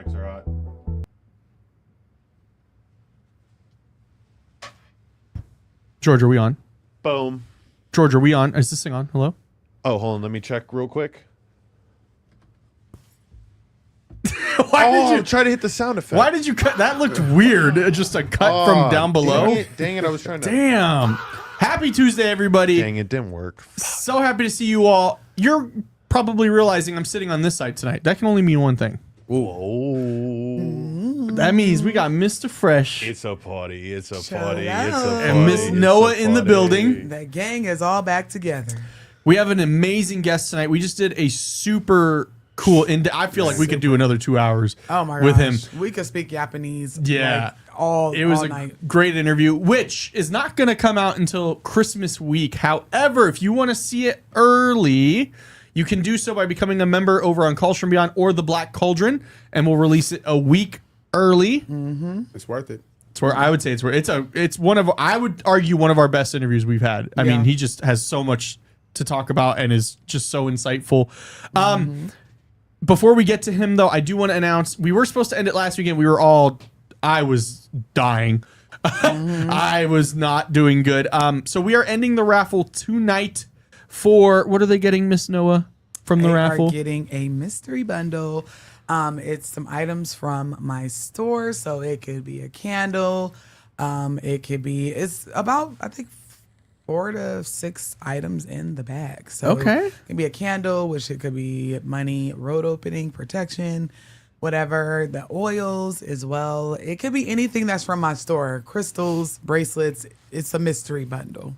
Eggs are hot. George, are we on? Boom. George, are we on? Is this thing on? Hello? Oh, hold on. Let me check real quick. Why did you try to hit the sound effect? Why did you cut? That looked weird. Just a cut from down below. Dang it. I was trying to. Damn. Happy Tuesday, everybody. Dang, it didn't work. So happy to see you all. You're probably realizing I'm sitting on this side tonight. That can only mean one thing. Whoa. That means we got Mr. Fresh It's a party. It's a Chill party. out. It's a party. and Miss it's Noah a in the party. building. That gang is all back together. We have an amazing guest tonight. We just did a super cool. I feel like we could do another 2 hours Oh my with gosh. him. We could speak Japanese. Yeah. Like, It was all a night. great interview, which is not going to come out until Christmas week. However, if you want to see it early, you can do so by becoming a member over on Calls From Beyond or the Black Cauldron, and we'll release it a week early. Mm-hmm. It's worth it. It's where I would say it's one of, I would argue, one of our best interviews we've had. I mean, he just has so much to talk about and is just so insightful. Before we get to him, though, I do want to announce we were supposed to end it last weekend. I was dying. I was not doing good. So we are ending the raffle tonight for, what are they getting, Miss Noah, from the They raffle? are getting a mystery bundle. It's some items from my store. So it could be a candle. It's about, I think, 4 to 6 items in the bag. So Okay. it can be a candle, which it could be money, road opening, protection, whatever, the oils as well. It could be anything that's from my store, crystals, bracelets. It's a mystery bundle.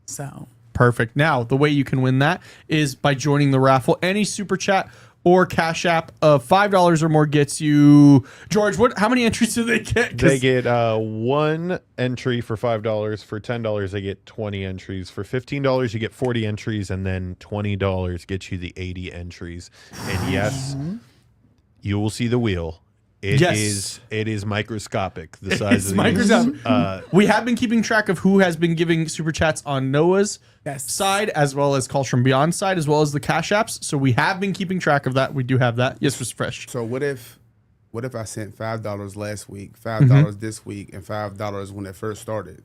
So Perfect. Now, the way you can win that is by joining the raffle. Any super chat or cash app of $5 or more gets you, George, how many entries do they get? They get 1 entry for $5. For $10, they get 20 entries. For $15, you get 40 entries, and then $20 gets you the 80 entries. And yes, you will see the wheel. It is microscopic. The size of the microscopic. We have been keeping track of who has been giving super chats on Noah's side, as well as Calls From Beyond side, as well as the cash apps. So we have been keeping track of that. We do have that. Yes, Mr. Fresh. So what if I sent $5 last week, $5 this week, and $5 when it first started?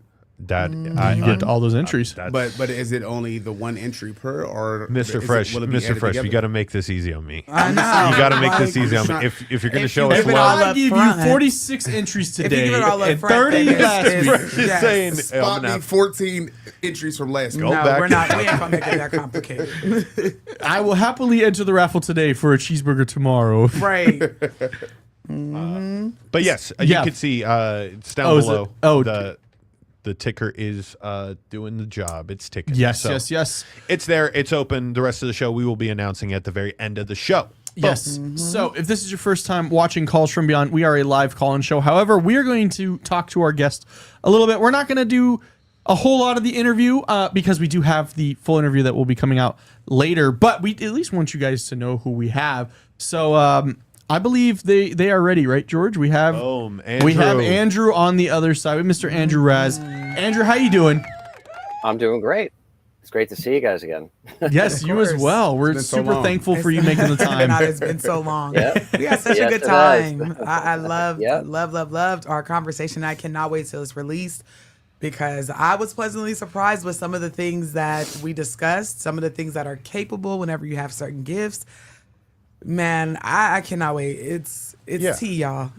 That You get all those entries. But is it only the 1 entry per, or Mr. Fresh, will it be Mr. added Fresh, you together? got to make this easy on me. I know. You got to make this Like, easy on me. If you're going to if show you us give it love, all I up give you front. 46 entries If you today give it all up and front, 30 then last it's- week. just Yes. saying, Spot me 14 entries from last week. Go No, back. we're not. We ain't gonna make it that complicated. I will happily enter the raffle today for a cheeseburger tomorrow. Right. But yes, Yeah. you can see it's down Oh, is below. it? Oh, the ticker is doing the job. It's ticking. Yes, So yes. It's there. It's open. The rest of the show we will be announcing at the very end of the show. Yes. So if this is your first time watching Calls From Beyond, we are a live call-in show. However, we are going to talk to our guest a little bit. We're not going to do a whole lot of the interview because we do have the full interview that will be coming out later. But we at least want you guys to know who we have. So I believe they are ready, right, George? We have Boom, we have Andrew. Andrew on the other side with Mr. Andrew Raz. Andrew, how you doing? I'm doing great. It's great to see you guys again. Yes, you as course. well. We're been so super long. thankful for you making the time. It's been so long. Yeah. We had such a Yes, good it time. has. I loved, Yeah. loved our conversation. I cannot wait till it's released because I was pleasantly surprised with some of the things that we discussed, some of the things that are capable whenever you have certain gifts. Man, I cannot wait. It's Yeah. tea, y'all.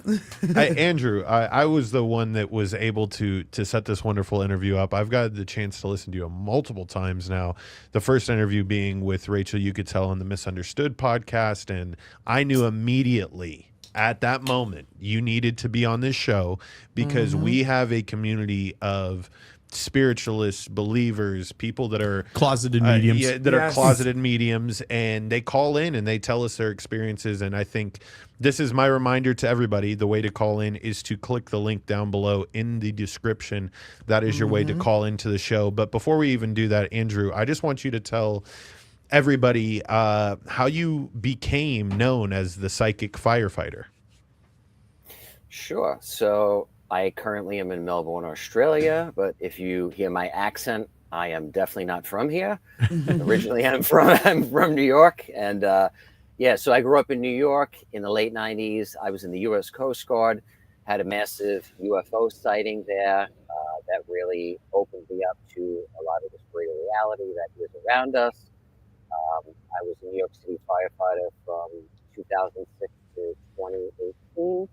Andrew, I was the one that was able to set this wonderful interview up. I've got the chance to listen to you multiple times now. The first interview being with Rachel You Could Tell on the Misunderstood podcast, and I knew immediately at that moment you needed to be on this show because we have a community of spiritualists, believers, people that are Closeted mediums. that are Yes. closeted mediums, and they call in and they tell us their experiences. And I think this is my reminder to everybody. The way to call in is to click the link down below in the description. That is your way to call into the show. But before we even do that, Andrew, I just want you to tell everybody how you became known as the psychic firefighter. Sure. So I currently am in Melbourne, Australia, but if you hear my accent, I am definitely not from here. Originally, I'm from New York, and Yeah, so I grew up in New York in the late 90s. I was in the U.S. Coast Guard, had a massive UFO sighting there that really opened me up to a lot of this greater reality that is around us. I was a New York City firefighter from 2006 to 2018.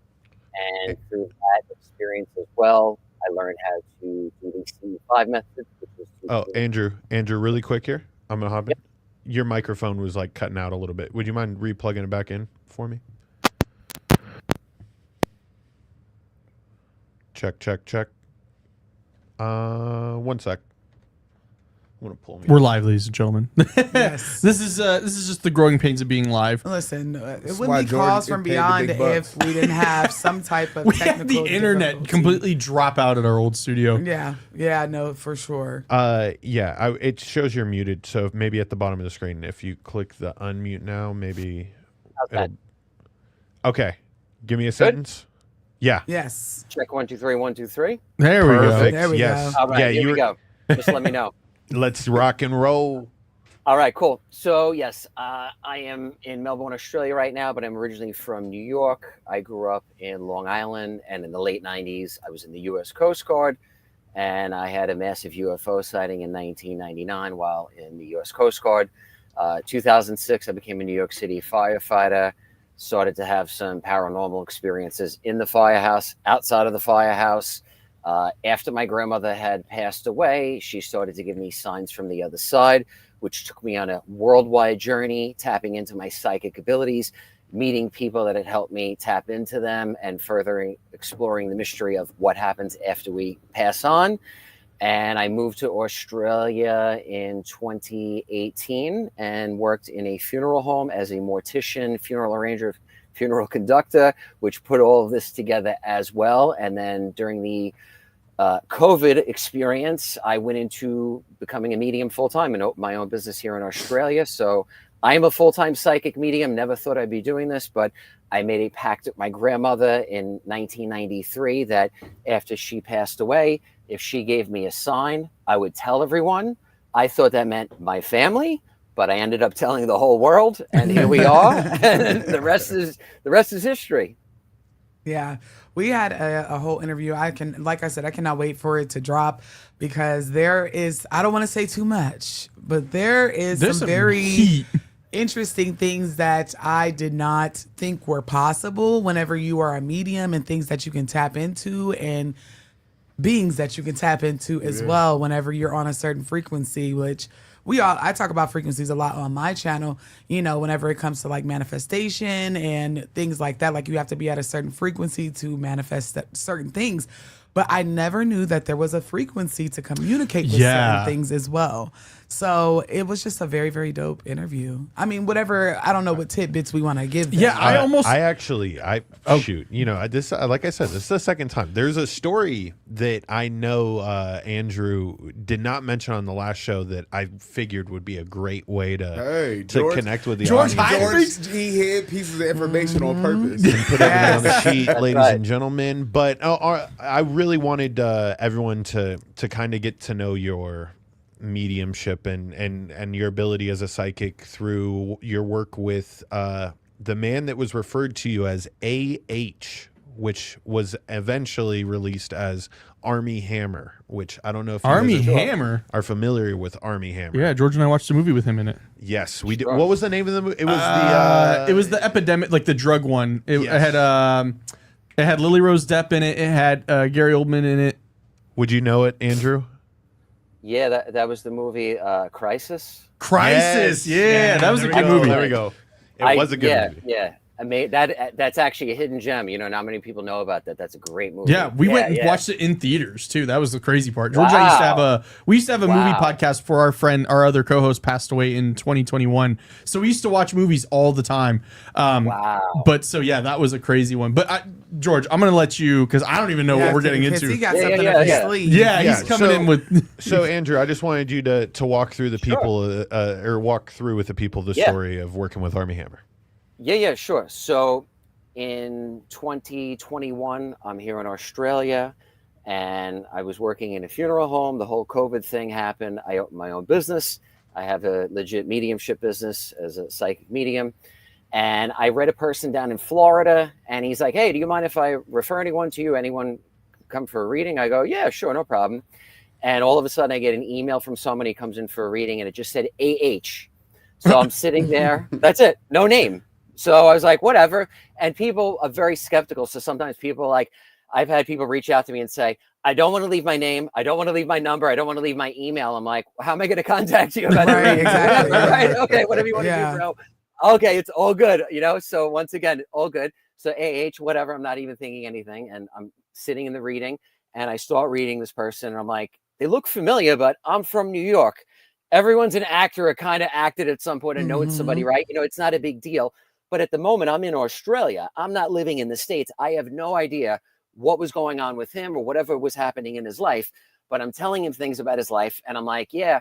And through that experience as well, I learned how to do the C5 method, which is Andrew, really quick here. I'm gonna hop in. Your microphone was like cutting out a little bit. Would you mind replugging it back in for me? Check. 1 sec. I'm gonna pull me. We're live, ladies and gentlemen. Yes. This is just the growing pains of being live. Listen, it why wouldn't be Jordan calls get from paid the Beyond big if bucks. we didn't have some type of We technical had the internet difficulty. completely drop out at our old studio. Yeah, no, for sure. It shows you're muted. So maybe at the bottom of the screen, if you click the unmute now, maybe. How's that? Okay, give me a sentence. Yeah. Yes. Check 1, 2, 3, 1, 2, 3. There we go. Perfect. There we Yes. go. All right, Yeah, here you we were. go. Just let me know. Let's rock and roll. All right, cool. So yes, I am in Melbourne, Australia right now, but I'm originally from New York. I grew up in Long Island, and in the late 90s, I was in the U.S. Coast Guard, and I had a massive UFO sighting in 1999 while in the U.S. Coast Guard. 2006, I became a New York City firefighter, started to have some paranormal experiences in the firehouse, outside of the firehouse. After my grandmother had passed away, she started to give me signs from the other side, which took me on a worldwide journey, tapping into my psychic abilities, meeting people that had helped me tap into them, and further exploring the mystery of what happens after we pass on. And I moved to Australia in 2018 and worked in a funeral home as a mortician, funeral arranger, funeral conductor, which put all of this together as well. And then during the COVID experience, I went into becoming a medium full-time and opened my own business here in Australia. So I'm a full-time psychic medium. Never thought I'd be doing this, but I made a pact with my grandmother in 1993 that after she passed away, if she gave me a sign, I would tell everyone. I thought that meant my family, but I ended up telling the whole world, and here we are. And the rest is history. Yeah, we had a whole interview. Like I said, I cannot wait for it to drop because I don't want to say too much, but there's some very heat. interesting things that I did not think were possible whenever you are a medium, and things that you can tap into, and beings that you can tap into as well whenever you're on a certain frequency, which I talk about frequencies a lot on my channel, whenever it comes to like manifestation and things like that. Like you have to be at a certain frequency to manifest certain things. But I never knew that there was a frequency to communicate with certain things as well. So it was just a very, very dope interview. I mean, I don't know what tidbits we want to give them. Yeah, Shoot, this, like I said, this is the second time. There's a story that I know Andrew did not mention on the last show that I figured would be a great way to connect with the audience. He hid pieces of information on purpose. And put everything on the sheet, ladies right. and gentlemen. But I really wanted everyone to kind of get to know your mediumship and your ability as a psychic through your work with the man that was referred to you as AH, which was eventually released as Army Hammer, which I don't know if you Army guys Hammer are familiar with Army Hammer. Yeah, George and I watched a movie with him in it. Yes, we did. What was the name of the movie? It was the epidemic, like the drug one. It had Lily Rose Depp in it. It had Gary Oldman in it. Would you know it, Andrew? Yeah, that was the movie Crisis. Crisis. Yes. That was a There good we go. movie. There we go. It was a good movie. Yeah. I mean that's actually a hidden gem. Not many people know about that. That's a great movie. Yeah, we went and watched it in theaters too. That was the crazy part. George and I used to have a movie podcast for our other co-host passed away in 2021. So we used to watch movies all the time. But so yeah, that was a crazy one. But George, I'm gonna let you, because I don't even know what we're getting into. He got something up his sleeve. Yeah, he's coming in with. So Andrew, I just wanted you to walk through the people, or walk through with the people the story of working with Army Hammer. Yeah, sure. So in 2021, I'm here in Australia, and I was working in a funeral home. The whole COVID thing happened. I opened my own business. I have a legit mediumship business as a psychic medium. And I read a person down in Florida, and he's like, hey, do you mind if I refer anyone to you? Anyone come for a reading? I go, yeah, sure, no problem. And all of a sudden I get an email from somebody who comes in for a reading, and it just said AH. So I'm sitting there. That's it. No name. So I was like, whatever. And people are very skeptical. So sometimes people like, I've had people reach out to me and say, I don't want to leave my name. I don't want to leave my number. I don't want to leave my email. I'm like, how am I going to contact you about Right, it? exactly. Right. Okay. Whatever you want to Yeah. do, bro. Okay. It's all good. You know? So once again, all good. So AH, whatever. I'm not even thinking anything. And I'm sitting in the reading, and I start reading this person, and I'm like, they look familiar, but I'm from New York. Everyone's an actor or kind of acted at some point and known somebody, right? You know, it's not a big deal. But at the moment, I'm in Australia. I'm not living in the States. I have no idea what was going on with him or whatever was happening in his life. But I'm telling him things about his life. And I'm like, yeah,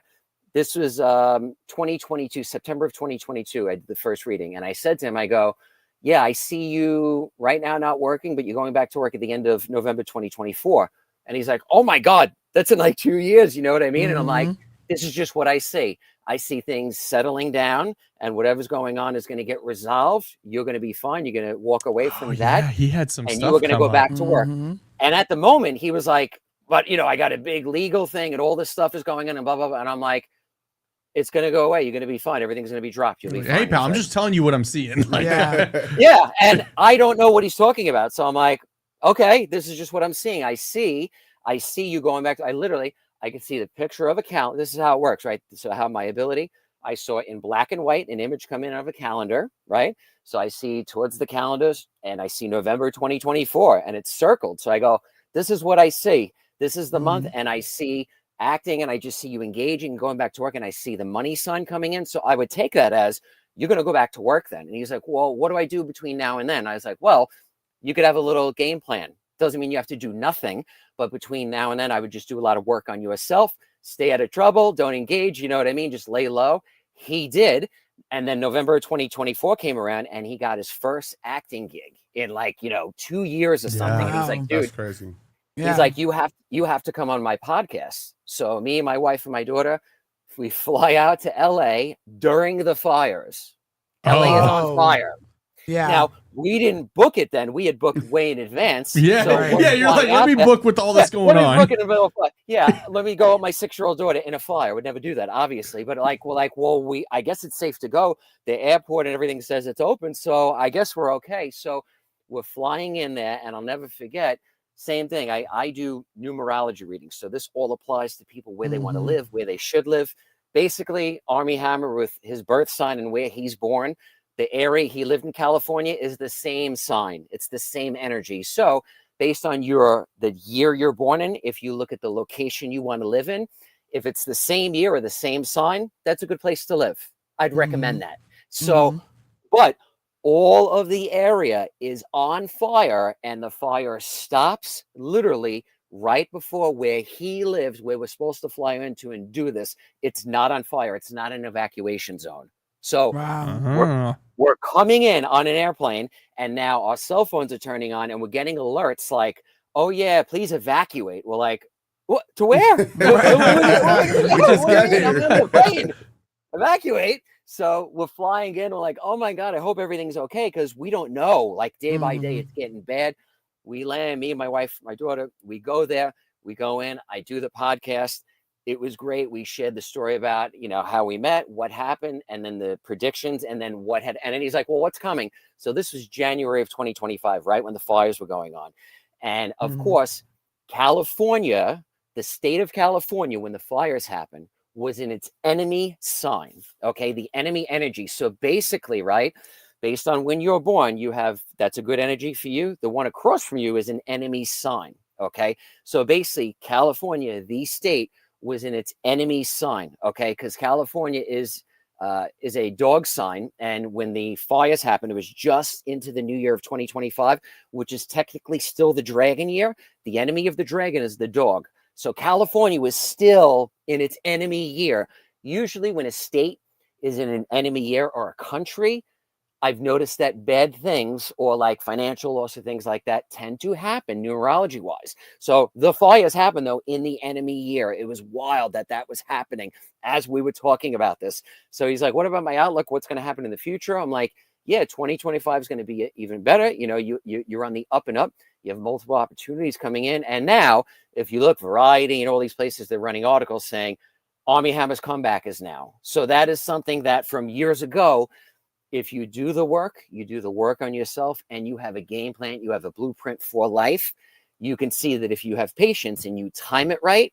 this was 2022, September of 2022. I did the first reading. And I said to him, I go, yeah, I see you right now not working, but you're going back to work at the end of November 2024. And he's like, oh my God, that's in like 2 years. You know what I mean? And I'm like, this is just what I see. I see things settling down, and whatever's going on is going to get resolved. You're going to be fine. You're going to walk away from that. Yeah, he had some and stuff. you were going to go back to work. Mhm. And at the moment, he was like, but, you know, I got a big legal thing and all this stuff is going on and blah, blah, blah. And I'm like, it's going to go away. You're going to be fine. Everything's going to be dropped. You'll be fine. Hey, pal, I'm He's just telling you what I'm seeing. Like, Yeah. yeah. And I don't know what he's talking about. So I'm like, okay, this is just what I'm seeing. I see you going back to, I can see the picture of a calendar. This is how it works, right? So how my ability, I saw it in black and white, an image come in out of a calendar, right? So I see towards the calendars, and I see November 2024, and it's circled. So I go, this is what I see. This is the month, and I see acting, and I just see you engaging, going back to work, and I see the money sign coming in. So I would take that as, you're going to go back to work then. And he's like, well, what do I do between now and then? I was like, well, you could have a little game plan. Doesn't mean you have to do nothing, but between now and then, I would just do a lot of work on yourself, stay out of trouble, don't engage, you know what I mean? Just lay low. He did. And then November 2024 came around, and he got his first acting gig in 2 years or something. And he's like, dude, That's crazy. Yeah. he's like, you have to come on my podcast. So me and my wife and my daughter, we fly out to LA during the fires. LA is on fire. Yeah. Now, we didn't book it then. We had booked way in advance. yeah, So Right. we're yeah. You're like, flying let out me there. book with all this going Let me on. book it in the middle of fire. Yeah, let me go with my 6-year-old daughter in a fire. I would never do that, obviously. But I guess it's safe to go. The airport and everything says it's open, so I guess we're okay. So we're flying in there, and I'll never forget. Same thing. I do numerology readings, so this all applies to people where they want to live, where they should live. Basically, Army Hammer with his birth sign and where he's born. The area he lived in, California, is the same sign. It's the same energy. So based on the year you're born in, if you look at the location you want to live in, if it's the same year or the same sign, that's a good place to live. I'd recommend that. So, but all of the area is on fire, and the fire stops literally right before where he lives, where we're supposed to fly into and do this. It's not on fire. It's not an evacuation zone. So Wow. we're coming in on an airplane, and now our cell phones are turning on, and we're getting alerts like, oh yeah, please evacuate. We're like, what, to where? We just got here. I'm in the plane. Evacuate. So we're flying in. We're like, oh my God, I hope everything's okay, because we don't know. Like day by day, it's getting bad. We land, me and my wife, my daughter, we go there, we go in, I do the podcast. It was great. We shared the story about, how we met, what happened, and then the predictions, and then and then he's like, well, what's coming? So this was January of 2025, right? When the fires were going on. And of course, California, the state of California, when the fires happened, was in its enemy sign. Okay. The enemy energy. So basically, right, based on when you're born, that's a good energy for you. The one across from you is an enemy sign. Okay. So basically, California, the state, was in its enemy sign, okay? Because California is a dog sign, and when the fires happened, it was just into the new year of 2025, which is technically still the dragon year. The enemy of the dragon is the dog. So California was still in its enemy year. Usually when a state is in an enemy year, or a country, I've noticed that bad things, or like financial loss or things like that, tend to happen numerology wise. So the fires happened though in the enemy year. It was wild that was happening as we were talking about this. So he's like, what about my outlook? What's going to happen in the future? I'm like, yeah, 2025 is going to be even better. You know, you're on the up and up. You have multiple opportunities coming in. And now, if you look, Variety and all these places, they're running articles saying Armie Hammer's comeback is now. So that is something that from years ago, if you do the work on yourself, and you have a game plan, you have a blueprint for life, you can see that if you have patience and you time it right,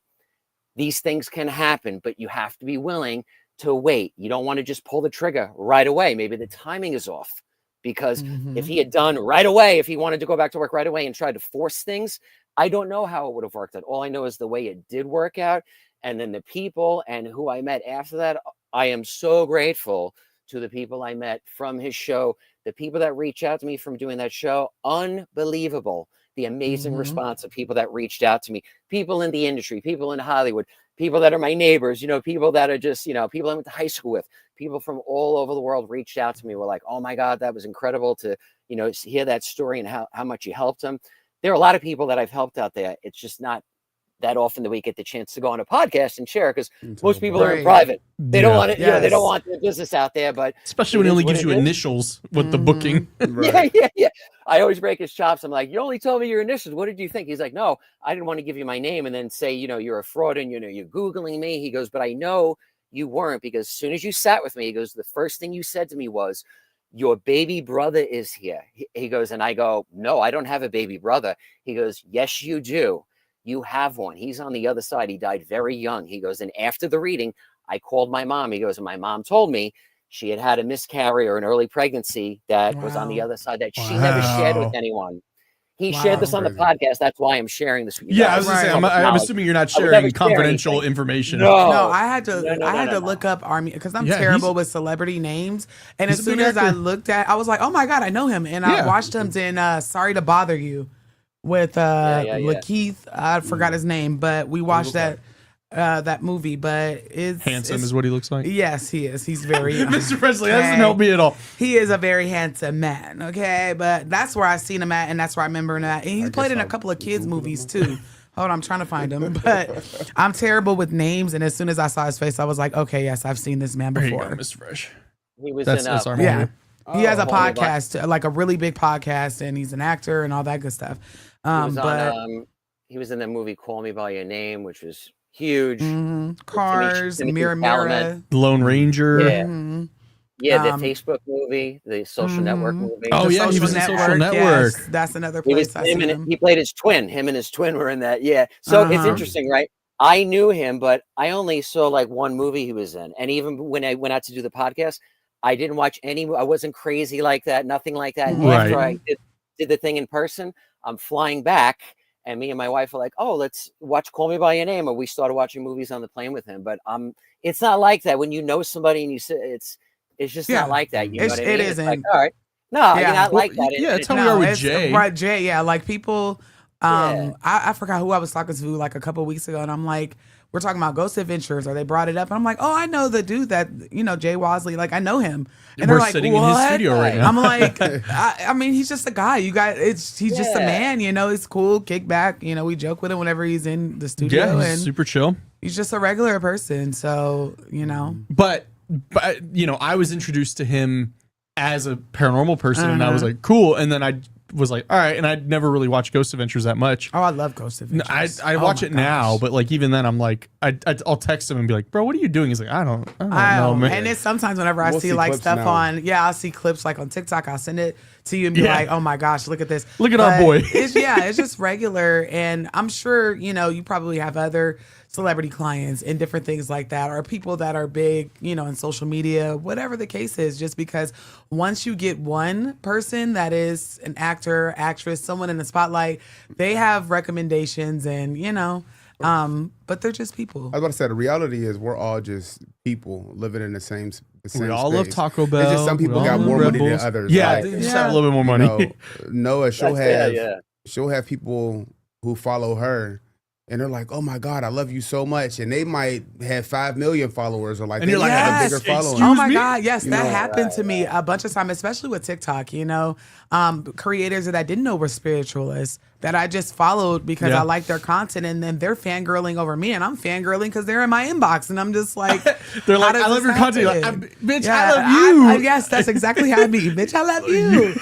these things can happen, but you have to be willing to wait. You don't want to just pull the trigger right away. Maybe the timing is off, because if he had done right away, if he wanted to go back to work right away and tried to force things, I don't know how it would have worked out. All I know is the way it did work out. And then the people and who I met after that, I am so grateful to the people I met from his show, the people that reach out to me from doing that show. Unbelievable. The amazing response of people that reached out to me, people in the industry, people in Hollywood, people that are my neighbors, you know, people that are just, you know, people I went to high school with, people from all over the world reached out to me, were like, oh my God, that was incredible to, you know, hear that story and how much you helped them. There are a lot of people that I've helped out there. It's just not that often that we get the chance to go on a podcast and share, because most people are in private. They don't want it. You know, they don't want the business out there, but especially when he only gives you initials with the booking. Yeah. I always break his chops. I'm like, you only told me your initials. What did you think? He's like, no, I didn't want to give you my name and then say, you know, you're a fraud and, you know, you're Googling me. He goes, but I know you weren't, because as soon as you sat with me, he goes, the first thing you said to me was, your baby brother is here. He goes, and I go, no, I don't have a baby brother. He goes, yes, you do. You have one. He's on the other side. He died very young. He goes, and after the reading, I called my mom. He goes, and my mom told me she had a miscarriage or an early pregnancy that was on the other side that she never shared with anyone. He shared this on the podcast. That's why I'm sharing this with you. Yeah, I was going to say, I'm assuming you're not sharing confidential information. No, I had to look up Armie, because I'm terrible with celebrity names. And as soon as I looked at, I was like, oh my God, I know him. And I watched him in Sorry to Bother You with Lakeith. I forgot his name, but we watched that movie. But it's handsome is what he looks like. Yes, he is. He's very Mr. Presley doesn't help me at all. He is a very handsome man. Okay, but that's where I seen him at, and that's where I remember him at. And he's played in a couple of kids movies too. Hold on, I'm trying to find him, but I'm terrible with names. And as soon as I saw his face, I was like, okay, yes, I've seen this man before. There you go, Mr. Fresh. He was that's in he has a podcast, like a really big podcast, and he's an actor and all that good stuff. He was in the movie Call Me by Your Name, which was huge. Cars, Mirror, Lone Ranger. Yeah, the Facebook movie, the Social Network movie. Oh yeah, he was in Social Network. Yes, that's another place. He played his twin. Him and his twin were in that. Yeah. So it's interesting, right? I knew him, but I only saw like one movie he was in. And even when I went out to do the podcast, I didn't watch any. I wasn't crazy like that. Nothing like that. Right. After I did the thing in person, I'm flying back. And me and my wife were like, oh, let's watch Call Me by Your Name. And we started watching movies on the plane with him. But it's not like that when you know somebody and you say it's just not like that. You know what I mean? It isn't. Like, all right. No, you're not like that. Yeah, it's how we are with Jay. Right, Jay. Yeah, like people. I forgot who I was talking to like a couple of weeks ago, and I'm like, we're talking about Ghost Adventures, or they brought it up, and I'm like, oh, I know the dude that Jay Wasley, like I know him. And we're they're like, sitting what? in his studio right now. I'm like, I mean, he's just a guy. He's just a man. He's cool, kick back. We joke with him whenever he's in the studio. Yeah, he's and super chill. He's just a regular person. So But I was introduced to him as a paranormal person, and I was like, cool. And then I was like, all right. And I'd never really watched Ghost Adventures that much. Oh, I love Ghost Adventures. I watch it now, but like even then, I'm like, I'll text him and be like, bro, what are you doing? He's like, I don't know, man. And it's sometimes whenever I see like stuff I'll see clips like on TikTok. I'll send it to you and be like, oh my gosh, look at this. Look at our boy. It's just regular. And I'm sure, you probably have other celebrity clients and different things like that, or people that are big, in social media, whatever the case is, just because once you get one person that is an actor, actress, someone in the spotlight, they have recommendations and, but they're just people. I was about to say, the reality is we're all just people living in the same we all space. love Taco Bell. It's just some people got more money than others. Yeah, they just have a little bit more money. Noah, she'll have people who follow her, and they're like, oh my God, I love you so much. And they might have 5 million followers, or like, and they might have a bigger following. Oh my God, yes, that happened to me a bunch of times, especially with TikTok, creators that I didn't know were spiritualists that I just followed because I like their content, and then they're fangirling over me, and I'm fangirling because they're in my inbox, and I'm just like, they're like, I love your content. Like, bitch, I love you. Yes, that's exactly how I be. Bitch, I love you.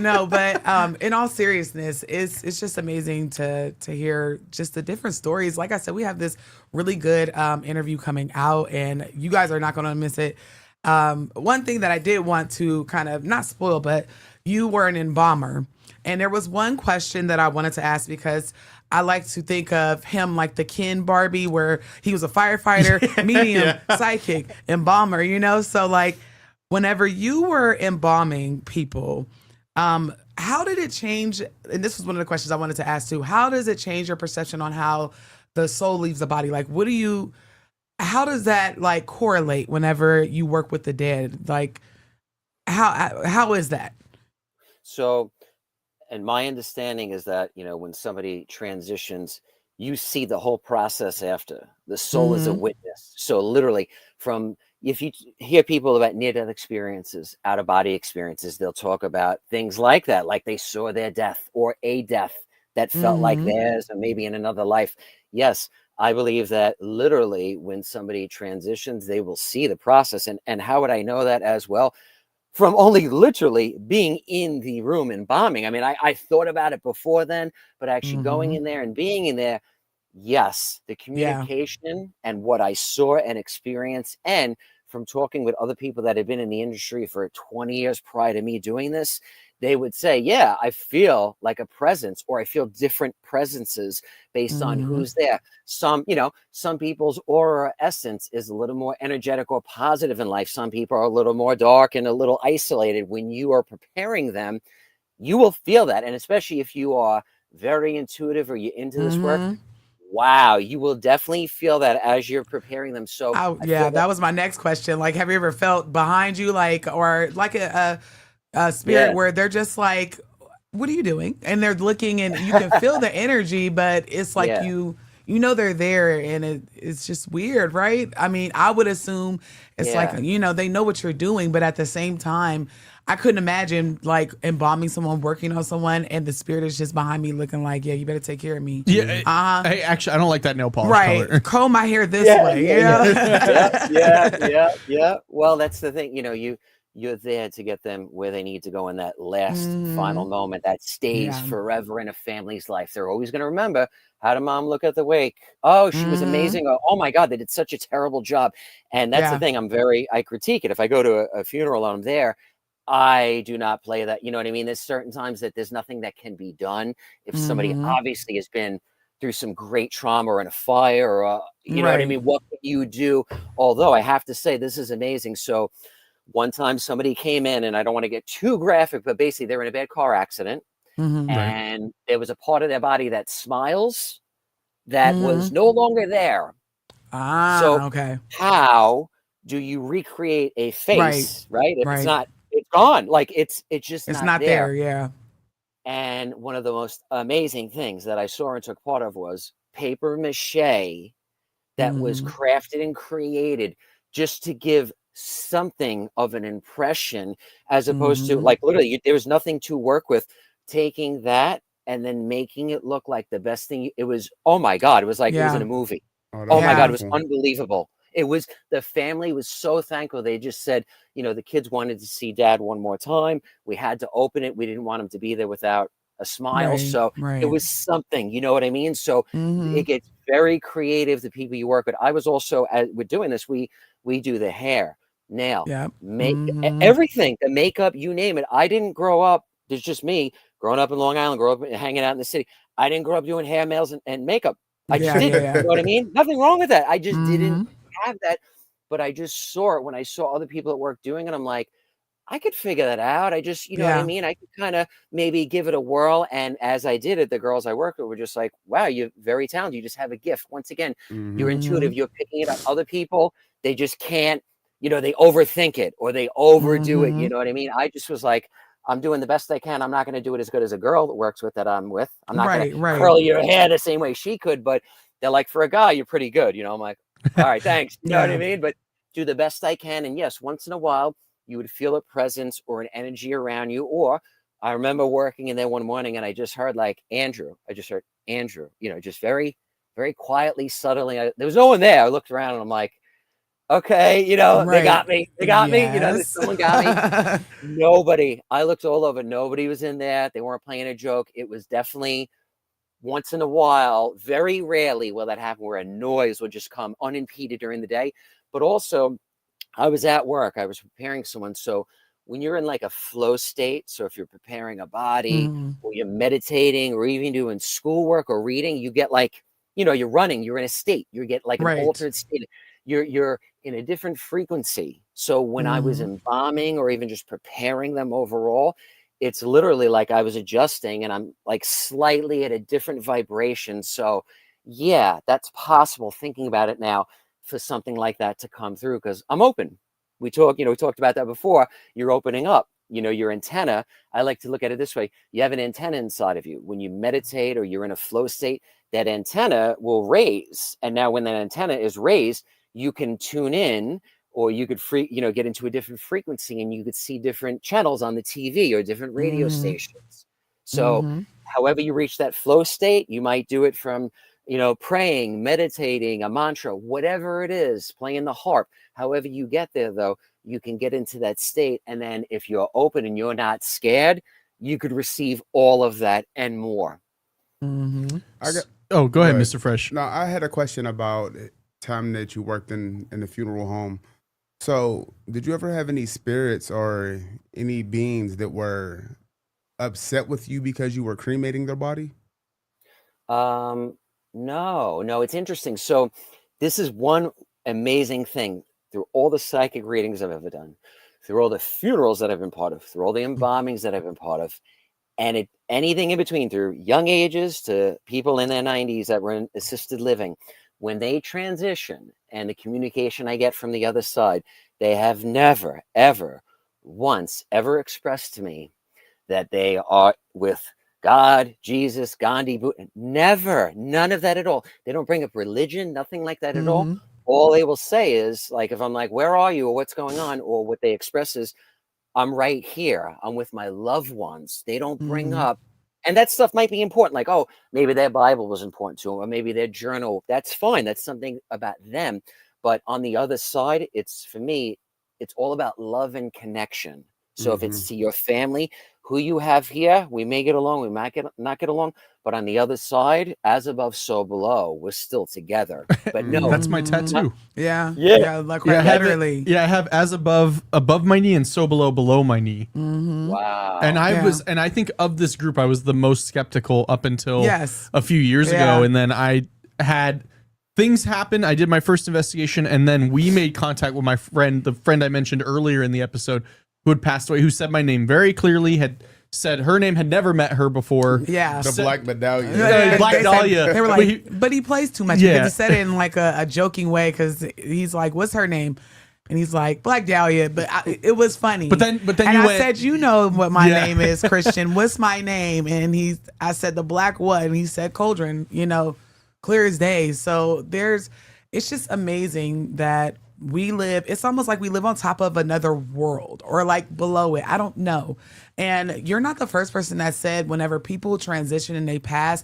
No, but in all seriousness, it's just amazing to hear just the different stories. Like I said, we have this really good interview coming out, and you guys are not going to miss it. One thing that I did want to kind of not spoil, but you were an embalmer. And there was one question that I wanted to ask because I like to think of him like the Ken Barbie, where he was a firefighter, medium, psychic, embalmer, you know? So like whenever you were embalming people, how did it change? And this was one of the questions I wanted to ask too. How does it change your perception on how the soul leaves the body? Like, how does that like correlate whenever you work with the dead? Like how is that? So, and my understanding is that, you know, when somebody transitions, you see the whole process after. The soul is a witness. So literally if you hear people about near-death experiences, out-of-body experiences, they'll talk about things like that, like they saw their death or a death that felt like theirs, or maybe in another life. Yes, I believe that literally when somebody transitions, they will see the process. And how would I know that as well? From only literally being in the room and bombing. I mean, I thought about it before then, but actually going in there and being in there, yes, the communication and what I saw and experienced, and from talking with other people that have been in the industry for 20 years prior to me doing this, they would say, yeah, I feel like a presence, or I feel different presences based on who's there. Some people's aura or essence is a little more energetic or positive in life. Some people are a little more dark and a little isolated. When you are preparing them, you will feel that. And especially if you are very intuitive or you're into this work, wow, you will definitely feel that as you're preparing them. So that was my next question. Like, have you ever felt behind you, like, or like a spirit where they're just like, what are you doing? And they're looking, and you can feel the energy, but it's like you know they're there, and it's just weird, right? I mean, I would assume it's like, you know, they know what you're doing, but at the same time, I couldn't imagine like embalming someone, working on someone, and the spirit is just behind me looking like, yeah, you better take care of me. Yeah. Hey, actually, I don't like that nail polish color. Comb my hair this way. Yeah. Well, that's the thing. You know, you're there to get them where they need to go in that last final moment that stays forever in a family's life. They're always going to remember, how did mom look at the wake? Oh, she was amazing. Oh my God, they did such a terrible job. And that's the thing. I critique it. If I go to a funeral and I'm there, I do not play that. You know what I mean? There's certain times that there's nothing that can be done. If somebody obviously has been through some great trauma or in a fire, or you know what I mean? What can you do? Although I have to say, this is amazing. So one time somebody came in, and I don't want to get too graphic, but basically they're in a bad car accident, and there was a part of their body that smiles that was no longer there. Okay. How do you recreate a face, right? If it's not, it's gone. Like it's not there. Yeah. And one of the most amazing things that I saw and took part of was paper mache that was crafted and created just to give something of an impression, as opposed to like literally there was nothing to work with. Taking that and then making it look like the best thing. It was, oh my God, it was like it was in a movie. Oh my God, it was unbelievable. It was, the family was so thankful. They just said, you know, the kids wanted to see dad one more time. We had to open it. We didn't want him to be there without a smile. It was something, you know what I mean? So it gets very creative, the people you work with. I was also, with doing this, we do the hair, nail, make everything, the makeup, you name it. I didn't grow up, there's just me growing up in Long Island, growing up hanging out in the city. I didn't grow up doing hair, nails, and makeup. I just didn't, you know what I mean? Nothing wrong with that. I just didn't have that, but I just saw it when I saw other people at work doing it. I'm like, I could figure that out. I just, you know what I mean? I could kind of maybe give it a whirl. And as I did it, the girls I worked with were just like, wow, you're very talented. You just have a gift. Once again, you're intuitive. You're picking it up. Other people, they just can't, you know, they overthink it or they overdo it. You know what I mean? I just was like, I'm doing the best I can. I'm not going to do it as good as a girl that works with that I'm with. I'm not going to curl your hair the same way she could, but they're like, for a guy, you're pretty good. You know, I'm like, all right, thanks. You know what I mean? But do the best I can. And yes, once in a while, you would feel a presence or an energy around you, or I remember working in there one morning and I just heard like Andrew. I just heard Andrew, just very, very quietly, subtly. There was no one there. I looked around and I'm like, okay, they got me. They got me. Someone got me. Nobody. I looked all over. Nobody was in there. They weren't playing a joke. It was definitely once in a while, very rarely will that happen, where a noise would just come unimpeded during the day. But also, I was at work. I was preparing someone. So when you're in like a flow state, so if you're preparing a body or you're meditating or even doing schoolwork or reading, you get like, you're running, you're in a state, you get like an altered state. You're in a different frequency. So when I was embalming or even just preparing them overall, it's literally like I was adjusting and I'm like slightly at a different vibration. So yeah, that's possible, thinking about it now, for something like that to come through, because I'm open. We talked about that before. You're opening up, your antenna. I like to look at it this way. You have an antenna inside of you. When you meditate or you're in a flow state, that antenna will raise. And now when that antenna is raised, you can tune in, or you could get into a different frequency, and you could see different channels on the TV or different radio stations. So however you reach that flow state, you might do it from, praying, meditating, a mantra, whatever it is, playing the harp. However you get there, though, you can get into that state. And then if you're open and you're not scared, you could receive all of that and more. Go ahead, Mr. Fresh. No, I had a question about time that you worked in the funeral home. So did you ever have any spirits or any beings that were upset with you because you were cremating their body? No, it's interesting. So this is one amazing thing through all the psychic readings I've ever done, through all the funerals that I've been part of, through all the embalmings that I've been part of, and anything in between, through young ages to people in their 90s that were in assisted living. When they transition and the communication I get from the other side, they have never, ever, once ever expressed to me that they are with God, Jesus, Gandhi, Buddha. Never, none of that at all. They don't bring up religion, nothing like that at all. All they will say is, like, if I'm like, where are you, or what's going on, or what they express is, I'm right here. I'm with my loved ones. They don't bring up, and that stuff might be important. Like, oh, maybe their Bible was important to them, or maybe their journal. That's fine. That's something about them. But on the other side, for me, it's all about love and connection. So if it's to your family, who you have here, we may get along, we might not get along, but on the other side, as above, so below, we're still together. But no, that's my tattoo. Yeah, like literally. I have as above my knee and so below my knee. Wow. And I think of this group, I was the most skeptical up until a few years ago, and then I had things happen. I did my first investigation, and then we made contact with my friend, the friend I mentioned earlier in the episode, who had passed away, who said my name very clearly, had said her name, had never met her before. Yeah. The Black Medallion. Black Dahlia. They were like, but he plays too much. Because he said it in like a joking way, because he's like, what's her name? And he's like, Black Dahlia. But it was funny. But then and I said, you know what my name is, Christian. What's my name? And I said, the Black what? And he said, Cauldron, clear as day. So it's just amazing that it's almost like we live on top of another world, or like below it. I don't know. And you're not the first person that said whenever people transition and they pass,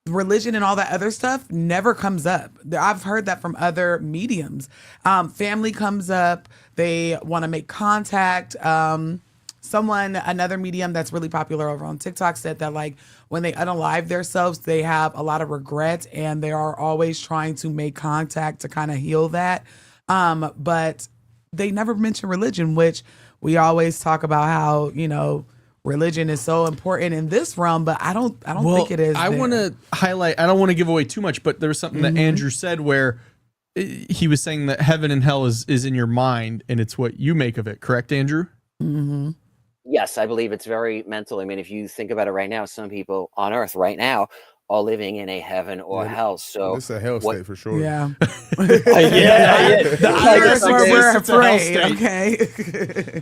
religion and all that other stuff never comes up. I've heard that from other mediums. Family comes up. They want to make contact. Another medium that's really popular over on TikTok said that, like, when they unalive themselves, they have a lot of regret, and they are always trying to make contact to kind of heal that. But they never mention religion, which we always talk about how, religion is so important in this realm, but I don't think it is. I want to highlight, I don't want to give away too much, but there was something that Andrew said where he was saying that heaven and hell is in your mind, and it's what you make of it. Correct, Andrew? Yes, I believe it's very mental. I mean, if you think about it right now, some people on earth right now are living in a heaven or hell. So it's a hell state for sure. Yeah. That's where we're afraid. Okay.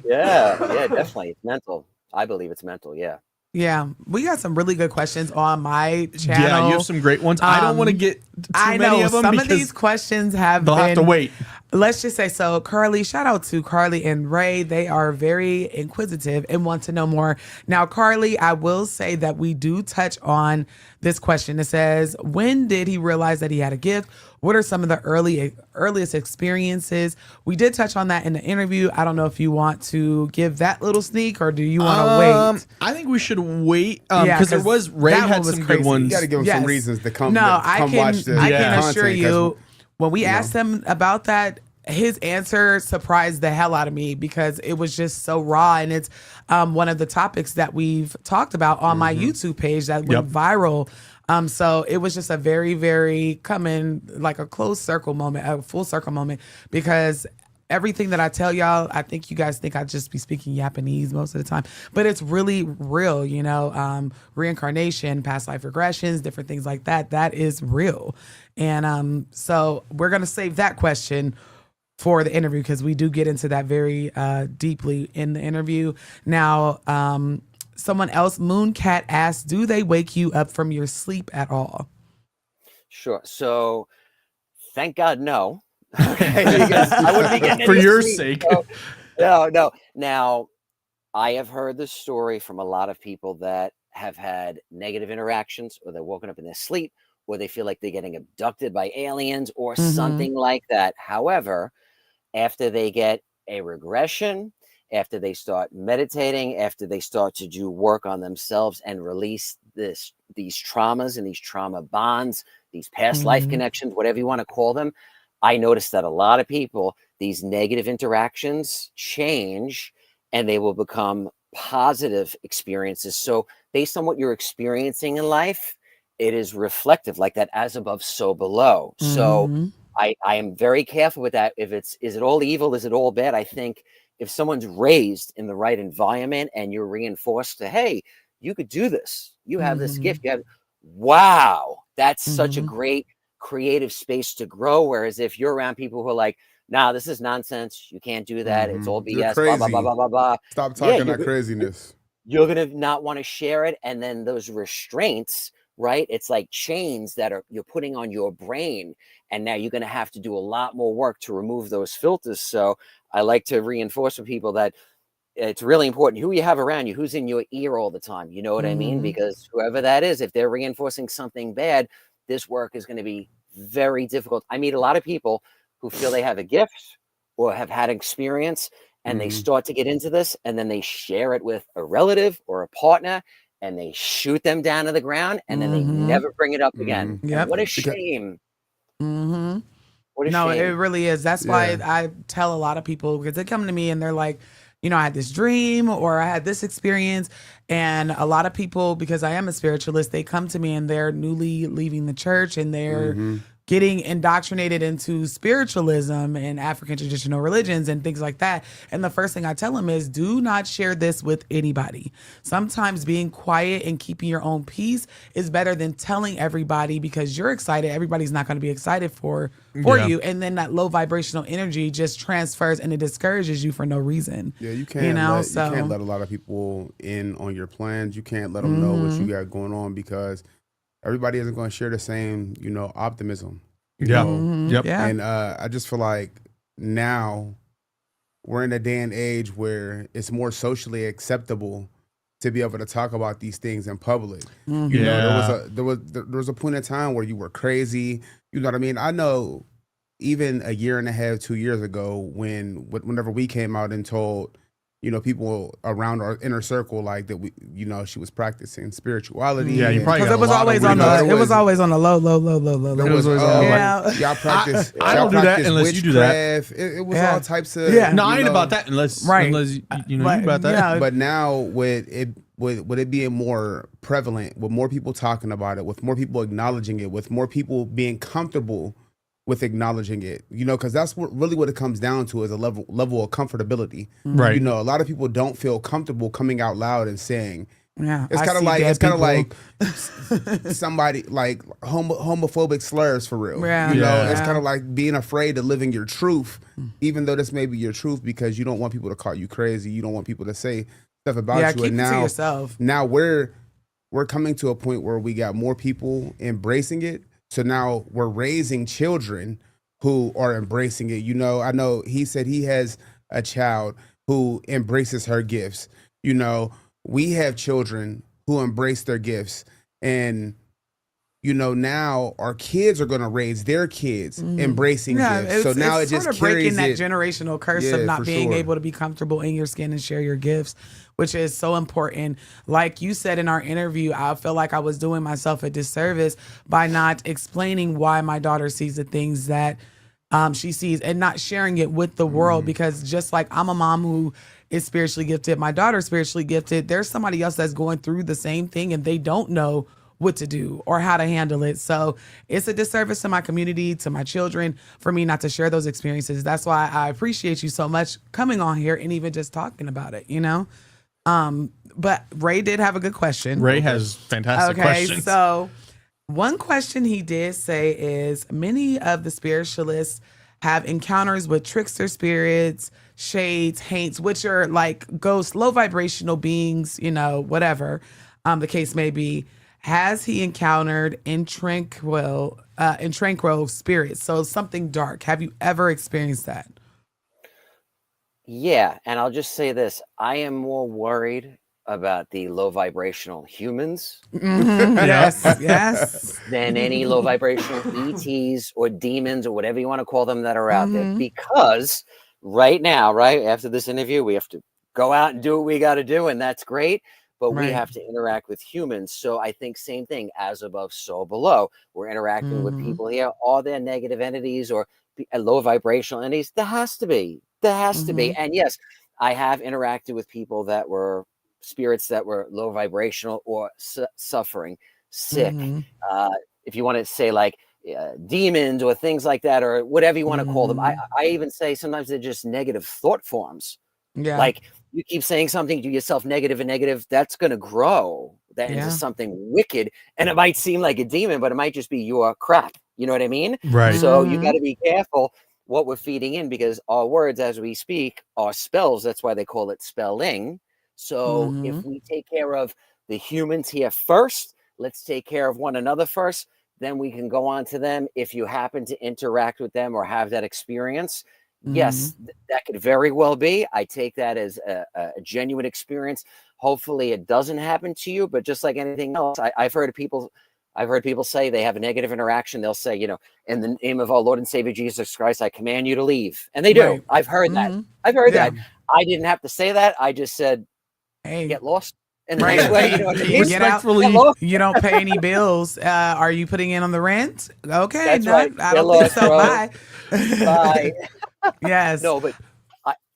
yeah, definitely. It's mental. I believe it's mental. Yeah. Yeah, we got some really good questions on my channel. Yeah, you have some great ones. I don't want to get too I many know of them some of because these questions have they'll have to wait. Let's just say so. Carly, shout out to Carly and Ray. They are very inquisitive and want to know more. Now, Carly, I will say that we do touch on this question. It says, when did he realize that he had a gift? What are some of the earliest experiences? We did touch on that in the interview. I don't know if you want to give that little sneak or do you want to wait? I think we should wait because there was Ray that had one was some crazy. good ones. You got to give them Yes. some reasons to come. No, to I come can. watch the I can content, assure 'cause, you, when we you know. asked him about that, his answer surprised the hell out of me because it was just so raw, and it's one of the topics that we've talked about on my YouTube page that went viral. So it was just a very, very like a closed circle moment, a full circle moment, because everything that I tell y'all, I think you guys think I just be speaking Japanese most of the time, but it's really real, you know, reincarnation, past life regressions, different things like that. That is real. And so we're going to save that question for the interview because we do get into that very deeply in the interview. Now, someone else, Mooncat asks, do they wake you up from your sleep at all? Sure. So, thank God, no. Okay, because I wouldn't be getting For any your sleep, sake. so- no. Now, I have heard this story from a lot of people that have had negative interactions, or they're woken up in their sleep, or they feel like they're getting abducted by aliens or something like that. However, after they get a regression, after they start meditating, after they start to do work on themselves and release these traumas and these trauma bonds, these past life connections, whatever you want to call them, I noticed that a lot of people, these negative interactions change and they will become positive experiences. So based on what you're experiencing in life, it is reflective, like that as above, so below. So I am very careful with that. Is it all evil? Is it all bad? I think if someone's raised in the right environment and you're reinforced to, hey, you could do this. You have this gift. Wow, that's such a great creative space to grow. Whereas if you're around people who are like, nah, this is nonsense. You can't do that. It's all You're BS, blah, blah, crazy. blah, blah, blah, blah. Stop talking that craziness. You're going to not want to share it. And then those restraints, right? It's like chains that you're putting on your brain. And now you're going to have to do a lot more work to remove those filters. So I like to reinforce with people that it's really important who you have around you, who's in your ear all the time. You know what I mean? Because whoever that is, if they're reinforcing something bad, this work is going to be very difficult. I meet a lot of people who feel they have a gift or have had experience and they start to get into this and then they share it with a relative or a partner and they shoot them down to the ground and then they never bring it up again. Yep. What a shame. What a No, shame. it really is. That's why I tell a lot of people, because they come to me and they're like, you know, I had this dream or I had this experience. And a lot of people, because I am a spiritualist, they come to me and they're newly leaving the church and they're getting indoctrinated into spiritualism and African traditional religions and things like that. And the first thing I tell them is, do not share this with anybody. Sometimes being quiet and keeping your own peace is better than telling everybody, because you're excited. Everybody's not going to be excited for you. And then that low vibrational energy just transfers and it discourages you for no reason. Yeah, you can't, you can't let a lot of people in on your plans. You can't let them know what you got going on, because everybody isn't going to share the same, optimism. You know? Yep. Yeah. And I just feel like now we're in a day and age where it's more socially acceptable to be able to talk about these things in public. You know, there was a point in time where you were crazy. You know what I mean? I know even a year and a half, 2 years ago, whenever we came out and told, people around our inner circle, like that she was practicing spirituality. Yeah, you probably Because got it was a lot always of on weirdos. the, it was always on the low. There was, y'all practice. I don't do that unless you do that. It was all types of. No, I ain't about that unless you know you about that. Yeah. But now with it being more prevalent, with more people talking about it, with more people acknowledging it, with more people being comfortable with acknowledging it, because that's what it comes down to, is a level of comfortability. Right. A lot of people don't feel comfortable coming out loud and saying. Yeah, It's kind of like somebody like homophobic slurs for real. Yeah. It's kind of like being afraid of living your truth, even though this may be your truth, because you don't want people to call you crazy. You don't want people to say stuff about Yeah, you. keep And it to now, yourself. now we're coming to a point where we got more people embracing it. So now we're raising children who are embracing it. You know, I know he said he has a child who embraces her gifts. You know, we have children who embrace their gifts. And, you know, now our kids are going to raise their kids embracing Yeah, gifts. So now it sort just of breaking carries that it. generational curse Yeah, of not for being sure. able to be comfortable in your skin and share your gifts, which is so important. Like you said in our interview, I feel like I was doing myself a disservice by not explaining why my daughter sees the things that she sees and not sharing it with the world. Because just like I'm a mom who is spiritually gifted, my daughter's spiritually gifted, there's somebody else that's going through the same thing and they don't know what to do or how to handle it. So it's a disservice to my community, to my children, for me not to share those experiences. That's why I appreciate you so much coming on here and even just talking about it, you know? But Ray did have a good question. Ray has fantastic questions. So one question he did say is many of the spiritualists have encounters with trickster spirits, shades, haints, which are like ghosts, low vibrational beings, you know, whatever the case may be. Has he encountered in tranquil spirits? So something dark. Have you ever experienced that? Yeah, and I'll just say this. I am more worried about the low vibrational humans Yes. than any low vibrational ETs or demons or whatever you want to call them that are out there. Because right now, right after this interview, we have to go out and do what we got to do, and that's great. But we Right. have to interact with humans. So I think same thing, as above, so below. We're interacting with people here. Are there negative entities or low vibrational entities? There has to be. There has to be. And yes, I have interacted with people that were spirits that were low vibrational or suffering, sick. If you want to say like demons or things like that, or whatever you want to call them. I even say sometimes they're just negative thought forms. Yeah. Like you keep saying something to yourself negative and negative, that's going to grow that into something wicked. And it might seem like a demon, but it might just be your crap. You know what I mean? Right. So you got to be careful what we're feeding in, because our words as we speak are spells. That's why they call it spelling. So if we take care of the humans here first, let's take care of one another first. Then we can go on to them. If you happen to interact with them or have that experience, yes, that could very well be. I take that as a genuine experience. Hopefully it doesn't happen to you, but just like anything else, I've heard people say they have a negative interaction. They'll say, you know, in the name of our Lord and Savior Jesus Christ, I command you to leave. And they do. Right. I've heard that. I've heard that. I didn't have to say that. I just said, Hey. get lost. In the Right. nice way, you know what I mean? Get out. Respectfully. You don't pay any bills. Are you putting in on the rent? Okay. That's No, right. I don't Get think so. lost, Bye. Bye. Yes. No, but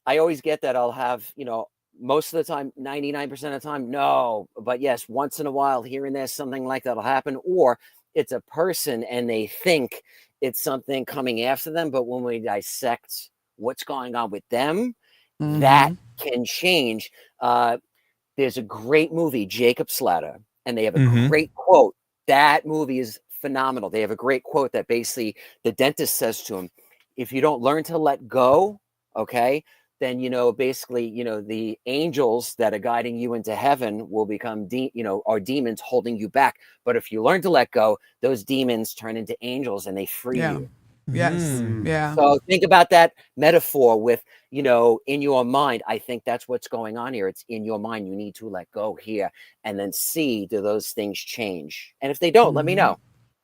I always get that. I'll have, you know, most of the time, 99% of the time, no. But yes, once in a while, here and there, something like that'll happen. Or it's a person and they think it's something coming after them. But when we dissect what's going on with them, that can change. There's a great movie, Jacob's Ladder, and they have a great quote. That movie is phenomenal. They have a great quote that basically the dentist says to him, if you don't learn to let go, okay, then, you know, basically, you know, the angels that are guiding you into heaven will become, are demons holding you back. But if you learn to let go, those demons turn into angels and they free you. Yes. Yeah. So think about that metaphor with, you know, in your mind. I think that's what's going on here. It's in your mind. You need to let go here and then see, do those things change? And if they don't, let me know.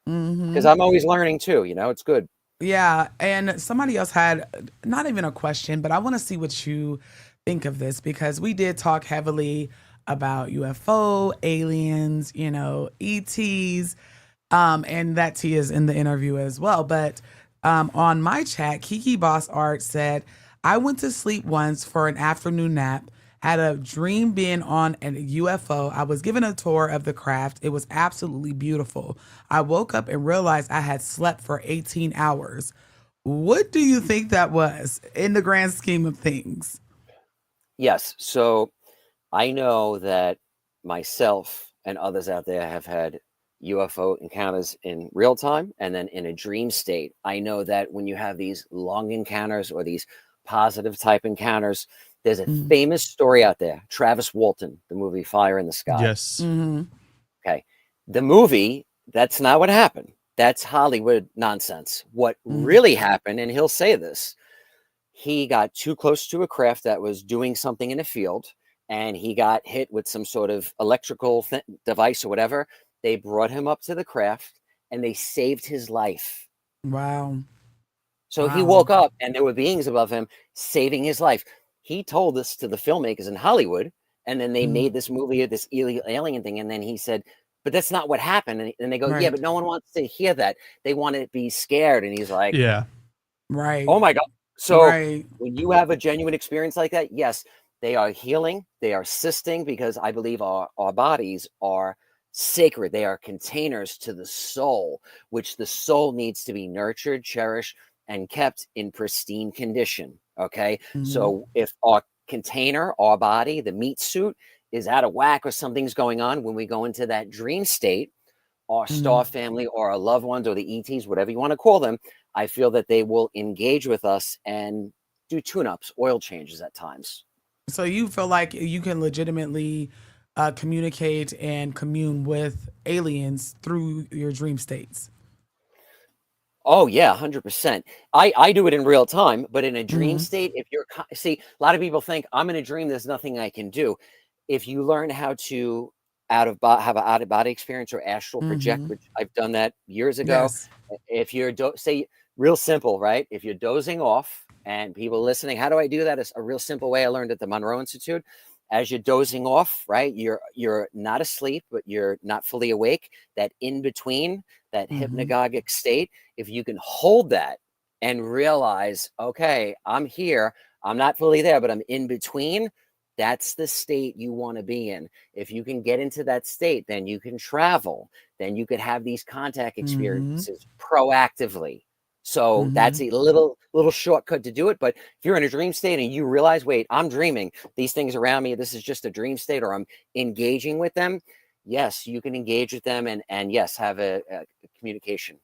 Because I'm always learning too, you know, it's good. Yeah. And somebody else had not even a question, but I want to see what you think of this, because we did talk heavily about UFO, aliens, you know, ETs, and that T is in the interview as well. But on my chat, Kiki Boss Art said, I went to sleep once for an afternoon nap, had a dream being on a UFO. I was given a tour of the craft. It was absolutely beautiful. I woke up and realized I had slept for 18 hours. What do you think that was in the grand scheme of things? Yes. So I know that myself and others out there have had UFO encounters in real time and then in a dream state. I know that when you have these long encounters or these positive type encounters, There's a famous story out there, Travis Walton, the movie Fire in the Sky. Yes. Okay. The movie, that's not what happened. That's Hollywood nonsense. What really happened, and he'll say this, he got too close to a craft that was doing something in a field, and he got hit with some sort of electrical device or whatever. They brought him up to the craft, and they saved his life. Wow. So he woke up, and there were beings above him saving his life. He told this to the filmmakers in Hollywood, and then they made this movie, this alien thing, and then he said, but that's not what happened. And they go, yeah, but no one wants to hear that. They want to be scared. And he's like, Yeah. Right. oh my God. So when you have a genuine experience like that, yes, they are healing. They are assisting, because I believe our bodies are sacred. They are containers to the soul, which the soul needs to be nurtured, cherished, and kept in pristine condition. Okay. So if our container, our body, the meat suit is out of whack or something's going on, when we go into that dream state, our star family or our loved ones or the ETs, whatever you want to call them, I feel that they will engage with us and do tune-ups, oil changes at times. So you feel like you can legitimately communicate and commune with aliens through your dream states? Oh yeah, 100%. I do it in real time, but in a dream state, if you're see, a lot of people think I'm in a dream, there's nothing I can do. If you learn how to have an out of body experience or astral project, which I've done that years ago. Yes. If you're say real simple, right? If you're dozing off, and people listening, how do I do that? It's a real simple way I learned at the Monroe Institute. As you're dozing off, right? You're not asleep, but you're not fully awake. That in between, that hypnagogic state, if you can hold that and realize, okay, I'm here, I'm not fully there, but I'm in between, that's the state you want to be in. If you can get into that state, then you can travel, then you could have these contact experiences proactively. So that's a little shortcut to do it. But if you're in a dream state and you realize, wait, I'm dreaming, these things around me, this is just a dream state, or I'm engaging with them, yes, you can engage with them and yes, have a communication.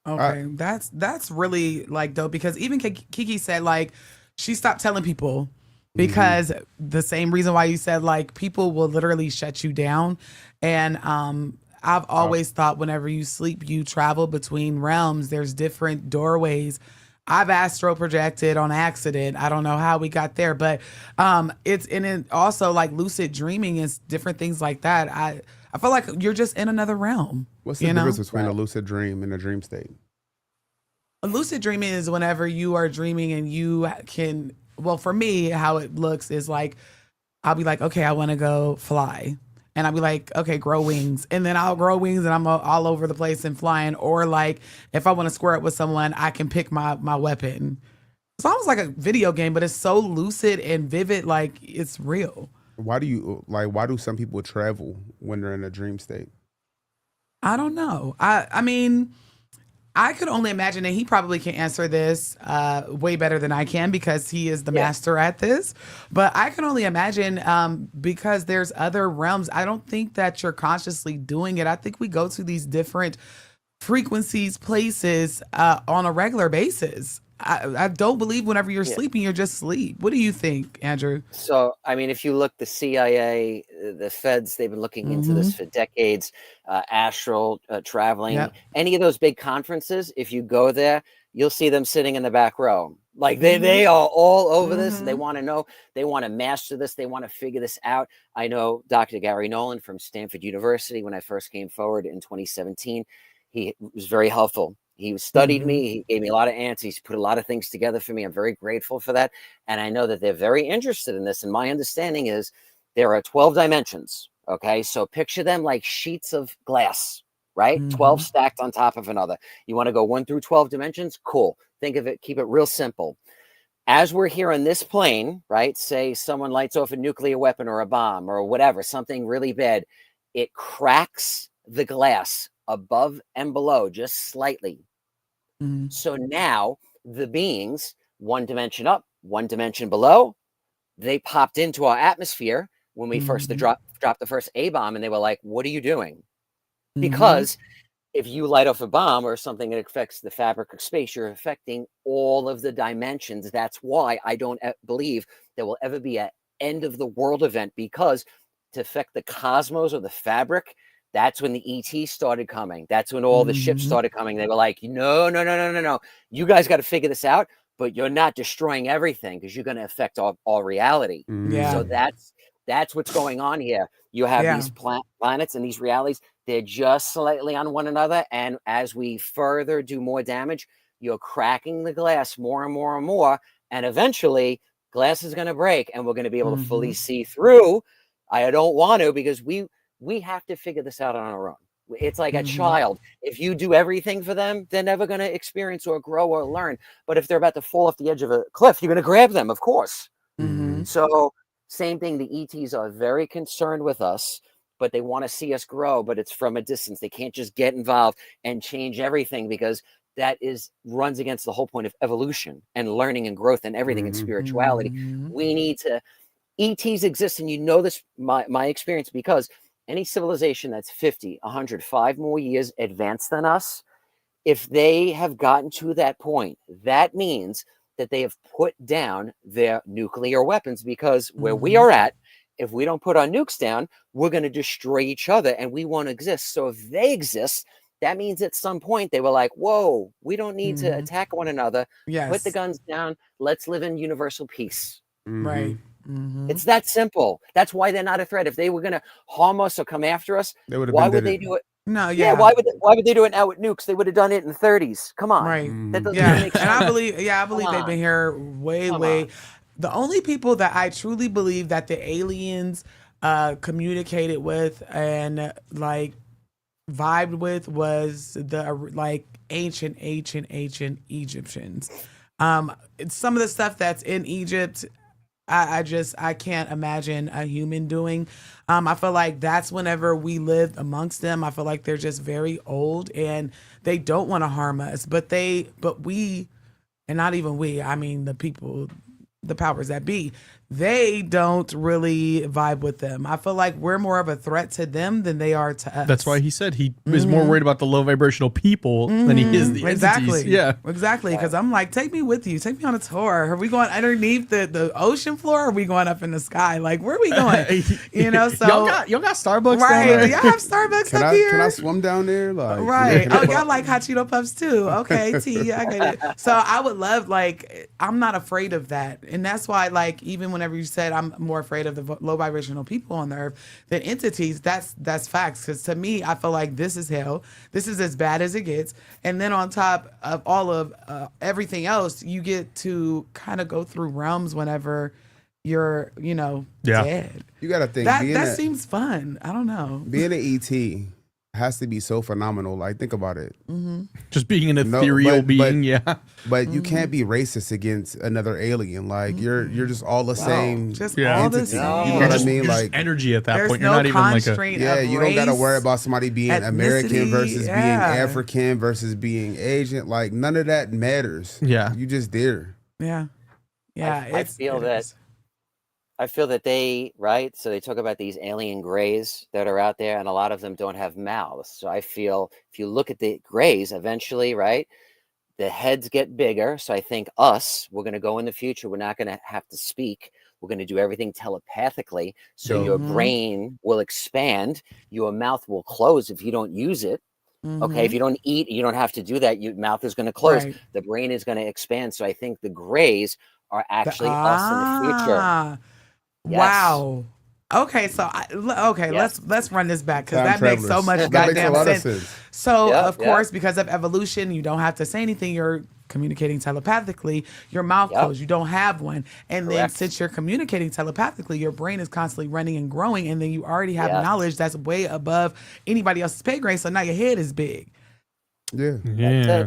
Okay, that's really like dope, because even Kiki said like she stopped telling people because the same reason why you said like people will literally shut you down. And I've always thought whenever you sleep, you travel between realms. There's different doorways. I've astral projected on accident. I don't know how we got there, but it's also like lucid dreaming and different things like that. I feel like you're just in another realm. What's the difference between a lucid dream and a dream state? A lucid dreaming is whenever you are dreaming and you can, well, for me, how it looks is like, I'll be like, okay, I want to go fly. And I'll be like, okay, grow wings. And then I'll grow wings and I'm all over the place and flying. Or like, if I want to square up with someone, I can pick my weapon. It's almost like a video game, but it's so lucid and vivid, like it's real. Why do some people travel when they're in a dream state? I don't know. I mean, I could only imagine, and he probably can answer this way better than I can because he is the master at this. But I can only imagine because there's other realms. I don't think that you're consciously doing it. I think we go to these different frequencies, places on a regular basis. I don't believe whenever you're sleeping, you're just asleep. What do you think, Andrew? So, I mean, if you look, the CIA, the feds, they've been looking into this for decades, astral traveling, any of those big conferences, if you go there, you'll see them sitting in the back row. Like they are all over this. They want to know, they want to master this. They want to figure this out. I know Dr. Gary Nolan from Stanford University, when I first came forward in 2017, he was very helpful. He studied me. He gave me a lot of answers. He put a lot of things together for me. I'm very grateful for that. And I know that they're very interested in this. And my understanding is there are 12 dimensions. Okay. So picture them like sheets of glass, right? 12 stacked on top of another. You want to go 1 through 12 dimensions? Cool. Think of it, keep it real simple. As we're here on this plane, right? Say someone lights off a nuclear weapon or a bomb or whatever, something really bad. It cracks the glass above and below just slightly. So now the beings, 1 dimension up, 1 dimension below, they popped into our atmosphere when we first dropped the first A-bomb, and they were like, what are you doing? Because if you light off a bomb or something that affects the fabric of space, you're affecting all of the dimensions. That's why I don't believe there will ever be an end of the world event, because to affect the cosmos or the fabric, that's when the ET started coming. That's when all the ships started coming. They were like, no, no, no, no, no, no. You guys got to figure this out, but you're not destroying everything because you're going to affect all reality. Yeah. So that's what's going on here. You have these planets and these realities. They're just slightly on one another. And as we further do more damage, you're cracking the glass more and more and more. And eventually glass is going to break and we're going to be able to fully see through. I don't want to, because we have to figure this out on our own. It's like a child. If you do everything for them, they're never going to experience or grow or learn. But if they're about to fall off the edge of a cliff, you're going to grab them, of course. So same thing. The ETs are very concerned with us, but they want to see us grow, but it's from a distance. They can't just get involved and change everything, because that runs against the whole point of evolution and learning and growth and everything in spirituality. We need to, ETs exist. And you know this, my experience, because any civilization that's 50, 100, 5 more years advanced than us, if they have gotten to that point, that means that they have put down their nuclear weapons, because where we are at, if we don't put our nukes down, we're going to destroy each other and we won't exist. So if they exist, that means at some point they were like, whoa, we don't need to attack one another. Put the guns down. Let's live in universal peace. Right. It's that simple. That's why they're not a threat. If they were going to harm us or come after us, why would they do it? No, why would they do it now with nukes? They would have done it in the 30s. Come on. Right. That doesn't make sense. And I believe they've been here way. The only people that I truly believe that the aliens communicated with and like vibed with was the like ancient Egyptians. Some of the stuff that's in Egypt, I can't imagine a human doing. I feel like that's whenever we lived amongst them. I feel like they're just very old and they don't want to harm us, but we, and not even we, I mean the people, the powers that be, they don't really vibe with them. I feel like we're more of a threat to them than they are to us. That's why he said he is more worried about the low vibrational people than he is the entities. Yeah, exactly. Because I'm like, take me with you. Take me on a tour. Are we going underneath the ocean floor? Or are we going up in the sky? Like, where are we going? You know, so y'all got Starbucks right? down there? Y'all have Starbucks up here. Can I swim down there? Like, right? Oh, y'all like hot Cheeto puffs too? Okay, T, I get it. So I would love, like, I'm not afraid of that, and that's why, like, even whenever you said I'm more afraid of the low vibrational people on the earth than entities, that's facts. Because to me, I feel like this is hell. This is as bad as it gets. And then on top of all of everything else, you get to kind of go through realms whenever you're, dead. You got to think. That seems fun. I don't know. Being an ET has to be so phenomenal. Like, think about it. Just being an ethereal being, But you can't be racist against another alien. Like, you're just all the same. Just all the same. You know what I mean? You're Like, just energy at that there's point. no You're not even like a constraint you don't got to worry about somebody being American ethnicity, versus being African versus being Asian. Like, none of that matters. Yeah. You just there. Yeah. I feel that they, right? So they talk about these alien grays that are out there, and a lot of them don't have mouths. So I feel if you look at the grays, eventually, right, the heads get bigger. So I think we're going to go in the future. We're not going to have to speak. We're going to do everything telepathically. So your brain will expand. Your mouth will close if you don't use it. Okay, if you don't eat, you don't have to do that. Your mouth is going to close. Right. The brain is going to expand. So I think the grays are actually us in the future. Yes. Wow. Okay, so let's run this back because that makes so much goddamn sense. So of course, because of evolution, you don't have to say anything. You're communicating telepathically. Your mouth closed. You don't have one, and then since you're communicating telepathically, your brain is constantly running and growing, and then you already have knowledge that's way above anybody else's pay grade. So now your head is big. Yeah. Yeah.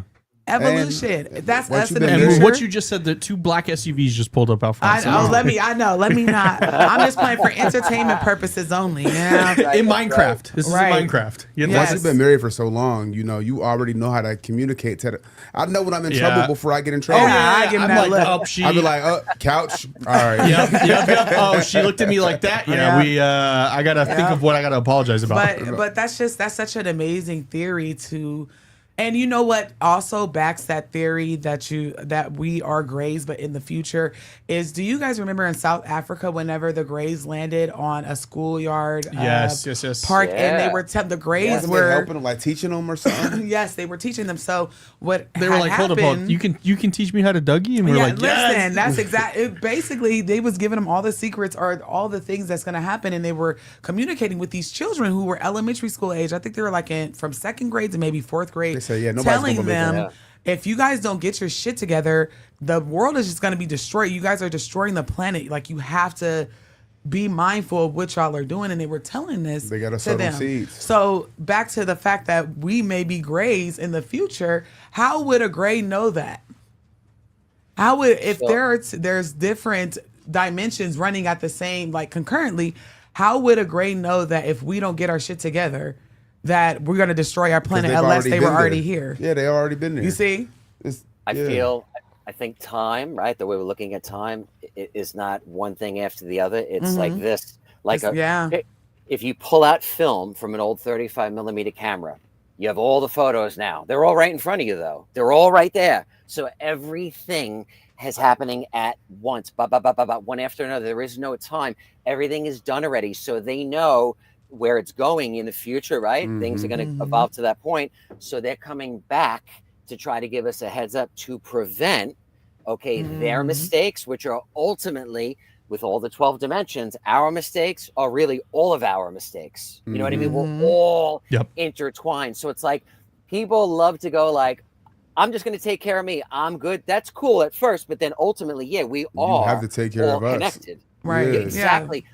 Evolution. That's once us you've in the been And future. what you just said, the 2 black SUVs just pulled up out front. I know. Let me not. I'm just playing for entertainment purposes only. Yeah. In Minecraft. This is in Right. Minecraft. You know? Yes. Once you've been married for so long, you already know how to communicate. I know when I'm in Yeah. trouble before I get in trouble. Oh, yeah. I give him I'm that like, look. oh, she. I'll be like, couch. All right. Yep. Oh, she looked at me like that. Yeah, Yeah. I gotta think of what I gotta apologize about. But that's such an amazing theory to, and you know what also backs that theory that we are Greys, but in the future is, do you guys remember in South Africa whenever the Greys landed on a schoolyard Yes. park, and they Yeah. were the Greys Wasn't they were helping them, like teaching them or something? yes, they were teaching them. So what They were had like, hold up, happened, you can teach me how to Dougie, and we're yeah, like, listen, yes. that's exactly. Basically, they was giving them all the secrets or all the things that's going to happen, and they were communicating with these children who were elementary school age. I think they were like from 2nd grade to maybe 4th grade. They say, yeah, nobody's telling gonna believe them, that. if you guys don't get your shit together, the world is just going to be destroyed. You guys are destroying the planet. Like, you have to be mindful of what y'all are doing. And they were telling this They gotta to sow them them. seeds. So back to the fact that we may be Greys in the future. How would a Grey know that? How would, if there's different dimensions running at the same, like concurrently, how would a Grey know that if we don't get our shit together, that we're going to destroy our 'Cause planet they've unless they were been already there. here? Yeah, they already been there. You see? I think time, right? The way we're looking at time is not one thing after the other. It's like this, like yeah. If you pull out film from an old 35 millimeter camera, you have all the photos now. They're all right in front of you, though. They're all right there. So everything is happening at once, one after another. There is no time. Everything is done already. So they know where it's going in the future, right? Things are going to evolve to that point. So they're coming back to try to give us a heads up to prevent, their mistakes, which are ultimately, with all the 12 dimensions, our mistakes are really all of our mistakes. You know what I mean? We're all intertwined. So it's like, people love to go like, I'm just going to take care of me. I'm good. That's cool at first, but then ultimately, we all have to take care of us. connected. Right. Yeah. Exactly.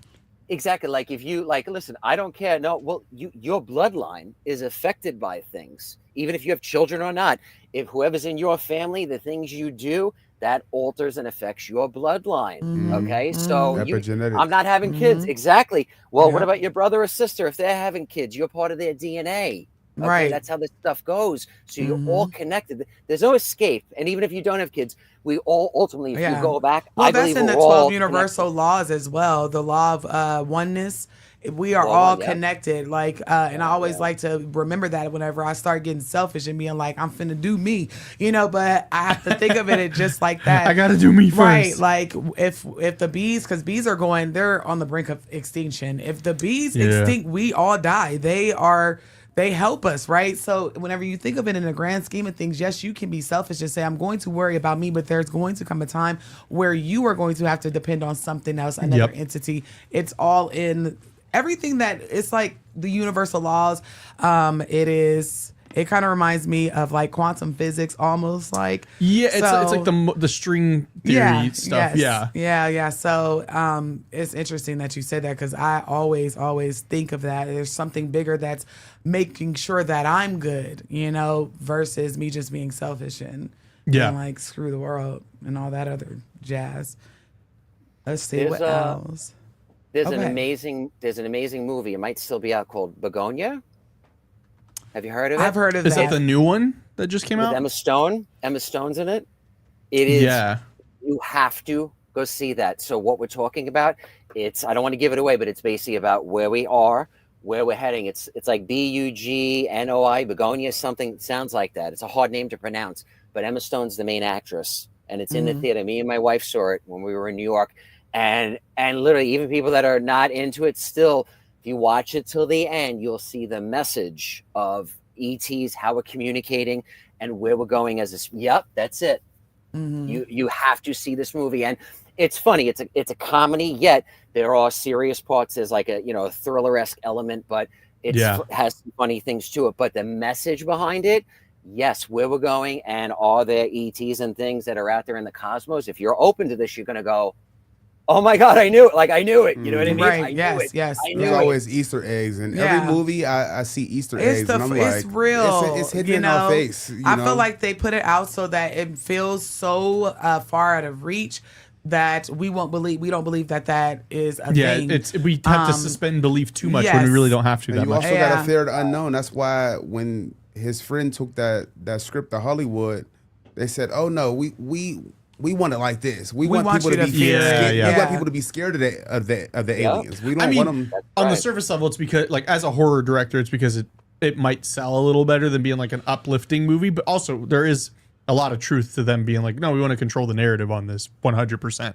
Exactly. Like, if you listen, I don't care. No, well, your bloodline is affected by things, even if you have children or not. If whoever's in your family, the things you do, that alters and affects your bloodline. Okay. So Epigenetics. I'm not having kids. Exactly. Well, what about your brother or sister? If they're having kids, you're part of their DNA. Okay, Right. that's how this stuff goes. So you're all connected. There's no escape. And even if you don't have kids, we all ultimately, if you go back, well, I that's believe in the we're all 12 universal laws as well. The law of oneness. We are Well, all yeah. connected. Like, and I always like to remember that whenever I start getting selfish and being like, I'm finna do me, but I have to think of it just like that. I gotta do me first. Right. Like, if the bees, because bees are they're on the brink of extinction. If the bees extinct, we all die. They help us, right? So whenever you think of it in the grand scheme of things, yes, you can be selfish and say, I'm going to worry about me, but there's going to come a time where you are going to have to depend on something else, another entity. It's all in everything that it's like the universal laws. It kind of reminds me of like quantum physics, almost like. Yeah, it's like the string theory stuff. Yes, yeah. So it's interesting that you said that, because I always think of that. There's something bigger that's making sure that I'm good, versus me just being selfish and being like, screw the world and all that other jazz. Let's see what else. There's an amazing movie. It might still be out, called Begonia. Have you heard of it? I've heard of Is that. that the new one that just came With out? Emma Stone. Emma Stone's in it. It is. Yeah. You have to go see that. So what we're talking about, I don't want to give it away, but it's basically about where we are, where we're heading. It's like Bugnoi, Begonia, something sounds like that. It's a hard name to pronounce, but Emma Stone's the main actress, and it's in the theater. Me and my wife saw it when we were in New York, and literally, even people that are not into it, still, if you watch it till the end, you'll see the message of ETs, how we're communicating, and where we're going as this. Yep, that's it. You have to see this movie, and it's funny. It's a comedy, yet there are serious parts. There's like a thriller-esque element, but it has some funny things to it. But the message behind it, yes, where we're going, and are there ETs and things that are out there in the cosmos? If you're open to this, you're going to go, oh my God, I knew it. Like I knew it. You know what I mean? Right. I knew Yes. it. Yes. I knew There's it. always Easter eggs in every movie. I see Easter eggs, and I'm like, it's real. It's hidden you in know? our face. I feel like they put it out so that it feels so far out of reach that we don't believe that is a thing. We have to suspend belief too much when we really don't have to And that you much. also got to fear the unknown. That's why when his friend took that script to Hollywood, they said, "Oh no, we want it like this. We want people you to be feel scared. Yeah. We want people to be scared of the aliens. We don't want them." On the surface level, it's because, like, as a horror director, it's because it might sell a little better than being like an uplifting movie, but also there is a lot of truth to them being like, no, we want to control the narrative on this 100%.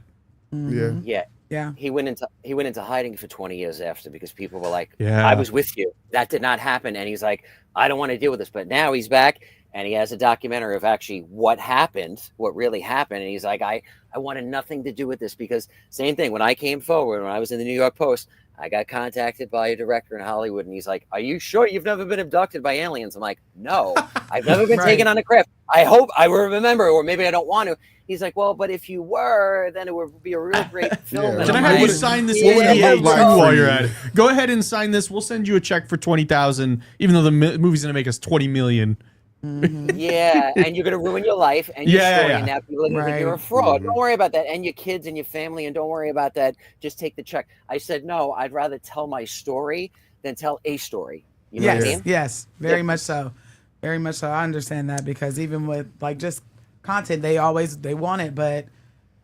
Yeah. He went into hiding for 20 years after because people were like, Yeah. I was with you. That did not happen. And he's like, I don't want to deal with this. But now he's back and he has a documentary of actually what happened, what really happened. And he's like, I wanted nothing to do with this because same thing. When I came forward, when I was in the New York Post, I got contacted by a director in Hollywood and he's like, are you sure you've never been abducted by aliens? I'm like, no, I've never been taken on a craft. I hope I will remember, or maybe I don't want to. He's like, well, but if you were, then it would be a real great film. Can I have you sign this NDA too while you're at it? Go ahead and sign this. We'll send you a check for $20,000, even though the movie's going to make us $20 million. Yeah, and you're going to ruin your life and your story, and now people are going to think you're a fraud. Don't worry about that, and your kids and your family, and don't worry about that. Just take the check. I said, no, I'd rather tell my story than tell a story. You know what I mean? Yes, very much so. Very much so. I understand that because even with like just content, they want it, but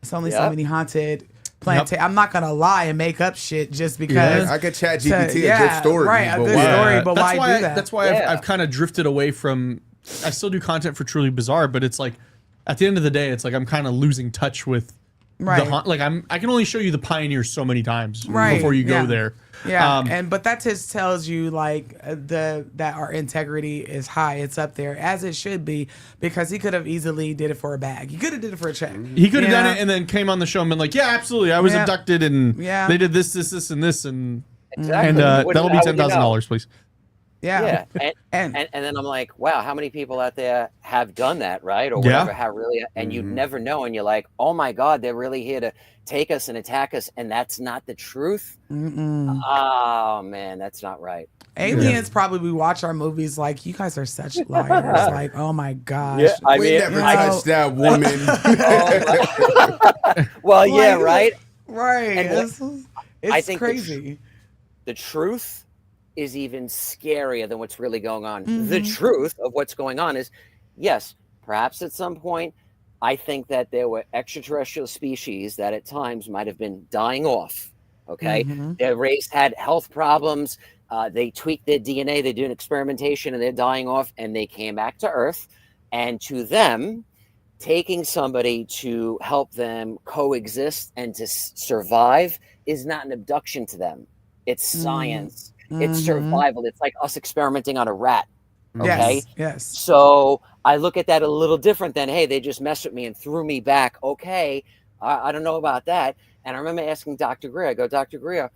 it's only so many haunted plantation. I'm not gonna lie and make up shit just because I could chat GPT a good story, right? A good story, but why do that? That's why I've kind of drifted away from. I still do content for Truly Bizarre, but it's like at the end of the day, it's like I'm kind of losing touch with like I can only show you the pioneers so many times before you go there. Yeah, but that just tells you like that our integrity is high. It's up there as it should be because he could have easily did it for a bag. He could have did it for a check. He could have done it and then came on the show and been like, "Yeah, absolutely, I was abducted and they did this, and this, and that'll be $10,000, please." Yeah. And then I'm like, wow, how many people out there have done that, right? Or whatever, how really, and you never know. And you're like, oh my God, they're really here to take us and attack us. And that's not the truth. Oh man, that's not right. Aliens probably watch our movies like, you guys are such liars. Like, oh my gosh. Yeah, I We mean, never touched that woman. Well, yeah, right? Right. And It's I think crazy. The truth is even scarier than what's really going on. The truth of what's going on is, yes, perhaps at some point, I think that there were extraterrestrial species that at times might have been dying off. Okay. Their race had health problems. They tweaked their DNA. They're doing experimentation and they're dying off. And they came back to Earth. And to them, taking somebody to help them coexist and to survive is not an abduction to them. It's science. It's survival. It's like us experimenting on a rat. Okay. Yes. So I look at that a little different than, hey, they just messed with me and threw me back. Okay. I don't know about that. And I remember asking Dr. Greer, I go, Dr. Greer,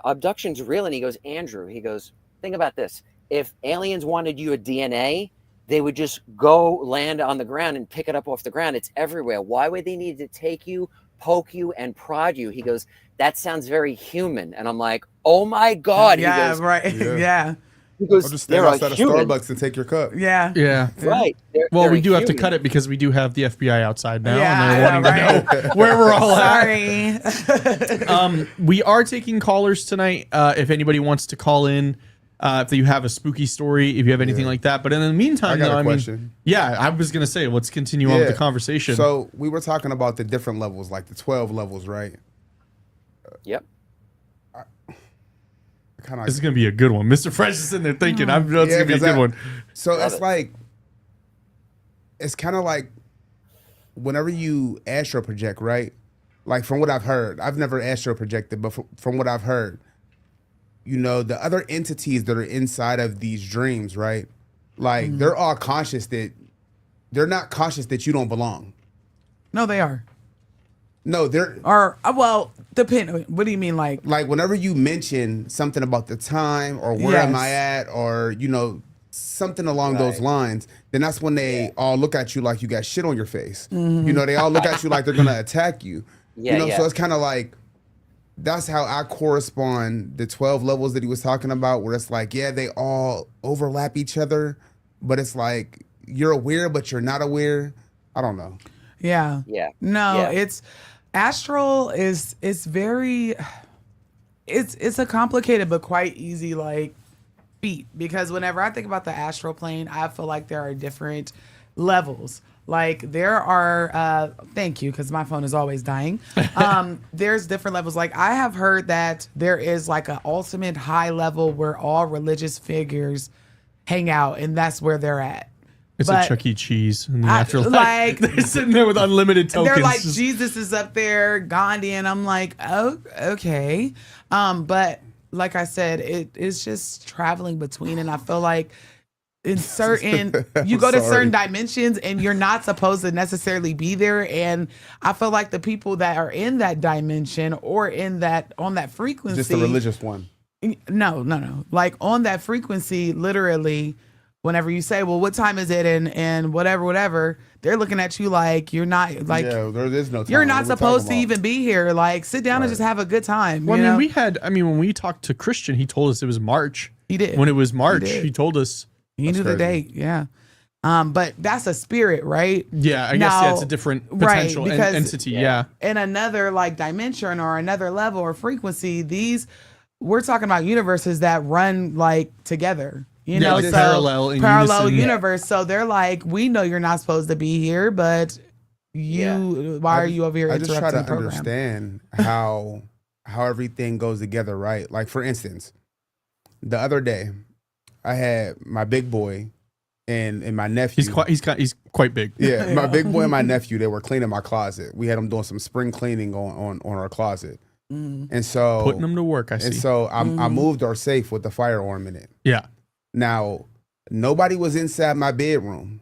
abduction's real? And he goes, Andrew, he goes, think about this. If aliens wanted your DNA, they would just go land on the ground and pick it up off the ground. It's everywhere. Why would they need to take you, poke you, and prod you? He goes, that sounds very human. And I'm like, oh my God. Yeah, he goes, right. Yeah. He goes, I'll just stand outside of Starbucks and take your cup. Yeah. Yeah. Right. Well, we do have to cut it because we do have the FBI outside now, Yeah, and they're wanting to know where we're all at. Sorry. We are taking callers tonight. If anybody wants to call in, if you have a spooky story, if you have anything like that. But in the meantime, I got a I question. I was gonna say, let's continue on with the conversation. So we were talking about the different levels, like the 12 levels, right? Yep. This is gonna be a good one. Mr. Fresh is in there thinking, I know it's gonna be a good one. So it's like, it's kind of like whenever you astral project, right? Like from what I've heard, I've never astral projected, but from what I've heard, you know, the other entities that are inside of these dreams, right? Like they're all conscious that they're not conscious that you don't belong. No, they are. No, they're well, depend. What do you mean, like whenever you mention something about the time or where am I at, or you know, something along those lines, then that's when they all look at you like you got shit on your face. You know, they all look at you like they're gonna attack you. So it's kind of like, that's how I correspond the 12 levels that he was talking about, where it's like, yeah, they all overlap each other, but it's like you're aware, but you're not aware. I don't know. Yeah. Yeah. No, Yeah. it's astral is very it's a complicated but quite easy like feat, because whenever I think about the astral plane, I feel like there are different levels. Like there are thank you, because my phone is always dying. There's different levels. Like I have heard that there is like an ultimate high level where all religious figures hang out, and that's where they're at. It's But a Chuck E. Cheese in the I- afterlife. like- They're sitting there with unlimited tokens. They're like, Just- Jesus is up there, Gandhi, and I'm like, oh, okay. But like I said, it is just traveling between, and I feel like in certain, you go to certain dimensions and you're not supposed to necessarily be there. And I feel like the people that are in that dimension or in that, on that frequency. Just the religious one. No. Like on that frequency, literally, whenever you say, well, what time is it? And whatever, they're looking at you like you're not like, Yeah, there is no time. you're What not we supposed to talking about? even be here. Like sit down and just have a good time. Well, you I know? mean, when we talked to Christian, he told us it was March. He did. When it was March, did. he told us. He knew the crazy. date. Yeah. But that's a spirit, right? Yeah, I guess Now- it's a different right, potential because- entity. Yeah. In another like dimension or another level or frequency, we're talking about universes that run like together. You know, like so parallel in parallel unison. universe. So they're like, we know you're not supposed to be here, but why are you over here I just interrupting try the to program? understand how everything goes together, right? Like for instance, the other day, I had my big boy and my nephew. He's quite big. Yeah, my big boy and my nephew, they were cleaning my closet. We had them doing some spring cleaning on our closet. And so Putting them to work. I see. and so I moved our safe with the firearm in it. Yeah. Now, nobody was inside my bedroom.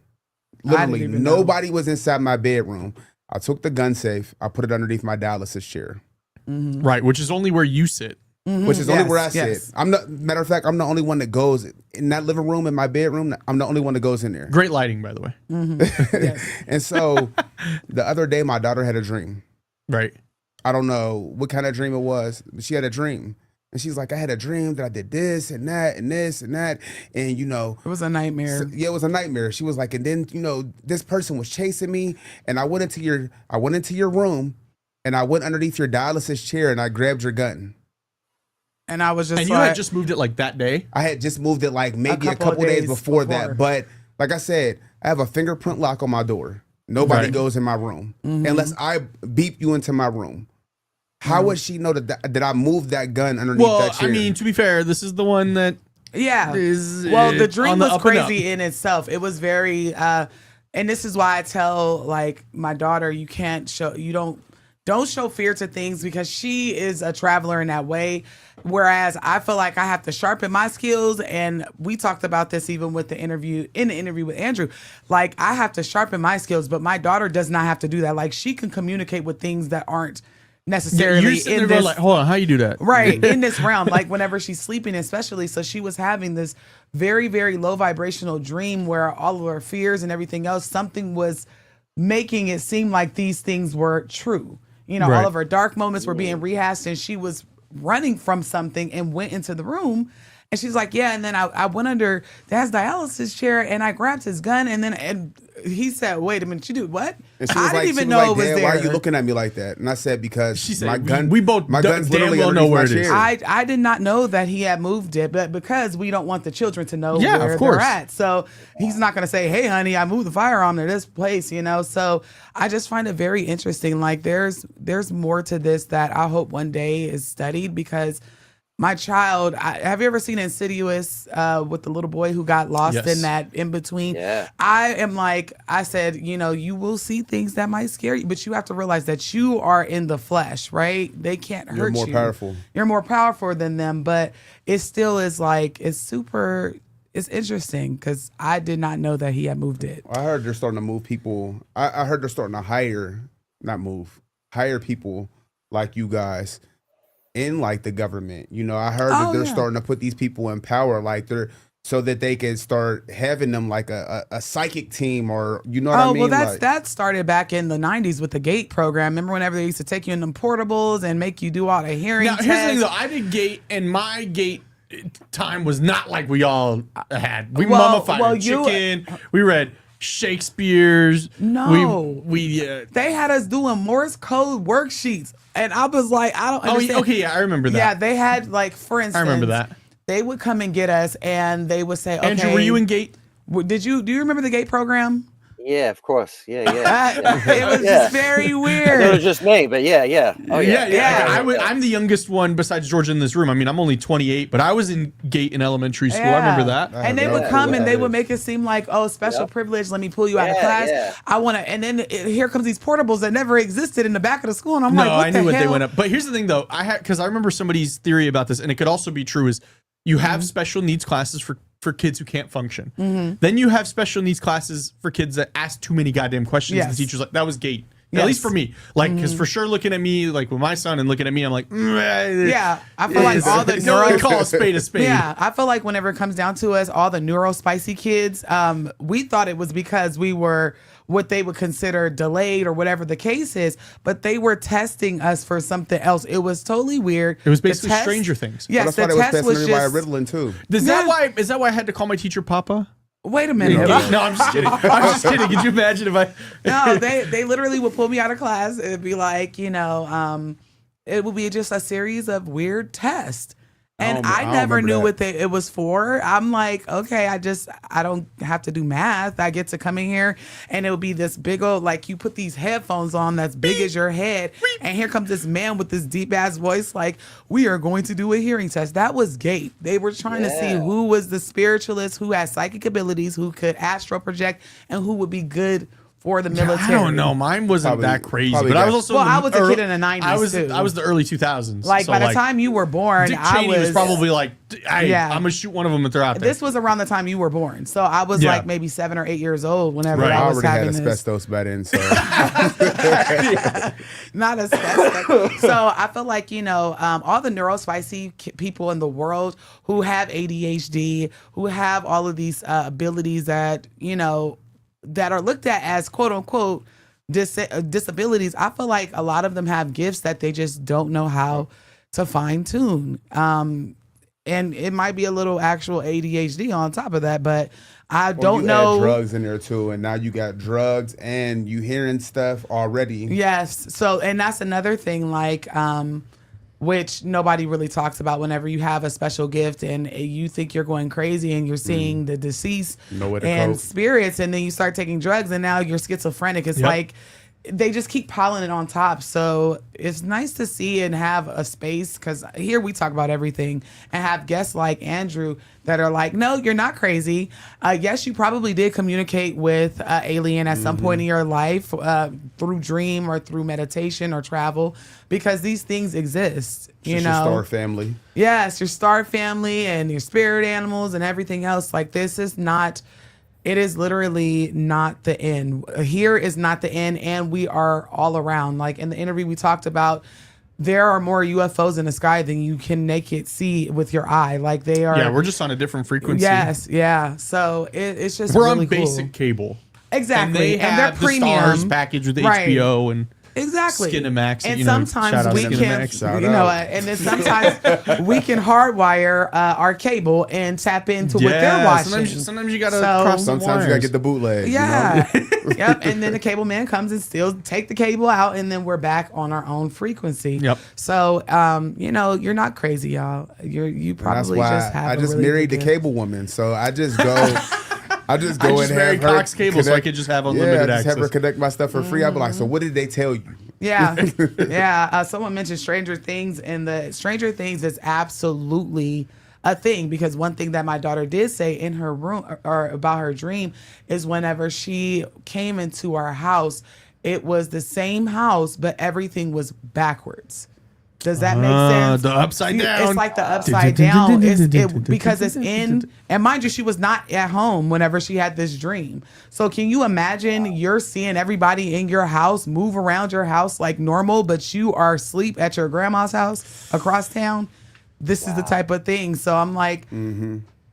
I didn't Literally, even know. nobody was inside my bedroom. I took the gun safe. I put it underneath my dialysis chair, Right. Which is only where you sit. which is only Yes, where I yes. sit. Matter of fact, I'm the only one that goes in that living room in my bedroom. I'm the only one that goes in there. Great lighting, by the way. Yes. And so the other day, my daughter had a dream. Right. I don't know what kind of dream it was, but she had a dream. And she's like, I had a dream that I did this and that and this and that. And, you know, It was a nightmare. yeah, it was a nightmare. She was like, and then, you know, this person was chasing me. And I went into your room and I went underneath your dialysis chair and I grabbed your gun. And I was just And like, you had just moved it like that day. I had just moved it like maybe a couple of couple days days before before. that. But like I said, I have a fingerprint lock on my door. Nobody Right. goes in my room unless I beep you into my room. How would she know that I moved that gun underneath Well, that chair? I mean, to be fair, this is the one that yeah. is. Well, the on dream the was up and up. crazy in itself. It was very, and this is why I tell like my daughter, don't show fear to things, because she is a traveler in that way. Whereas I feel like I have to sharpen my skills, and we talked about this even with the interview with Andrew. Like I have to sharpen my skills, but my daughter does not have to do that. Like she can communicate with things that aren't necessarily You're sitting in there going this like, hold on, how you do that? right in this realm, like whenever she's sleeping especially. So she was having this very, very low vibrational dream where all of her fears and everything else, something was making it seem like these things were true. You know, Right. all of her dark moments were being rehashed, and she was running from something and went into the room. And she's like, yeah. And then I went under Dad's dialysis chair and I grabbed his gun. And he said, wait a minute, you do what? And she was I like, didn't even know it was Dad, there. why are you looking at me like that? And I said, because She said, my gun, we both my gun's damn literally well know underneath where my it is. chair. I did not know that he had moved it, but because we don't want the children to know Yeah, where of course. they're at. So he's not going to say, hey, honey, I moved the firearm to this place, you know? So I just find it very interesting. Like there's more to this that I hope one day is studied, because my child, have you ever seen Insidious with the little boy who got lost Yes. in that in between? Yeah. I said, you know, you will see things that might scare you, but you have to realize that you are in the flesh, right? They can't hurt you. You're more powerful. You're more powerful than them, but it still is like, it's interesting because I did not know that he had moved it. I heard they're starting to move people. I heard they're starting to hire people like you guys in like the government. You know, I heard that Oh, they're yeah. starting to put these people in power. Like they're so that they can start having them like a psychic team, or you know what I mean? Well, Like, that started back in the 90s with the GATE program. Remember whenever they used to take you in them portables and make you do all the hearing Now, tests? here's the thing, though. I did GATE, and my GATE time was not like we all had. We mummified a chicken. We read Shakespeare's. No. We They had us doing Morse code worksheets. And I was like, I don't understand. okay, yeah, I remember that. Yeah, they had, like, for instance. I remember that. They would come and get us, and they would say, okay. Andrew, were you in GATE? Do you remember the GATE program? Yeah, of course. Yeah. It was just very weird. It was just me, but yeah. Oh, yeah. I'm the youngest one besides George in this room. I mean, I'm only 28, but I was in GATE in elementary school. I remember that. And they would come and they would make it seem like, oh, special privilege. Let me pull you out of class. Yeah. I want to. And then here comes these portables that never existed in the back of the school. And I'm No, like, what I the knew what hell? they went up. But here's the thing, though. Because I remember somebody's theory about this, and it could also be true, is you have special needs classes for kids who can't function. Then you have special needs classes for kids that ask too many goddamn questions. Yes. The teacher's like, that was GATE. Yes. At least for me. Like, because for sure looking at me, like with my son and looking at me, I'm like, Yeah, I feel like all the no, call a spade a spade. Yeah, I feel like whenever it comes down to us, all the neurospicy kids, we thought it was because we were what they would consider delayed or whatever the case is, but they were testing us for something else. It was totally weird. It was The basically Stranger Things. Yes, that's the why they test was was testing just. everybody Ritalin too. Is that why I had to call my teacher Papa? Wait a minute. No, I'm just kidding. I'm just kidding. Could you imagine if I? No, they literally would pull me out of class. It'd be like, it would be just a series of weird tests. And I don't never remember knew that. what it was for. I'm like, okay, I don't have to do math. I get to come in here and it would be this big old, like you put these headphones on that's big as your head. And here comes this man with this deep ass voice, like, we are going to do a hearing test. That was GATE. They were trying to see who was the spiritualist, who had psychic abilities, who could astral project, and who would be good for the military. I don't know. Mine wasn't Probably- that crazy, probably but I that. was also. Well, in the I was a kid in the 90s I was too. the early 2000s. Like, so by the time you were born, Dick I Cheney was probably like, I'm gonna shoot one of them if they're out there. This was around the time you were born. So I was like maybe 7 or 8 years old whenever Right. I I was already had having this. asbestos by then, so Not asbestos. So I feel like, all the neurospicy people in the world who have ADHD, who have all of these abilities that, that are looked at as quote unquote disabilities, I feel like a lot of them have gifts that they just don't know how to fine tune. And it might be a little actual ADHD on top of that, but I don't you know. add drugs in there too, and now you got drugs and you hearing stuff already. Yes. So, and that's another thing, like, which nobody really talks about whenever you have a special gift and you think you're going crazy and you're seeing the deceased Nowhere to and cope. spirits, and then you start taking drugs and now you're schizophrenic. It's like they just keep piling it on top. So it's nice to see and have a space, because here we talk about everything, and have guests like Andrew that are like, no, you're not crazy. Yes, you probably did communicate with alien at some point in your life through dream or through meditation or travel, because these things exist. Just your star family. Yes, your star family and your spirit animals and everything else. Like, this is not. It is literally not the end. Here is not the end, and we are all around. Like in the interview we talked about, there are more UFOs in the sky than you can naked see with your eye. Like, they are. Yeah, we're just on a different frequency. Yes, yeah. So it's just We're really on basic cool. cable. Exactly, And they they're have the premium Stars package with Right. HBO and Exactly. Skinamax, And you know, shout sometimes out we Skinamax. can, Shout and then sometimes we can hardwire our cable and tap into what they're watching. Sometimes you gotta So- cross the Sometimes you gotta wires. get the bootleg. Yeah. Yep. And then the cable man comes and still take the cable out, and then we're back on our own frequency. Yep. So, you're not crazy, y'all. You And that's probably why just have I a just really married the good gift. cable woman. So I just go. I just go I and just have married her Cox Cable so I could just have unlimited I just have her access. connect my stuff for free. I'd be like, so what did they tell you? Yeah, yeah. Someone mentioned Stranger Things, and the Stranger Things is absolutely a thing, because one thing that my daughter did say in her room or about her dream is whenever she came into our house, it was the same house, but everything was backwards. Does that make sense? The upside down. It's like the upside down. Because it's in, and mind you, she was not at home whenever she had this dream. So can you imagine you're seeing everybody in your house move around your house like normal, but you are asleep at your grandma's house across town? This is the type of thing. So I'm like,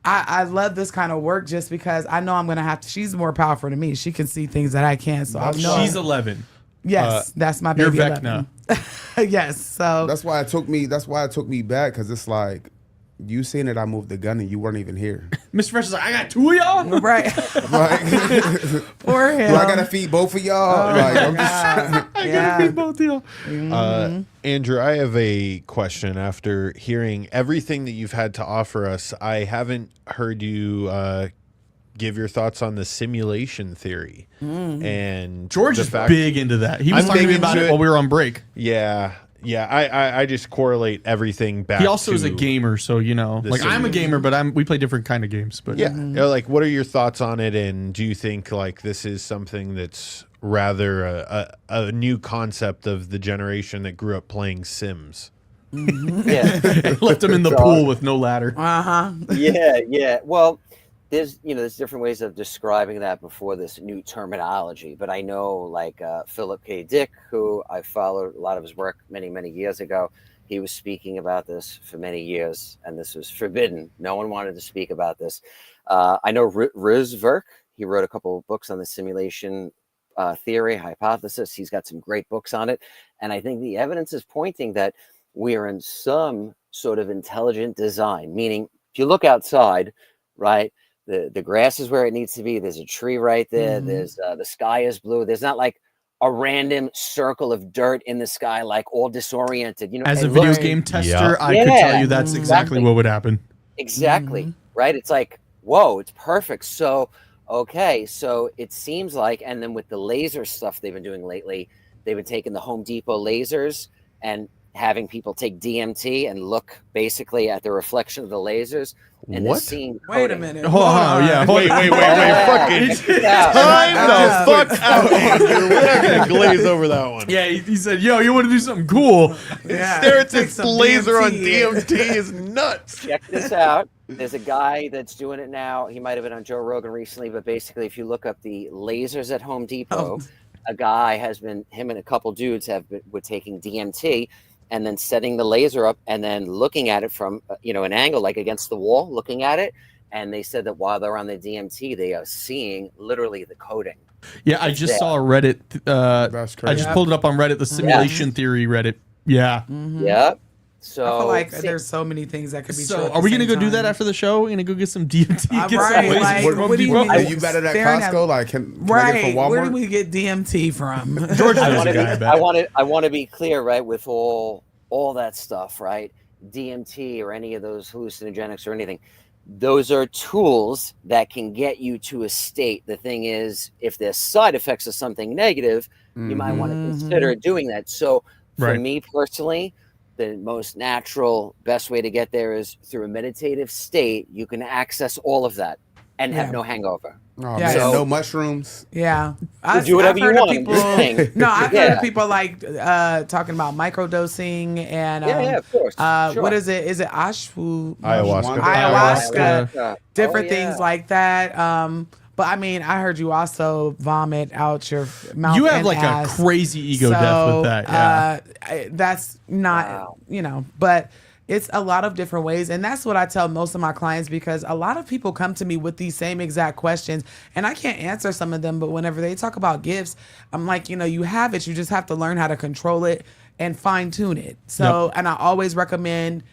I love this kind of work just because I know I'm gonna have to. She's more powerful than me. She can see things that I can't. So I know. She's 11. Yes, that's my You're baby. Vecna. 11. Yes. So That's why it took me back, because it's like, you seen it, I moved the gun and you weren't even here. Mr. Fresh is like, I got 2 of y'all. right. Like, For him. do I gotta feed both of y'all? Like, I'm just, I Yeah. gotta be both of y'all. Andrew, I have a question. After hearing everything that you've had to offer us, I haven't heard you give your thoughts on the simulation theory. And George the is fact- big into that. He was I'm talking to me big about into it it. while we were on break. Yeah. I just correlate everything back. He also to, is a gamer, so you know, the like I'm a simulation. gamer, but we play different kind of games. But Yeah. Like, what are your thoughts on it? And do you think like this is something that's rather a new concept of the generation that grew up playing Sims? Yeah. left him in the pool with no ladder. Yeah. Well, there's different ways of describing that before this new terminology. But I know, like Philip K. Dick, who I followed a lot of his work many years ago. He was speaking about this for many years, and this was forbidden. No one wanted to speak about this. I know Riz Verk. He wrote a couple of books on the simulation theory hypothesis. He's got some great books on it, and I think the evidence is pointing that we are in some sort of intelligent design. Meaning, if you look outside, right? The grass is where it needs to be. There's a tree right there. There's the sky is blue. There's not like a random circle of dirt in the sky, like all disoriented. As a and video look- game tester, Yeah. I could tell you that's exactly what would happen. Exactly. Right. It's like, whoa, it's perfect. So, okay. So it seems like, and then with the laser stuff they've been doing lately, they've been taking the Home Depot lasers and having people take DMT and look basically at the reflection of the lasers. And What? seeing Wait a coding. minute. Hold on, yeah. Wait, fucking Yeah. time the fuck out, Andrew. We're not gonna glaze over that one. Yeah, he said, "Yo, you want to do something cool?" Yeah. Stare at Take this some laser on DMT. DMT is nuts. Check this out. There's a guy that's doing it now. He might have been on Joe Rogan recently, but basically, if you look up the lasers at Home Depot, a guy has been, him and a couple dudes were taking DMT and then setting the laser up and then looking at it from, an angle, like against the wall, looking at it. And they said that while they're on the DMT, they are seeing literally the coding. Yeah, I just saw a Reddit. That's I crazy. just pulled it up on Reddit, the simulation theory Reddit. Yeah. Yep. So I feel like there's so many things that could be true. So, at are the we gonna same go do that time. after the show? We're gonna go get some DMT. Get right, some lasers like, from Home what do you Depot? mean? Are you better at Staring at- Costco? Like, can I get Right. it from Where Walmart? do we get DMT from? George I knows want a guy. I to bet. I want to be clear, right? With all that stuff, right? DMT or any of those hallucinogenics or anything. Those are tools that can get you to a state. The thing is, if there's side effects of something negative, you might want to consider doing that. So for Right. me personally, the most natural, best way to get there is through a meditative state. You can access all of that and have Yeah. no hangover. Oh, Yeah. man, So- no mushrooms. Yeah, do whatever you heard of want, I'm people. just saying. No, I've heard Yeah. of people like talking about microdosing and Yeah, of course. Sure. what is it? Is it ashwu? Ayahuasca. Ayahuasca. Different Oh, things yeah. like that. But I mean, I heard you also vomit out your mouth. You have and like ass. a crazy ego death with that. Yeah. That's not, Wow. but it's a lot of different ways. And that's what I tell most of my clients, because a lot of people come to me with these same exact questions and I can't answer some of them. But whenever they talk about gifts, I'm like, you have it. You just have to learn how to control it and fine tune it. So, and I always recommend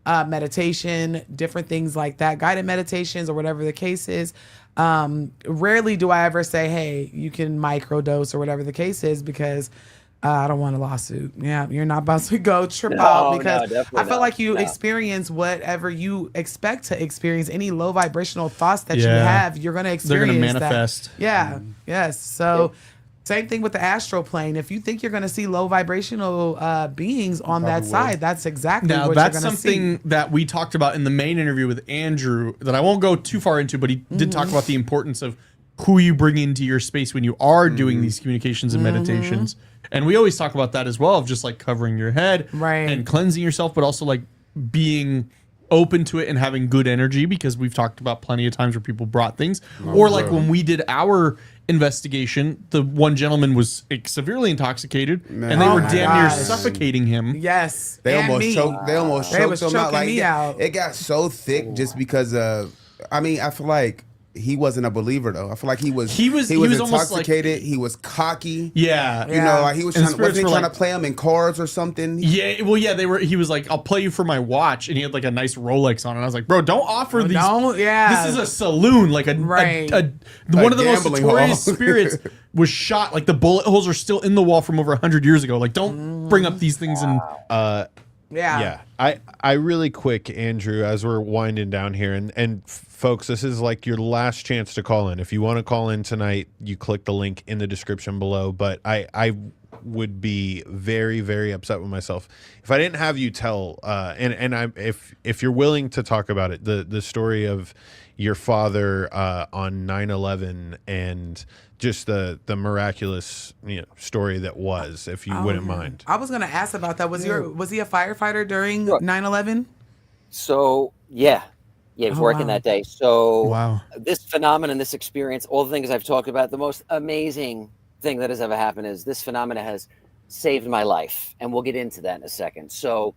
meditation, different things like that, guided meditations or whatever the case is. Rarely do I ever say, hey, you can microdose or whatever the case is, because I don't want a lawsuit. Yeah, you're not about to go trip out, because definitely I feel not. like you No. experience whatever you expect to experience. Any low vibrational thoughts that you Yeah. have, you're going to They're experience gonna that. manifest. Yeah, yes. So same thing with the astral plane. If you think you're going to see low vibrational beings on that Probably will. side, that's exactly Now what that's you're going to see. something that we talked about in the main interview with Andrew that I won't go too far into, but he did talk about the importance of who you bring into your space when you are doing these communications and meditations. And we always talk about that as well, of just like covering your head Right. and cleansing yourself, but also like being open to it and having good energy, because we've talked about plenty of times where people brought things. Or like when we did our investigation, the one gentleman was severely intoxicated and they Oh were my damn near gosh. suffocating him. Yes. They and almost me. choked. They almost They choked was them out. choking Like me out. it got so thick just because of I mean, I feel like he wasn't a believer though. I feel like he was almost like- intoxicated. He was cocky. Yeah. You know, like he was And trying, wasn't he spirits were trying like- to play him in cards or something? Yeah, well, yeah, he was like, I'll play you for my watch, and he had like a nice Rolex on, and I was like, bro, don't offer these. Don't, yeah. This is a saloon, like Right. one of the most gambling notorious hall. spirits was shot. Like the bullet holes are still in the wall from over 100 years ago. Like, don't bring up these things. And Yeah. I really quick, Andrew, as we're winding down here, and folks, this is like your last chance to call in. If you want to call in tonight, you click the link in the description below. But I would be very, very upset with myself if I didn't have you tell if you're willing to talk about it, the story of your father on 9/11 and just the miraculous story that was, if you wouldn't mind. I was gonna ask about that. Was he a firefighter during Sure. 9/11? So yeah, he was working wow. that day. So Wow. this phenomenon, this experience, all the things I've talked about, the most amazing thing that has ever happened is this phenomena has saved my life, and we'll get into that in a second. So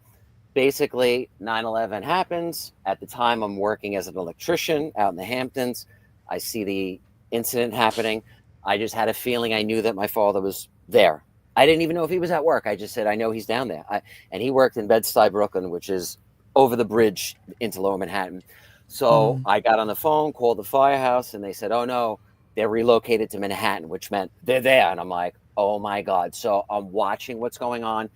basically 9/11 happens. At the time, I'm working as an electrician out in the Hamptons. I see the incident happening. I just had a feeling. I knew that my father was there. I didn't even know if he was at work. I just said, I know he's down there. And he worked in Bed-Stuy, Brooklyn, which is over the bridge into Lower Manhattan. So I got on the phone, called the firehouse, and they said, oh no, they're relocated to Manhattan, which meant they're there. And I'm like, oh my God. So I'm watching what's going on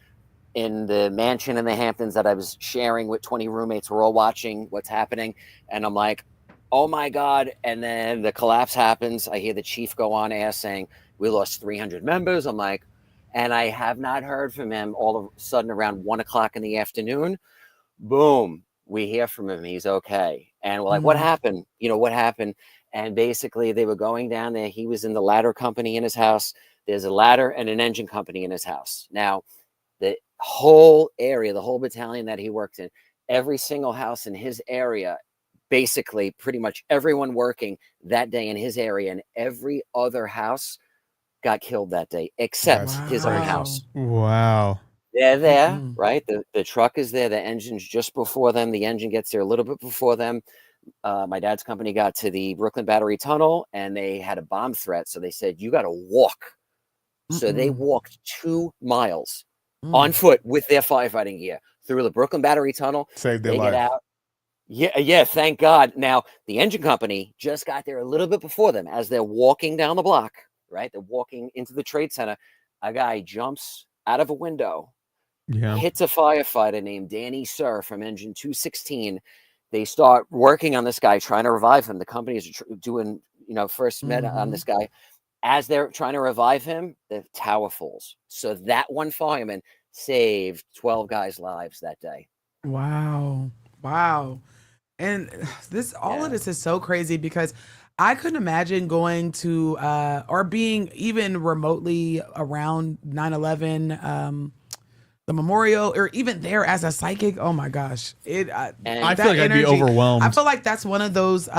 in the mansion in the Hamptons that I was sharing with 20 roommates. We're all watching what's happening. And I'm like, oh my God. And then the collapse happens. I hear the chief go on air saying, we lost 300 members. I'm like, and I have not heard from him. All of a sudden around 1 o'clock in the afternoon, boom, we hear from him. He's okay. And we're like, what happened? What happened? And basically they were going down there. He was in the ladder company in his house. There's a ladder and an engine company in his house. Now, the whole area, the whole battalion that he worked in, every single house in his area, basically pretty much everyone working that day in his area and every other house got killed that day, except his own house. Wow. They're there, right? The truck is there. The engine's just before them. The engine gets there a little bit before them. My dad's company got to the Brooklyn Battery Tunnel and they had a bomb threat. So they said, you got to walk. So they walked 2 miles on foot with their firefighting gear through the Brooklyn Battery Tunnel. Saved their They life. get out. Yeah, thank God. Now, the engine company just got there a little bit before them as they're walking down the block, right? They're walking into the trade center. A guy jumps out of a window, hits a firefighter named Danny Sir from engine 216. They start working on this guy, trying to revive him. The company is doing, first med on this guy. As they're trying to revive him, the tower falls. So that one fireman saved 12 guys' lives that day. Wow. And all of this is so crazy because I couldn't imagine going to or being even remotely around 9/11, the memorial, or even there as a psychic. Oh my gosh. I feel like I'd be overwhelmed. I feel like that's one of those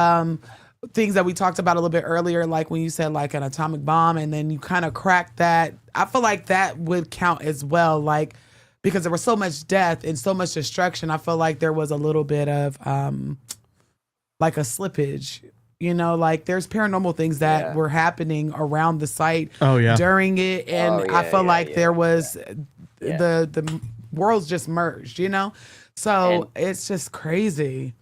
things that we talked about a little bit earlier, like when you said like an atomic bomb and then you kind of cracked that. I feel like that would count as well, like because there was so much death and so much destruction. I feel like there was a little bit of like a slippage, like there's paranormal things that were happening around the site during it. And I feel like there was the worlds just merged, so it's just crazy.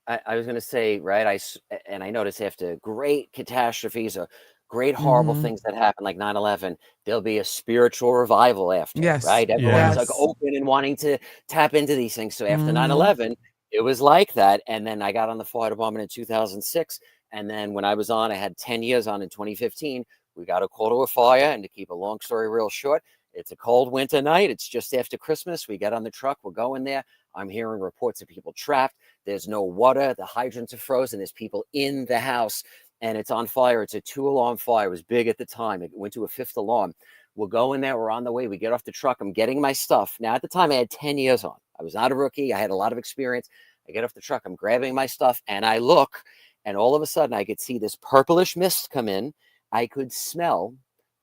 I was going to say, right, I noticed after great catastrophes or great horrible things that happen like 9/11, there'll be a spiritual revival after, right? Everyone's like open and wanting to tap into these things. So after 9/11, it was like that. And then I got on the fire department in 2006. And then when I was on, I had 10 years on in 2015. We got a call to a fire. And to keep a long story real short, it's a cold winter night. It's just after Christmas. We get on the truck. We're going there. I'm hearing reports of people trapped. There's no water. The hydrants are frozen. There's people in the house and it's on fire. It's a 2-alarm fire. It was big at the time. It went to a 5th alarm. We'll go in there. We're on the way. We get off the truck. I'm getting my stuff. Now, at the time, I had 10 years on. I was not a rookie. I had a lot of experience. I get off the truck. I'm grabbing my stuff and I look, and all of a sudden I could see this purplish mist come in. I could smell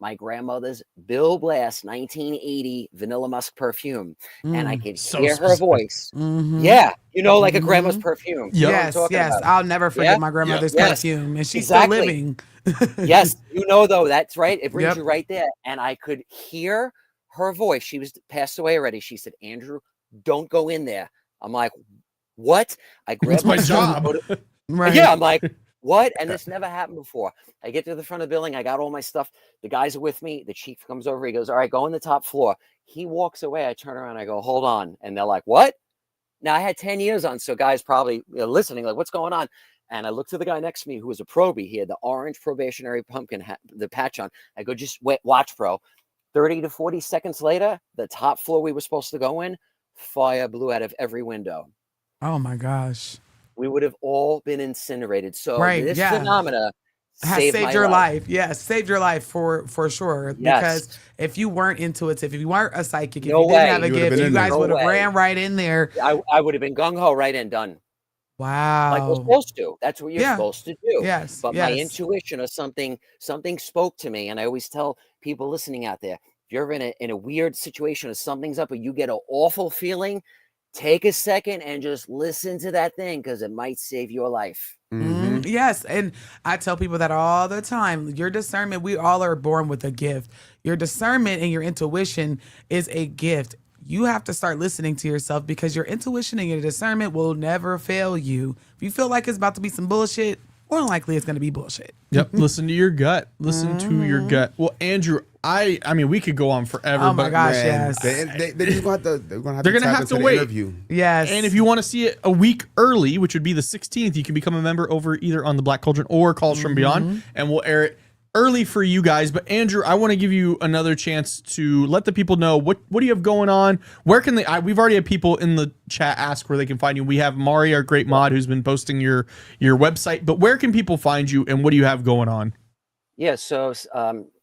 my grandmother's Bill Blass 1980 Vanilla Musk perfume, and I could so hear her specific. voice. Mhm. Yeah, like a grandma's perfume. You know what I'm Yes, talking yes. about. I'll never forget Yeah? my grandmother's Yes. perfume, and she's Exactly. still living. Yes, though, that's right. It brings Yep. you right there. And I could hear her voice. She was passed away already. She said, Andrew, don't go in there. I'm like, what? I grabbed It's my stuff and job. go to- Right. Yeah, I'm like, what? And this never happened before. I get to the front of the building. I got all my stuff. The guys are with me. The chief comes over. He goes, all right, go on the top floor. He walks away. I turn around. I go, hold on. And they're like, what? Now, I had 10 years on, so guys probably listening, like, what's going on? And I looked to the guy next to me who was a probie. He had the orange probationary pumpkin hat, the patch on. I go, just wait, watch, bro. 30 to 40 seconds later, the top floor we were supposed to go in, fire blew out of every window. Oh my gosh. We would have all been incinerated. So Right, this yeah. phenomena Has saved saved my your life. life. Yes, saved your life for sure. Yes. Because if you weren't intuitive, if you weren't a psychic, if No you didn't way. have a You would've gift, been you in there. guys No would have way. ran right in there. I would have been gung-ho right and done. Wow. Like we're supposed to. That's what you're Yeah. supposed to do. Yes. But my yes. intuition or something spoke to me. And I always tell people listening out there, if you're in a weird situation or something's up or you get an awful feeling, take a second and just listen to that thing because it might save your life. Mhm. Yes. And I tell people that all the time. Your discernment, we all are born with a gift. Your discernment and your intuition is a gift. You have to start listening to yourself because your intuition and your discernment will never fail you. If you feel like it's about to be some bullshit, more than likely it's going to be bullshit. Yep. Listen to your gut. Listen to your gut. Well, Andrew, I mean, we could go on forever. Oh my but gosh, Man, yes. they're just gonna have to. They're gonna have They're to, gonna tap have to into the wait. interview. Yes. And if you want to see it a week early, which would be the 16th, you can become a member over either on the Black Cauldron or Calls from Beyond, and we'll air it early for you guys. But Andrew, I want to give you another chance to let the people know what do you have going on. Where can they? We've already had people in the chat ask where they can find you. We have Mari, our great mod, who's been posting your website. But where can people find you, and what do you have going on? Yeah, so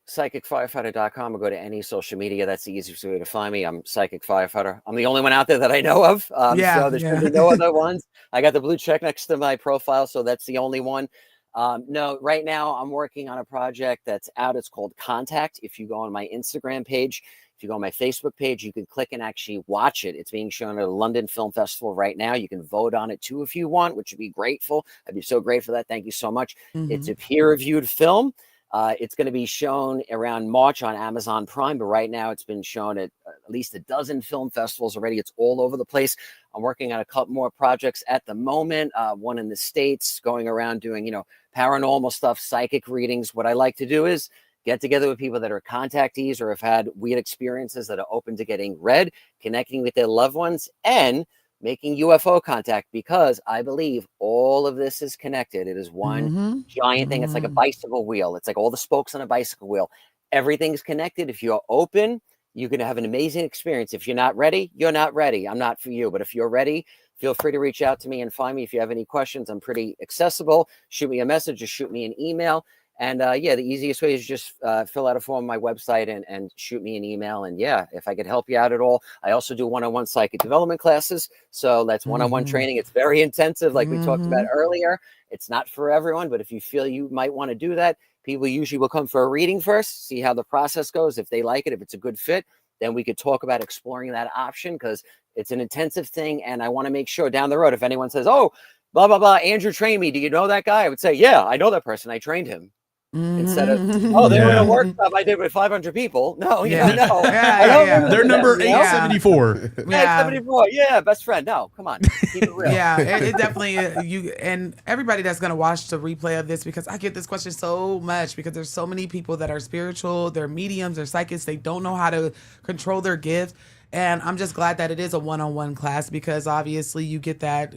PSYCHICFirefighter.com or go to any social media. That's the easiest way to find me. I'm Psychic Firefighter. I'm the only one out there that I know of. So there should be no other ones. I got the blue check next to my profile, so that's the only one. No, right now I'm working on a project that's out. It's called Contact. If you go on my Instagram page, if you go on my Facebook page, you can click and actually watch it. It's being shown at the London Film Festival right now. You can vote on it too if you want, which would be grateful. I'd be so grateful for that. Thank you so much. It's a peer-reviewed film. It's going to be shown around March on Amazon Prime, but right now it's been shown at least a dozen film festivals already. It's all over the place. I'm working on a couple more projects at the moment. One in the States, going around doing, paranormal stuff, psychic readings. What I like to do is get together with people that are contactees or have had weird experiences that are open to getting read, connecting with their loved ones, and making UFO contact, because I believe all of this is connected. It is one giant thing. It's like a bicycle wheel. It's like all the spokes on a bicycle wheel. Everything's connected. If you're open, you're going to have an amazing experience. If you're not ready, you're not ready. I'm not for you. But if you're ready, feel free to reach out to me and find me. If you have any questions, I'm pretty accessible. Shoot me a message or shoot me an email. And the easiest way is just fill out a form on my website and shoot me an email. And if I could help you out at all. I also do one-on-one psychic development classes. So that's one-on-one training. It's very intensive, like we talked about earlier. It's not for everyone, but if you feel you might want to do that, people usually will come for a reading first, see how the process goes. If they like it, if it's a good fit, then we could talk about exploring that option, because it's an intensive thing. And I want to make sure down the road, if anyone says, oh, blah, blah, blah, Andrew trained me, do you know that guy? I would say, yeah, I know that person. I trained him. Instead of, oh, they were a workshop I did with 500 people. No, no. They're number 874. 874. Yeah, best friend. No, come on. Keep it real. It definitely you and everybody that's gonna watch the replay of this, because I get this question so much, because there's so many people that are spiritual, they're mediums, they're psychics, they don't know how to control their gift. And I'm just glad that it is a one-on-one class, because obviously you get that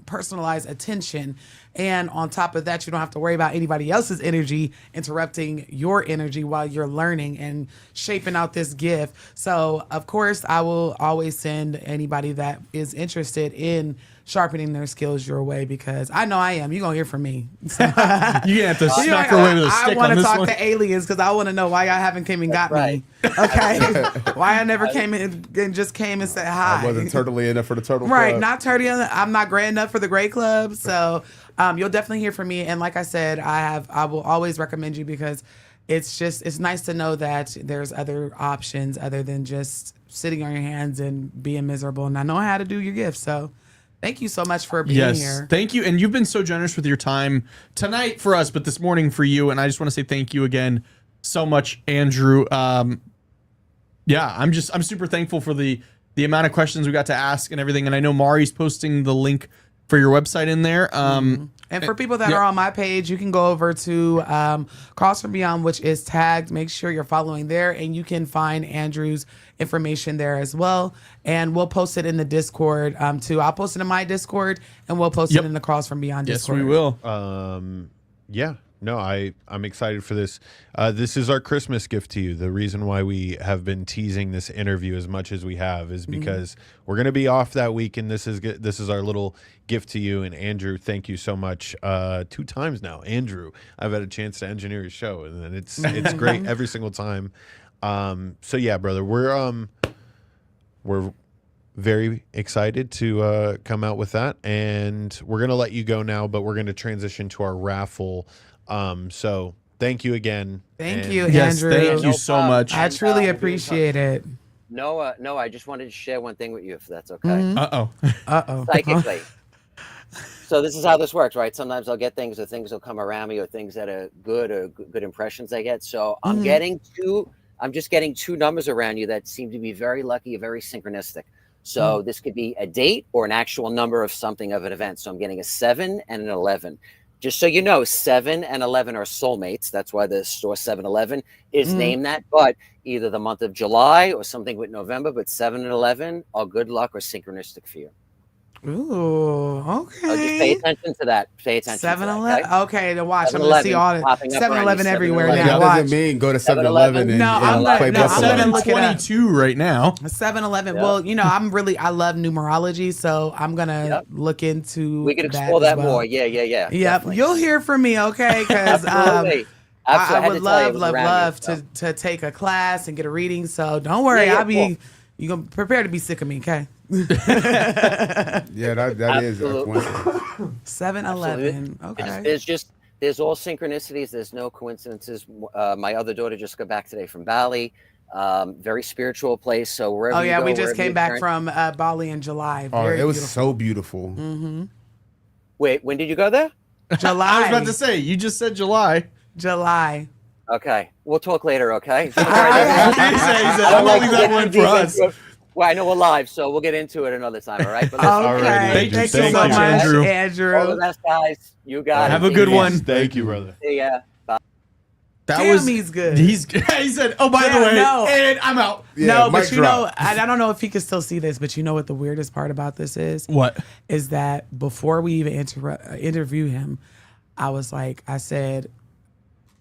personalized attention. And on top of that, you don't have to worry about anybody else's energy interrupting your energy while you're learning and shaping out this gift. So, of course, I will always send anybody that is interested in sharpening their skills your way, because I know I am. You're going to hear from me. So, You're going to have to smack her away with a stick I on want to this talk one. to aliens, because I want to know why y'all haven't came and got me. Okay. Why I never came in and just came and said hi. I wasn't turtly enough for the turtle Right, club. not turtle. I'm not gray enough for the Gray Club. So you'll definitely hear from me. And like I said, I will always recommend you, because it's nice to know that there's other options other than just sitting on your hands and being miserable and not knowing how to do your gift. So thank you so much for being here. Thank you. And you've been so generous with your time tonight for us, but this morning for you. And I just want to say thank you again so much, Andrew. Yeah, I'm super thankful for the amount of questions we got to ask and everything. And I know Mari's posting the link for your website in there. And for people that are on my page, you can go over to Calls From Beyond, which is tagged. Make sure you're following there, and you can find Andrew's information there as well. And we'll post it in the Discord too. I'll post it in my Discord, and we'll post it in the Calls From Beyond Discord. Yes, we will. Yeah. No, I'm excited for this. This is our Christmas gift to you. The reason why we have been teasing this interview as much as we have is because we're going to be off that week, and this is our little gift to you. And Andrew, thank you so much. 2 times now, Andrew, I've had a chance to engineer your show, and it's great every single time. So yeah, brother, we're very excited to come out with that, and we're gonna let you go now, but we're gonna transition to our raffle. So thank you again. Thank you, Yes, Andrew. thank you so much. I truly appreciate it. No, I just wanted to share one thing with you, if that's okay. Uh-oh. Psychically. So this is how this works, right? Sometimes I'll get things, or things will come around me, or things that are good, or good impressions I get. So I'm just getting 2 numbers around you that seem to be very lucky, very synchronistic. So this could be a date or an actual number of something, of an event. So I'm getting a 7 and an 11. Just so you know, 7 and 11 are soulmates. That's why the store 7-Eleven is named that. But either the month of July or something with November, but 7 and 11 are good luck or synchronistic for you. Ooh, okay. So just pay attention to that. Pay attention 7-Eleven. to that. Okay, to watch. I'm going to see all the 7-Eleven everywhere 7-Eleven. now. That Watch. doesn't mean go to 7-Eleven and, No, I'm and not- play no, I'm Buffalo. gonna look it up. 7:22 right now. 7-Eleven. Yep. Well, you know, I love numerology, so I'm gonna look into. We could explore that as well. more. Yeah. Yep, Definitely. you'll hear from me, okay? Because Absolutely. I had would to tell you, it was love around you, so. to take a class and get a reading. So don't worry, Yeah, I'll be. cool. You gonna prepare to be sick of me, okay? Yeah, that is a Absolutely. coincidence. 7-Eleven. Okay. There's all synchronicities. There's no coincidences. My other daughter just got back today from Bali. Very spiritual place. So wherever Oh you yeah, go, we just wherever came you back turn- from Bali in July. Oh, Very it was beautiful. so beautiful. Wait, when did you go there? July. I was about to say, you just said July. July. Okay, we'll talk later. Okay. He said, I'm leaving that one for us. Well, I know we're live, so we'll get into it another time. All right. But listen, Okay. Thank you Thank so you so much, much, Andrew. Andrew. all the best, guys. You got it. Have a good See ya. one. Thank you, brother. See ya. Damn, he's good. He said, oh, by the Yeah, way, no. and I'm out. Yeah, No, but mic you drop. know, I don't know if he can still see this, but you know what the weirdest part about this is? What? Is that before we even interview him, I said,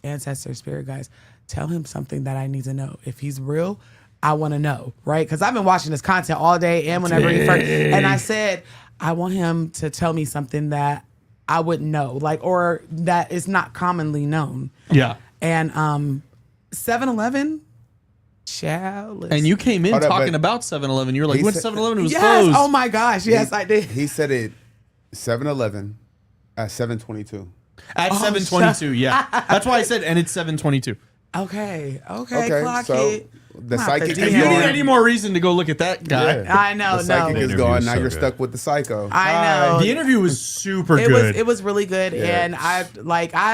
ancestor spirit guys, tell him something that I need to know. If he's real, I want to know, right? Because I've been watching this content all day and whenever he first, and I said, I want him to tell me something that I wouldn't know, like, or that is not commonly known. Yeah. And 7-Eleven, child. And you came in Hold up, talking but- about 7-Eleven. You were like, He when's said- 7-Eleven? It was yes, closed. oh my gosh, yes, I did. He said it 7-Eleven at 7:22. At Oh, 7:22, yeah. That's why I said, and it's 7:22. Okay, Okay, clock so it. the I'm gonna psychic have to If is you DM need gone. any more reason to go look at that guy. Yeah. I know, The psychic no. is Interview gone. is Now so you're good. stuck with the psycho. I know. The interview was super It good. was really good, Yeah. and I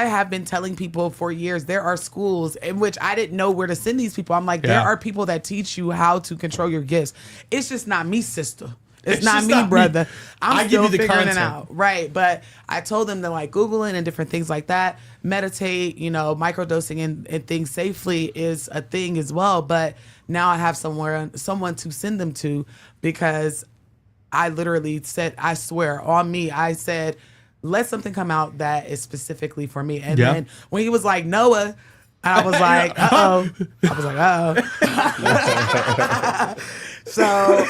have been telling people for years there are schools in which I didn't know where to send these people. I'm like, there Yeah. are people that teach you how to control your gifts. It's just not me, sister. It's not just me, not me. brother. I'm I give still you the figuring it content. out, right? But I told them to like Googling and different things like that. Meditate, microdosing and things safely is a thing as well. But now I have someone to send them to because I literally said, I swear on me, I said, let something come out that is specifically for me. And Yeah. then when he was like, Noah, I was like, uh-oh. I was like, uh-oh. So,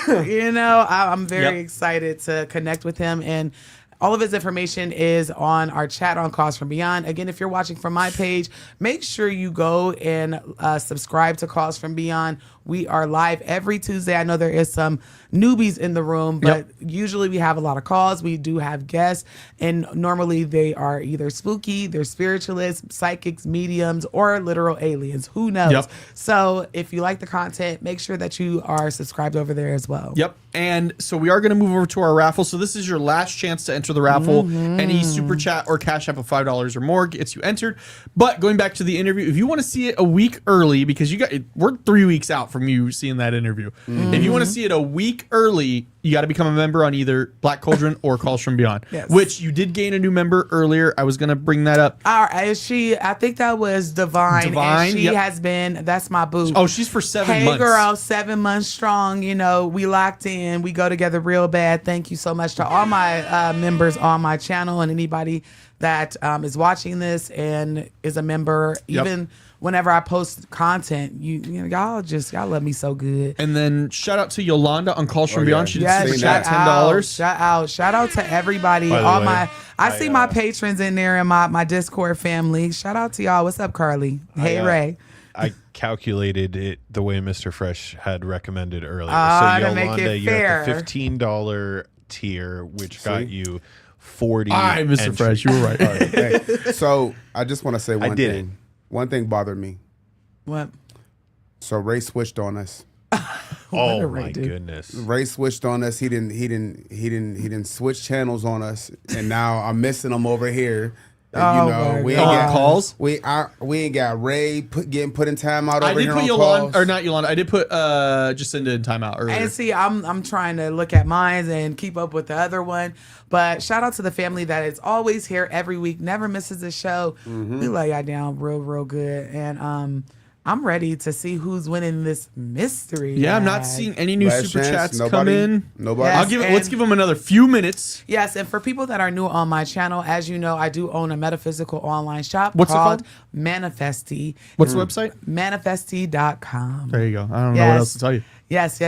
I'm very Yep. excited to connect with him. And all of his information is on our chat on Calls From Beyond. Again, if you're watching from my page, make sure you go and subscribe to Calls From Beyond. We are live every Tuesday. I know there is some newbies in the room, but usually we have a lot of calls. We do have guests, and normally they are either spooky, they're spiritualists, psychics, mediums, or literal aliens. Who knows? Yep. So if you like the content, make sure that you are subscribed over there as well. Yep. And so we are going to move over to our raffle. So this is your last chance to enter the raffle. Any super chat or cash app of $5 or more gets you entered. But going back to the interview, if you want to see it a week early, because we're 3 weeks out from you seeing that interview. If you want to see it a week early, you got to become a member on either Black Cauldron or Calls from Beyond. Yes. Which you did gain a new member earlier. I was going to bring that up. I think that was Divine. Divine, And she has been, that's my boo. Oh, she's for 7 Hey months. girl, 7 months strong. You know, we locked in. We go together real bad. Thank you so much to all my members on my channel and anybody that is watching this and is a member. Even whenever I post content, you know, y'all love me so good. And then shout out to Yolanda on Calls from Beyond. She did Yes, super shout chat out, $10. shout out to everybody. By the All way, I see my patrons in there and my Discord family. Shout out to y'all. What's up, Carly? Hey, Ray. I calculated it the way Mr. Fresh had recommended earlier. To make Yolanda, it you're at the fair. $15 tier, which got you 40. Hi, Mr. entries. Fresh. You were right. Hey, so I just want to say one did thing. One thing bothered me. What? So Ray switched on us. Oh did my Ray do? goodness. Ray switched on us. He didn't switch channels on us, and now I'm missing him over here. And, Oh, we my ain't God. got Calls? We ain't got Ray getting put in timeout I over did here put on Yolanda, calls. or not Yolanda. I did put Jacinda in timeout earlier. And see, I'm trying to look at mine and keep up with the other one. But shout out to the family that is always here every week, never misses a show. We lay y'all down real good. And I'm ready to see who's winning this mystery. Yeah, I'm not bag. seeing any new Last super chance, chats come nobody? in. Nobody? Yes. Let's give them another few minutes. Yes, and for people that are new on my channel, as you know, I do own a metaphysical online shop What's it called called? Manifesty. What's the website? Manifesty.com. There you go. I don't know what else to tell you. Yes.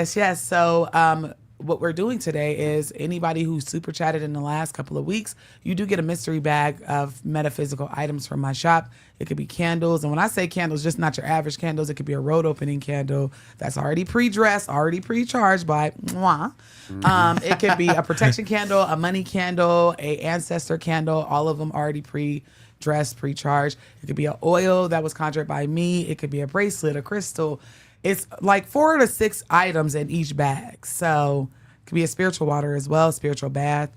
So what we're doing today is anybody who super chatted in the last couple of weeks, you do get a mystery bag of metaphysical items from my shop. It could be candles. And when I say candles, just not your average candles. It could be a road opening candle that's already pre-dressed, already pre-charged by mwah. It could be a protection candle, a money candle, a ancestor candle, all of them already pre-dressed, pre-charged. It could be an oil that was conjured by me. It could be a bracelet, a crystal. It's like 4 to 6 items in each bag. So it could be a spiritual water as well, spiritual bath.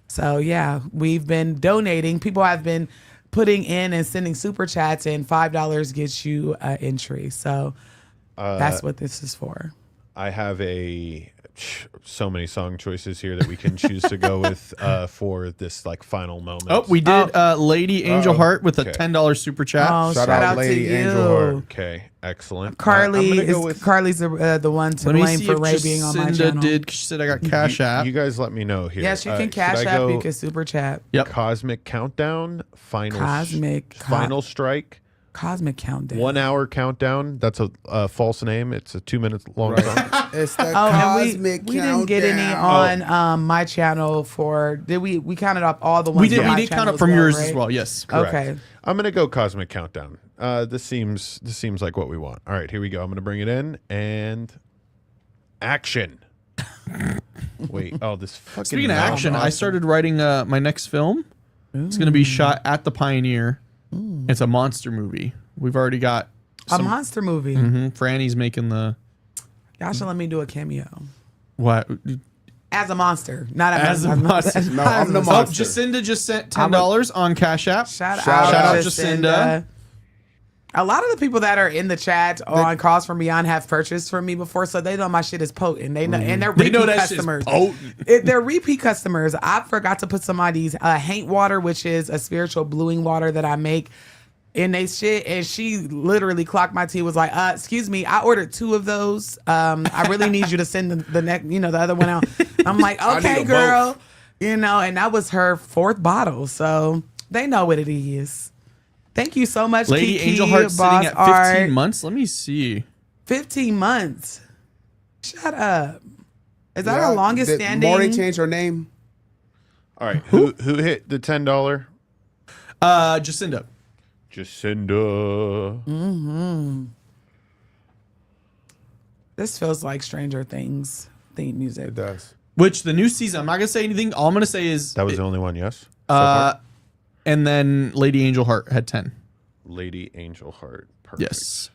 So yeah, we've been donating. People have been putting in and sending super chats, and $5 gets you an entry. So that's what this is for. I have so many song choices here that we can choose to go with for this like final moment. Oh, we did Lady Angel Heart with a Okay. $10 super chat. Oh, Shout shout out out Lady to you. Angel Heart. Okay, excellent. Carly I'm gonna is go with Carly's the one to Let me blame see for if Ray being on my Jacinda channel. did. 'Cause she said I got Cash App. You guys let me know here. Yes, you can Should cash I app. go You can super chat. Yep. Cosmic Countdown, final strike, Cosmic countdown. 1 hour countdown. That's a false name. It's a 2 minutes long song. It's the Oh, cosmic and we didn't get any countdown. on my channel for. Did we? We counted up all the ones. We did. on my We did count channel up from yours as right? well. Yes. Correct. Okay. I'm gonna go Cosmic Countdown. This seems like what we want. All right, here we go. I'm gonna bring it in and action. Wait. Oh, this fucking. Speaking of mouse. action, I started writing my next film. It's going to be shot at the Pioneer. It's a monster movie. We've already got A monster movie. Franny's making the Y'all should let me do a cameo what? as a monster, not As a monster. No, I'm the Oh, monster. Jacinda just sent $10 on Cash App. Shout out out Jacinda. A lot of the people that are in the chat or on Calls From Beyond have purchased from me before, so they know my shit is potent. They know, and they're They repeat know that shit's customers. potent. They're repeat customers. I forgot to put somebody's haint water, which is a spiritual bluing water that I make, in they shit, and she literally clocked my tea. Was like, "Excuse me, I ordered 2 of those. I really need you to send the next, the other one out." I'm like, I need "Okay, them girl," both. and that was her 4th bottle, so they know what it is. Thank you so much, Lady Kiki, Angel Heart sitting Boss at 15 Art. months. Let me see. 15 months. Shut up. Is that Yeah, our longest did standing? Maury changed her name. All right. Who hit the $10? Jacinda. Jacinda. This feels like Stranger Things theme music. It does. Which the new season, I'm not gonna say anything. All I'm gonna say is That was the only one, yes? So far? and then Lady Angel Heart had 10. Lady Angel Heart. Perfect. Yes.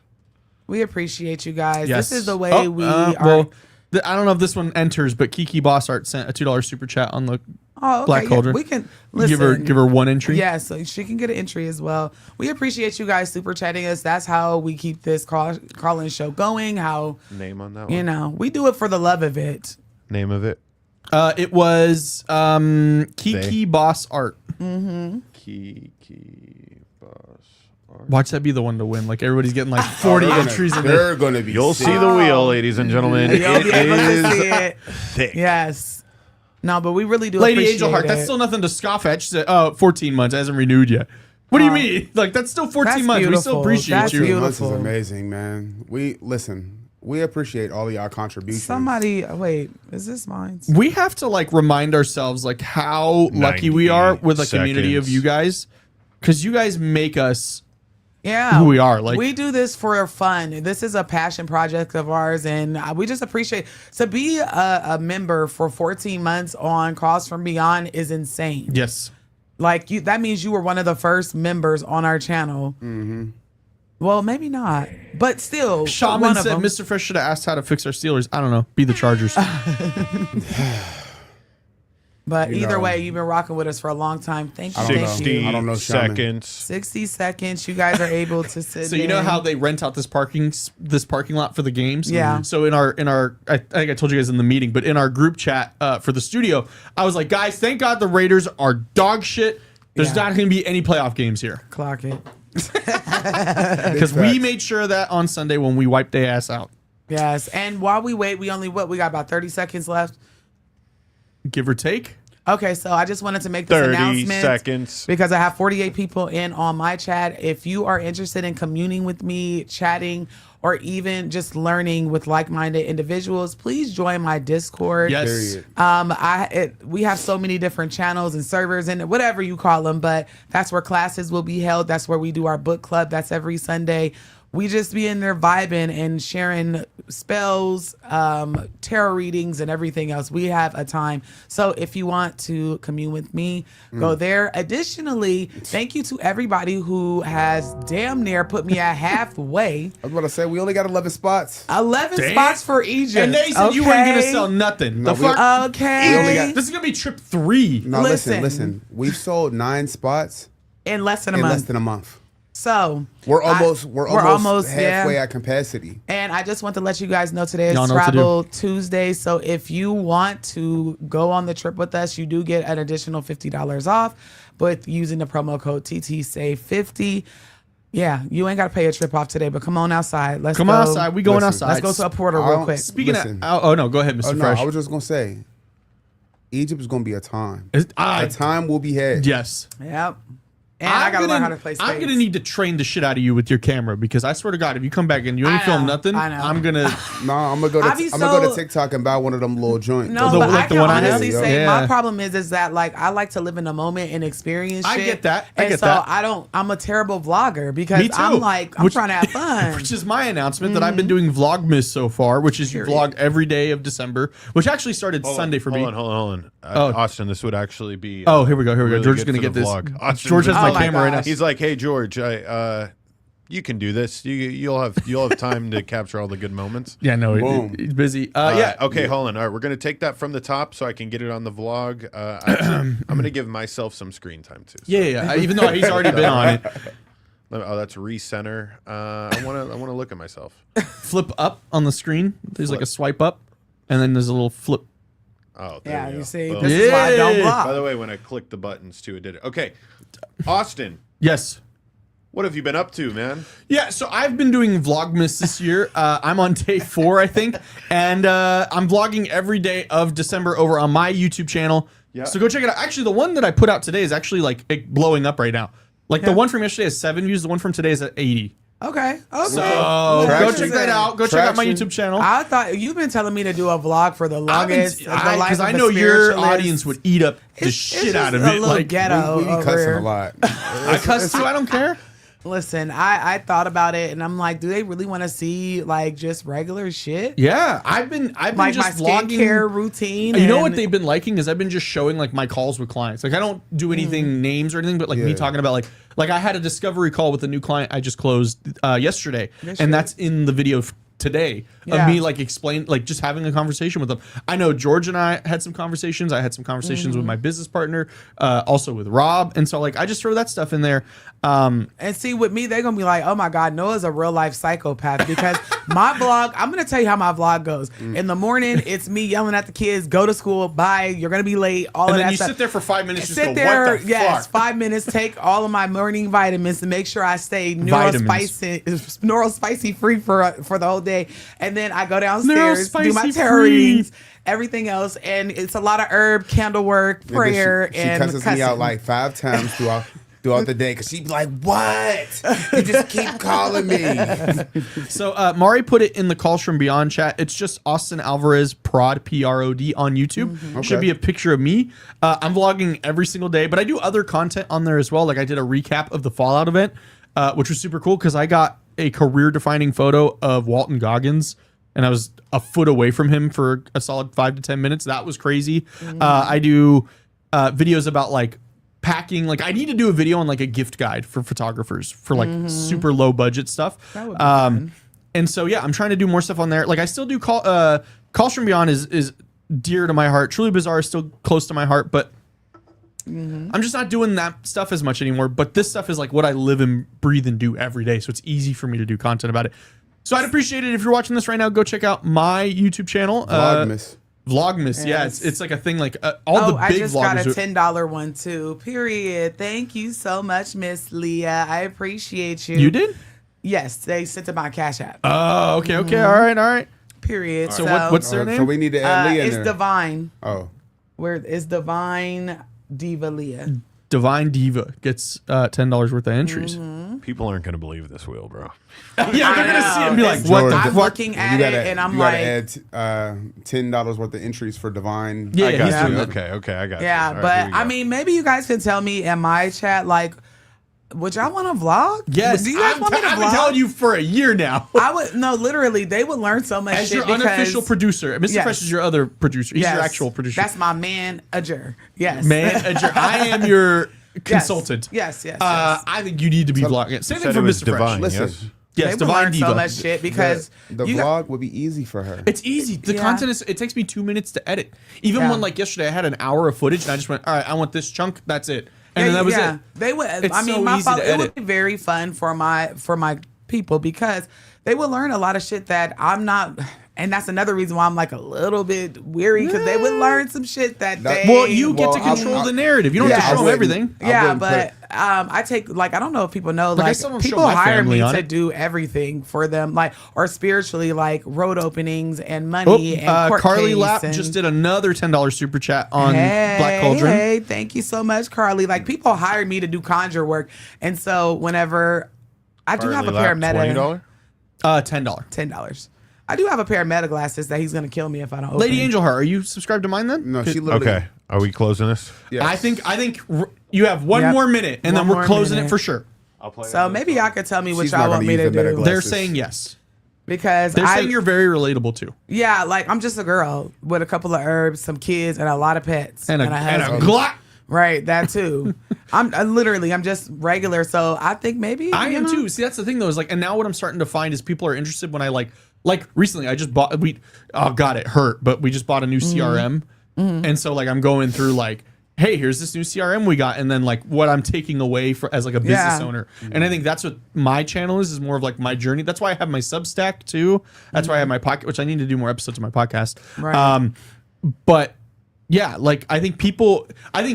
We appreciate you guys. Yes. This is the way Oh, we well, are. I don't know if this one enters, but Kiki Boss Art sent a $2 super chat on the Oh, okay. Black Cauldron. We can listen. give her one entry. Yeah, so she can get an entry as well. We appreciate you guys super chatting us. That's how we keep this call-in show going. How, Name on that you one? know, we do it for the love of it. Name of it? It was Kiki Boss Art. Kiki Boss Art. Watch that be the one to win. Like everybody's getting like 40 entries in there. They're going to be. You'll sick. see the wheel, ladies and gentlemen. You'll be able to It see is it. thick. Yes. No, but we really do Lady appreciate Angel Heart. it. That's still nothing to scoff at. She said, "Oh, 14 months hasn't renewed yet." What do you mean? Like that's still 14 that's months. We still beautiful. appreciate That's you. beautiful. Months is amazing, man. We appreciate all of y'all contributions. Somebody, wait, is this mine? We have to like remind ourselves like how lucky we are with a community of seconds. you guys, because you guys make us Yeah, who we are. Like we do this for fun. This is a passion project of ours, and we just appreciate to be a member for 14 months on Calls from Beyond is insane. yes. Like you, that means you were one of the first members on our channel. Mm-hmm. Well, maybe not, but still. Shaman one of said them. Mr. Fresh should have asked how to fix our Steelers. I don't know. Be the Chargers. But You either know. way, you've been rocking with us for a long time. Thank you. I don't know. Thank 60 you. I don't know, Shaman. seconds. 60 seconds. You guys are able to sit. So you know in. how they rent out this parking lot for the games? Yeah. So in our I think I told you guys in the meeting, but in our group chat for the studio, I was like, guys, thank God the Raiders are dog shit. There's Yeah. not going to be any playoff games here Clock it. because we made sure of that on Sunday when we wiped their ass out, Yes. And while we wait, we got about 30 seconds left. give or take. Okay, so I just wanted to make this 30 announcement seconds. because I have 48 people in on my chat. If you are interested in communing with me, chatting, or even just learning with like-minded individuals, please join my Discord. Yes. Period. We have so many different channels and servers and whatever you call them, but that's where classes will be held. That's where we do our book club. That's every Sunday. We just be in there vibing and sharing spells, tarot readings, and everything else. We have a time. So if you want to commune with me, go there. Additionally, thank you to everybody who has damn near put me at halfway. I was about to say we only got 11 spots. 11 Damn. spots for Egypt. And they said you weren't going to Okay? sell nothing. No, the we- fuck? Okay. We only got- This is going to be trip 3. No, Listen. listen. We've sold 9 spots In less than a in month. less than a month. So We're almost halfway yeah. at capacity. And I just want to let you guys know today is Y'all know what to Travel Tuesday. So if you want to go on the trip with us, you do get an additional $50 off, but using the promo code TTSAVE50. Yeah, you ain't got to pay a trip off today, but come on outside. Let's Come go. on outside. We going Listen, outside. Let's go to a portal I real don't- quick. Speaking Listen. of, oh no, go ahead, Mr. Oh, no, Fresh. I was just going to say, Egypt is going to be a time. I- A time will be had. yes. Yep. And I got to learn how to play spades. I'm gonna need to train the shit out of you with your camera because I swear to God, if you come back and you ain't I film know, nothing, I know. I'm gonna. No, I'm gonna go I be to so- TikTok and buy one of them little joints. No, The- but like I the can one I have? honestly say Yeah. my problem is that like I like to live in the moment and experience I shit. get that. I and get so that. I'm a terrible vlogger because Me too. I'm like, I'm trying to have fun. Which is my announcement that I've been doing Vlogmas so far, which is you vlog every day of December, which actually started Sunday for me. Hold on. Oh. Austin, this would actually be. Oh, here we go. really George is good gonna for get the this. vlog. Austin George has was my Oh my camera right now. gosh. He's like, hey George, you can do this. You'll have time to capture all the good moments. Yeah, no, Boom. he's busy. Yeah. Okay, hold on. All right, we're gonna take that from the top so I can get it on the vlog. I'm gonna give myself some screen time too. So. Yeah. Even though he's already been on it, Oh, that's recenter. I wanna look at myself. flip up on the screen. There's like a swipe up, and then there's a little flip. Oh, there Yeah, we go. you see, Boom. this is why I don't Yeah. vlog. By the way, when I clicked the buttons too, it did it. Okay, Austin, Yes. what have you been up to, man? Yeah, so I've been doing Vlogmas this year. I'm on day 4, I think, and I'm vlogging every day of December over on my YouTube channel. Yeah. So go check it out. Actually, the one that I put out today is actually like blowing up right now. Like the one from yesterday has 7 views. The one from today is at 80. Okay. So Well, go Traction. check that out. Go check out my Traction. YouTube channel. I thought you've been telling me to do a vlog for the longest. Because I know your audience would eat up the It's shit just out of a it. little Like ghetto we be over cussing here. a lot. I cuss too. I don't care. Listen, I thought about it, and I'm like, do they really want to see like just regular shit? Yeah, I've been Like just my vlogging. skincare routine. You know what and- they've been liking is I've been just showing like my calls with clients. Like I don't do anything names or anything, but like me Yeah. talking about like I had a discovery call with a new client I just closed yesterday, and that's in the video today Yeah. of me like just having a conversation with them. I know George and I had some conversations. I had some conversations with my business partner, also with Rob, and so like I just throw that stuff in there. And see, with me, they're gonna be like, "Oh my God, Noah's a real life psychopath." Because my vlog, I'm gonna tell you how my vlog goes. In the morning, it's me yelling at the kids, "Go to school, bye, you're gonna be late." All And of then that you stuff. sit there for 5 minutes, just Sit go, there, what the yes, fuck? 5 minutes. Take all of my morning vitamins to make sure I stay neural spicy free for the whole day. And then I go downstairs, do my Neurospicy tarot free. readings, everything else, and it's a lot of herb, candle work, prayer, she and cusses me out like 5 times throughout the day because she'd be like, "What? You just keep calling me." So Mari put it in the Calls from Beyond chat. It's just Austin Alvarez Prod PROD on YouTube. Should Okay. be a picture of me. I'm vlogging every single day, but I do other content on there as well. Like I did a recap of the Fallout event, which was super cool because I got a career-defining photo of Walton Goggins, and I was a foot away from him for a solid 5 to 10 minutes. That was crazy. I do videos about like packing. Like I need to do a video on like a gift guide for photographers for like super low budget stuff. That would be fun. And so yeah, I'm trying to do more stuff on there. Like I still do Calls from Beyond is dear to my heart. Truly Bizarre is still close to my heart, but I'm just not doing that stuff as much anymore. But this stuff is like what I live and breathe and do every day. So it's easy for me to do content about it. So I'd appreciate it if you're watching this right now. Go check out my YouTube channel. Vlogmas. Yeah, Yes. it's like a thing like all the I big just got a vloggers. $10 one too. Period. Thank you so much, Miss Leah. I appreciate you. You did? Yes, they sent to my Cash App. Oh, okay. All right. Period. So what's their name? So we need to add Leah in it's there. Divine. Oh, Where is Divine Diva Leah? Divine Diva gets $10 worth of entries. People aren't going to believe this wheel, bro. Yeah, they're gonna see it and be like, It's- "What the I'm fuck?" looking at it and I'm you like, gotta add $10 worth of entries for Divine. Yeah, I got he's you. doing that. Okay, I got you. yeah, All right, but here we I go. mean, maybe you guys can tell me in my chat, like, would y'all want to vlog? Yes, Do you guys want me to I've been vlog? telling you for a year now. I would no, literally, they would learn so much As shit your because unofficial producer, Mr. Yes. Fresh is your other producer. He's your Yes. actual producer. That's my manager. Yes, manager. I am your consultant. Yes. I think you need to be vlogging. Same You thing said for it was Mr. Divine, Fresh. Listen, yes? Yes, they would Divine learn Diva. so much shit because the you vlog would be easy for her. It's easy. The Yeah. content is. It takes me 2 minutes to edit. Even Yeah. when like yesterday, I had an hour of footage, and I just went, "All right, I want this chunk. That's it." And then that was it. They would. It's I mean, so my easy fault. to It would edit. be very fun for my people because they would learn a lot of shit that I'm not. And that's another reason why I'm like a little bit weary because they would learn some shit that they. Well, you get Well, to control the narrative. You don't Yeah. have to show them I everything. I Yeah, wouldn't but put- I take like I don't know if people know Like, I like still don't show people my hire family me on to it. do everything for them like or spiritually like road openings and money and court Carly case Lapp and, just did another $10 super chat on Black Cauldron. Hey, thank you so much, Carly. Like people hire me to do conjure work, and so whenever I do have a pair of meta $20? $10. $10. I do have a pair of meta glasses that he's gonna kill me if I don't. Open. Lady Angel Heart, are you subscribed to mine then? No, she literally. Okay, are we closing this? Yes. I think you have one Yep. more minute, and then One we're more closing minute. it for sure. I'll play. So maybe y'all could tell me what She's y'all not want gonna me use to the meta do glass. They're Glasses. saying yes. because They're saying you're very relatable too. yeah, like I'm just a girl with a couple of herbs, some kids, and a lot of pets And a husband. Glock. Right, that too. I'm literally, I'm just regular. So I think maybe I you am know, too. See, that's the thing though, is like, and now what I'm starting to find is people are interested when I like recently I just bought oh god, it hurt, but we just bought a new CRM. And so like I'm going through like, hey, here's this new CRM we got, and then like what I'm taking away for as like a business Yeah. owner. And I think that's what my channel is more of like my journey. That's why I have my Substack too. That's why I have my pocket, which I need to do more episodes of my podcast. Right. But yeah, like I think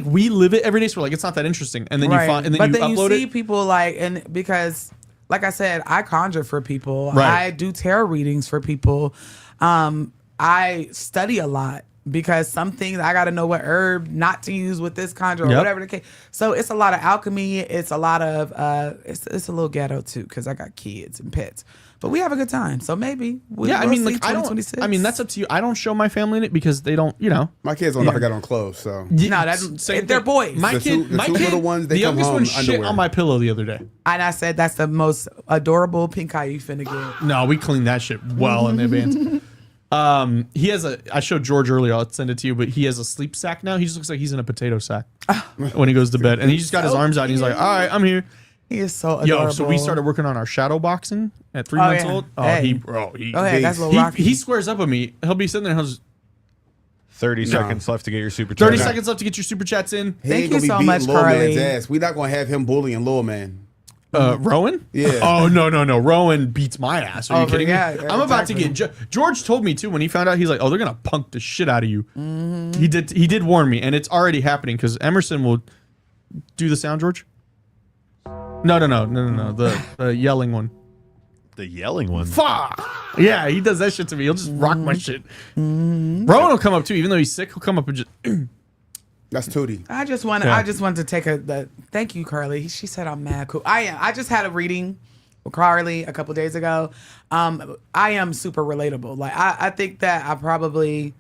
we live it every day, so we're like, it's not that interesting. And then you find, and then but you then upload you see it. people like, and because like I said, I conjure for people. Right. I do tarot readings for people. I study a lot because some things I got to know what herb not to use with this conjure or Yep. whatever the case. So it's a lot of alchemy. It's a lot of it's a little ghetto too because I got kids and pets. But we have a good time, so maybe. I mean, like I don't. 2026. I mean, that's up to you. I don't show my family in it because they don't. You know, My kids don't never got on clothes, so. No, that's Same they're thing. boys. My The kid, two my kid, little ones, they the come youngest home one shit underwear. on my pillow the other day. And I said that's the most adorable pink eye you finna get. No, we cleaned that shit well in advance. He has a. I showed George earlier. I'll send it to you. But he has a sleep sack now. He just looks like he's in a potato sack when he goes to bed, and he just got his arms out. And he's like, "All right, I'm here." He is so adorable. Yo, so we started working on our shadow boxing at 3 months yeah. old. Oh, Hey. he Go ahead, that's a little he, rocky. he squares up with me. He'll be sitting there. He'll just 30 seconds left to get your super 30 chat. seconds left to get your super chats in. He Thank ain't gonna you be so beating much, Lil Carly. Man's ass. We not gonna have him bullying Lil Man. Rowan? Yeah. Oh no. Rowan beats my ass. Are you Oh, kidding yeah, me? I'm about to exactly. get. George told me too when he found out. He's like, "Oh, they're gonna punk the shit out of you." He did warn me, and it's already happening because Emerson will do the sound. George? No. The yelling one. The yelling one. Fuck. Yeah, he does that shit to me. He'll just rock my shit. Rowan will come up too, even though he's sick. He'll come up and just. That's Tootie. I just wanted to take thank you, Carly. She said I'm mad cool. I am. I just had a reading with Carly a couple days ago. I am super relatable. Like I think that I probably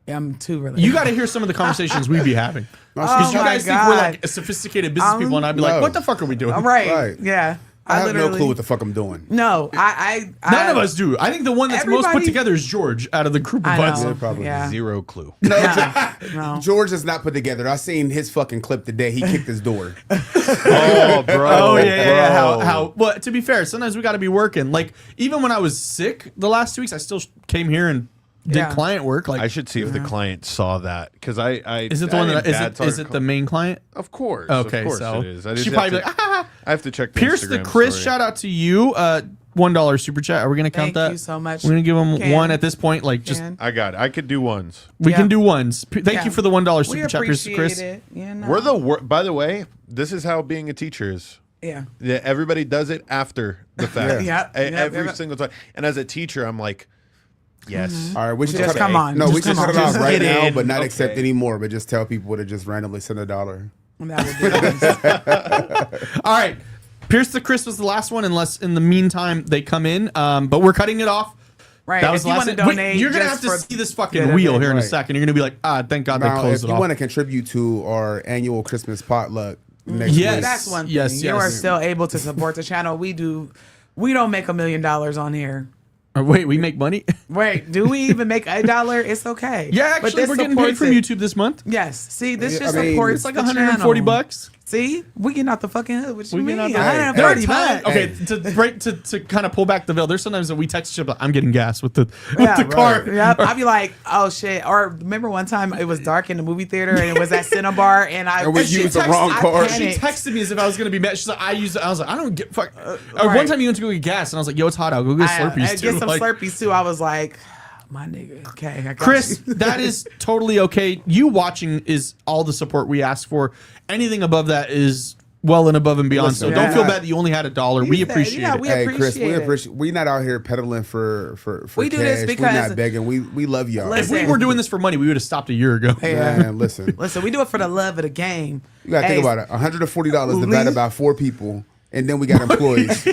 am too relatable. You got to hear some of the conversations we'd be having. Because Oh you my guys think we're God. like sophisticated business people, and I'd be like, No. "What the fuck are we doing?" right. Right. Yeah. I have no literally- clue what the fuck I'm doing. No, I None of us do. I think the one that's most put Everybody- together is George out of the group of I us. know. Yeah, probably. Yeah. Zero clue. No. George is not put together. I seen his fucking clip today. He kicked his door. Oh, bro. Oh yeah. bro. How? Well, to be fair, sometimes we got to be working. Like even when I was sick the last 2 weeks, I still came here and did Yeah. client work. Like, I should see if the client saw that because I is it the I one am that bad is it the main client? Of course. Okay, of course so it is. I just she have probably to- be like, ah. I have to check. Pierce the Instagram Chris, story. shout out to you. $1 super chat. Are we gonna count Thank that? you so much. We're gonna give him Can. one at this point. Like just Can. I got it. I could do ones. we Yeah. can do ones. Thank Yeah. you for the $1 We super chat, Pierce the appreciate Chris. it. You know? We're the by the way, this is how being a teacher is. Yeah. Yeah, everybody does it after the fact. Yeah. Yep, Every yep. single time. And as a teacher, I'm like, yes. All right, we should Just cut come it. on. No, Just we should come cut it on. off Just right get now, in. but not Okay. accept any more. But just tell people to just randomly send $1. That would be nice. All right. Pierce the Chris was the last one, unless in the meantime they come in. But we're cutting it off. Right. That was If the you last want to thing. Wait, donate, you're gonna have just to for- see this fucking Yeah, wheel here in a right. second. You're gonna be like, thank God they Now, closed if it you off. want to contribute to our annual Christmas potluck next Yes. week, That's one thing. Yes, You are yes. still able to support the channel. We don't make $1 million on here. Wait, we make money? Wait, do we even make $1? It's okay. Yeah, But actually, this we're getting paid supports from it. YouTube this month. Yes. See, this Yeah, just I mean, supports It's like the 140 channel. bucks. See, we getting out the fucking hood. What you We mean? getting out the- There are 130 times, bucks. okay, to kind of pull back the veil. There's sometimes that we text each other, I'm getting gas with the Yeah, car. Yep. I'd be like, oh shit. Or remember one time it was dark in the movie theater and it was at Cinnabar and I And we she used the texted- wrong I card. She panicked. texted me as if I was gonna be mad. She's like, I was like, I don't get fuck. One right. time you went to go get gas, and I was like, yo, it's hot out. Go get Slurpees I too. get some Like, Slurpees too. I was like, my nigga. Okay, I got Chris, you. that is totally okay. You watching is all the support we ask for. Anything above that is well and above and beyond. So Listen, don't yeah. feel bad that you only had $1. We He said, appreciate yeah, it. we Hey, Chris, appreciate we it. appreciate. We not out here peddling for We do cash. this We're because- not begging. We love y'all. If we Listen. were doing this for money, we would have stopped a year ago. Yeah. Man, listen. Listen, we do it for the love of the game. You gotta think Hey, about it. $140 divided by 4 people, and then we got employees.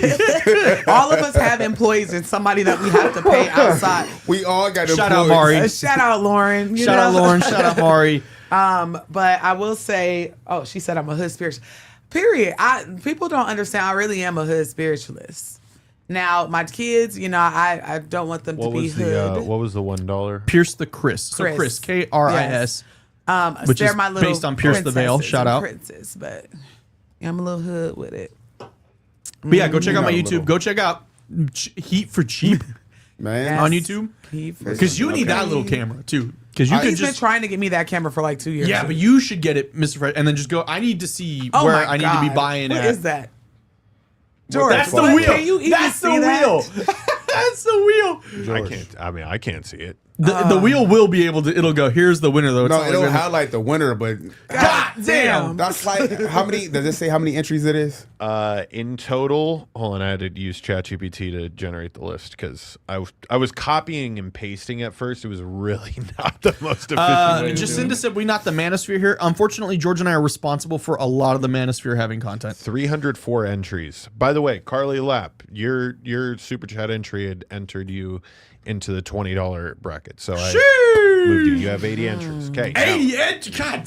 All of us have employees and somebody that we have to pay outside. We all got Shout employees. out, Mari. Shout out Lauren. you Shout out know? Lauren. Shout out Mari. But I will say, oh, she said I'm a hood spiritualist. Period. People don't understand. I really am a hood spiritualist. Now, my kids, you know, I don't want them What to be was hood. the what was the $1? Pierce the Chris. So Chris, Chris. K-R-I-S. which they're is my little based on Pierce the Veil. princesses Shout and out. princess, but I'm a little hood with it. But yeah, go check out my Not a YouTube. little. Go check out Heat for Cheap Man. Yes. on YouTube. Because you need that little camera too. Because you could He's been just trying to get me that camera for like 2 years. but you should get it, Mr. Fred, and then just go. I need to see Oh where my I need to be God. buying What at. is that? George, That's the what- wheel. Can you even That's see the that? wheel. That's the wheel. I can't see it. The wheel will be able to. It'll go. Here's the winner though. It's No, not it'll like- highlight the winner, but God damn. that's like how many? Does it say how many entries it is? In total, hold on, I had to use ChatGPT to generate the list because I was copying and pasting at first. It was really not the most efficient way to do it. Jacinda said we not the Manosphere here. Unfortunately, George and I are responsible for a lot of the Manosphere having content. 304 entries. By the way, Carly Lapp, your super chat entry had entered you into the $20 bracket. So I moved you. You have 80 entries. Okay. 80 entries. God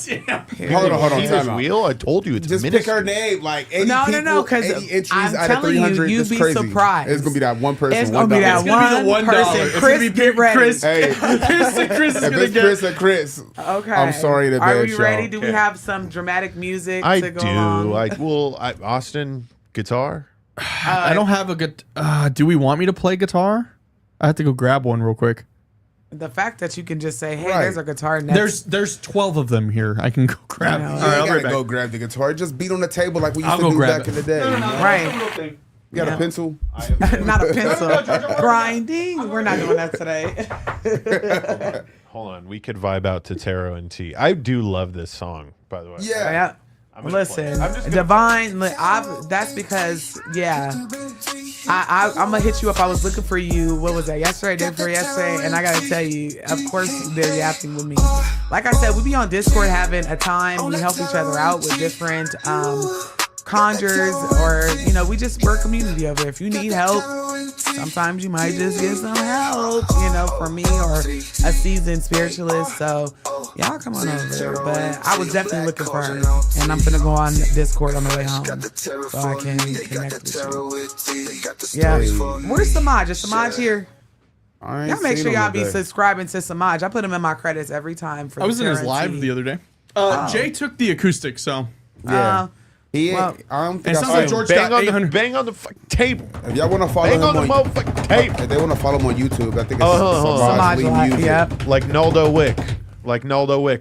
damn. Hold on, See this time out. wheel? I told you it's Just pick minuscule. her name, like 80 No, people, because 80 entries I'm out of telling you, 300. you'd That's be crazy. surprised. It's gonna be that one person. It's gonna be that It's gonna be the one $1. person. It's Chris, gonna be get ready. Chris. Hey, Chris is if gonna it's get. Chris and Chris, Okay. I'm sorry to Are bad we y'all. ready? Do we Okay. have some dramatic music I to go do. along? Austin, guitar? I don't have a good. Do we want me to play guitar? I have to go grab one real quick. The fact that you can just say, "Hey, Right. there's a guitar." Next. There's 12 of them here. I can go grab. I know. All You right, ain't I'll be gotta right back. go grab the guitar. Just beat on the table like we used I'll to go do grab back it. in the day. Right. You got Yeah. a pencil? Not a pencil. Grinding. We're not doing that today. Hold on. We could vibe out to Tarot and T. I do love this song, by the way. Yeah. Yeah. I'm gonna play it. Listen, I'm just gonna Divine. That's because I'm gonna hit you up. I was looking for you. What was that? Yesterday, day before yesterday, and I gotta tell you, of course, they're yapping with me. Like I said, we be on Discord having a time. We help each other out with different conjures, or we're a community over there. If you need help, sometimes you might just get some help, from me or a seasoned spiritualist. So y'all come on over there. But I was definitely looking for her, and I'm gonna go on Discord on the way home so I can connect with you. Yeah, where's Samaj? Is Samaj here? I ain't Y'all make seen sure him y'all be today. subscribing to Samaj. I put him in my credits every time for. I was in his Tarot live Tea. the other day. Jay took the acoustic, so. Yeah. He ain't, well, I don't it think I sounds saw like him. George Bang got on, 800. bang on the fucking table. If y'all want to follow Bang him on the motherfucking table. if they want to follow him on YouTube, I think it's Samaj Lee Live, Music. yep. Like Naldo Wick.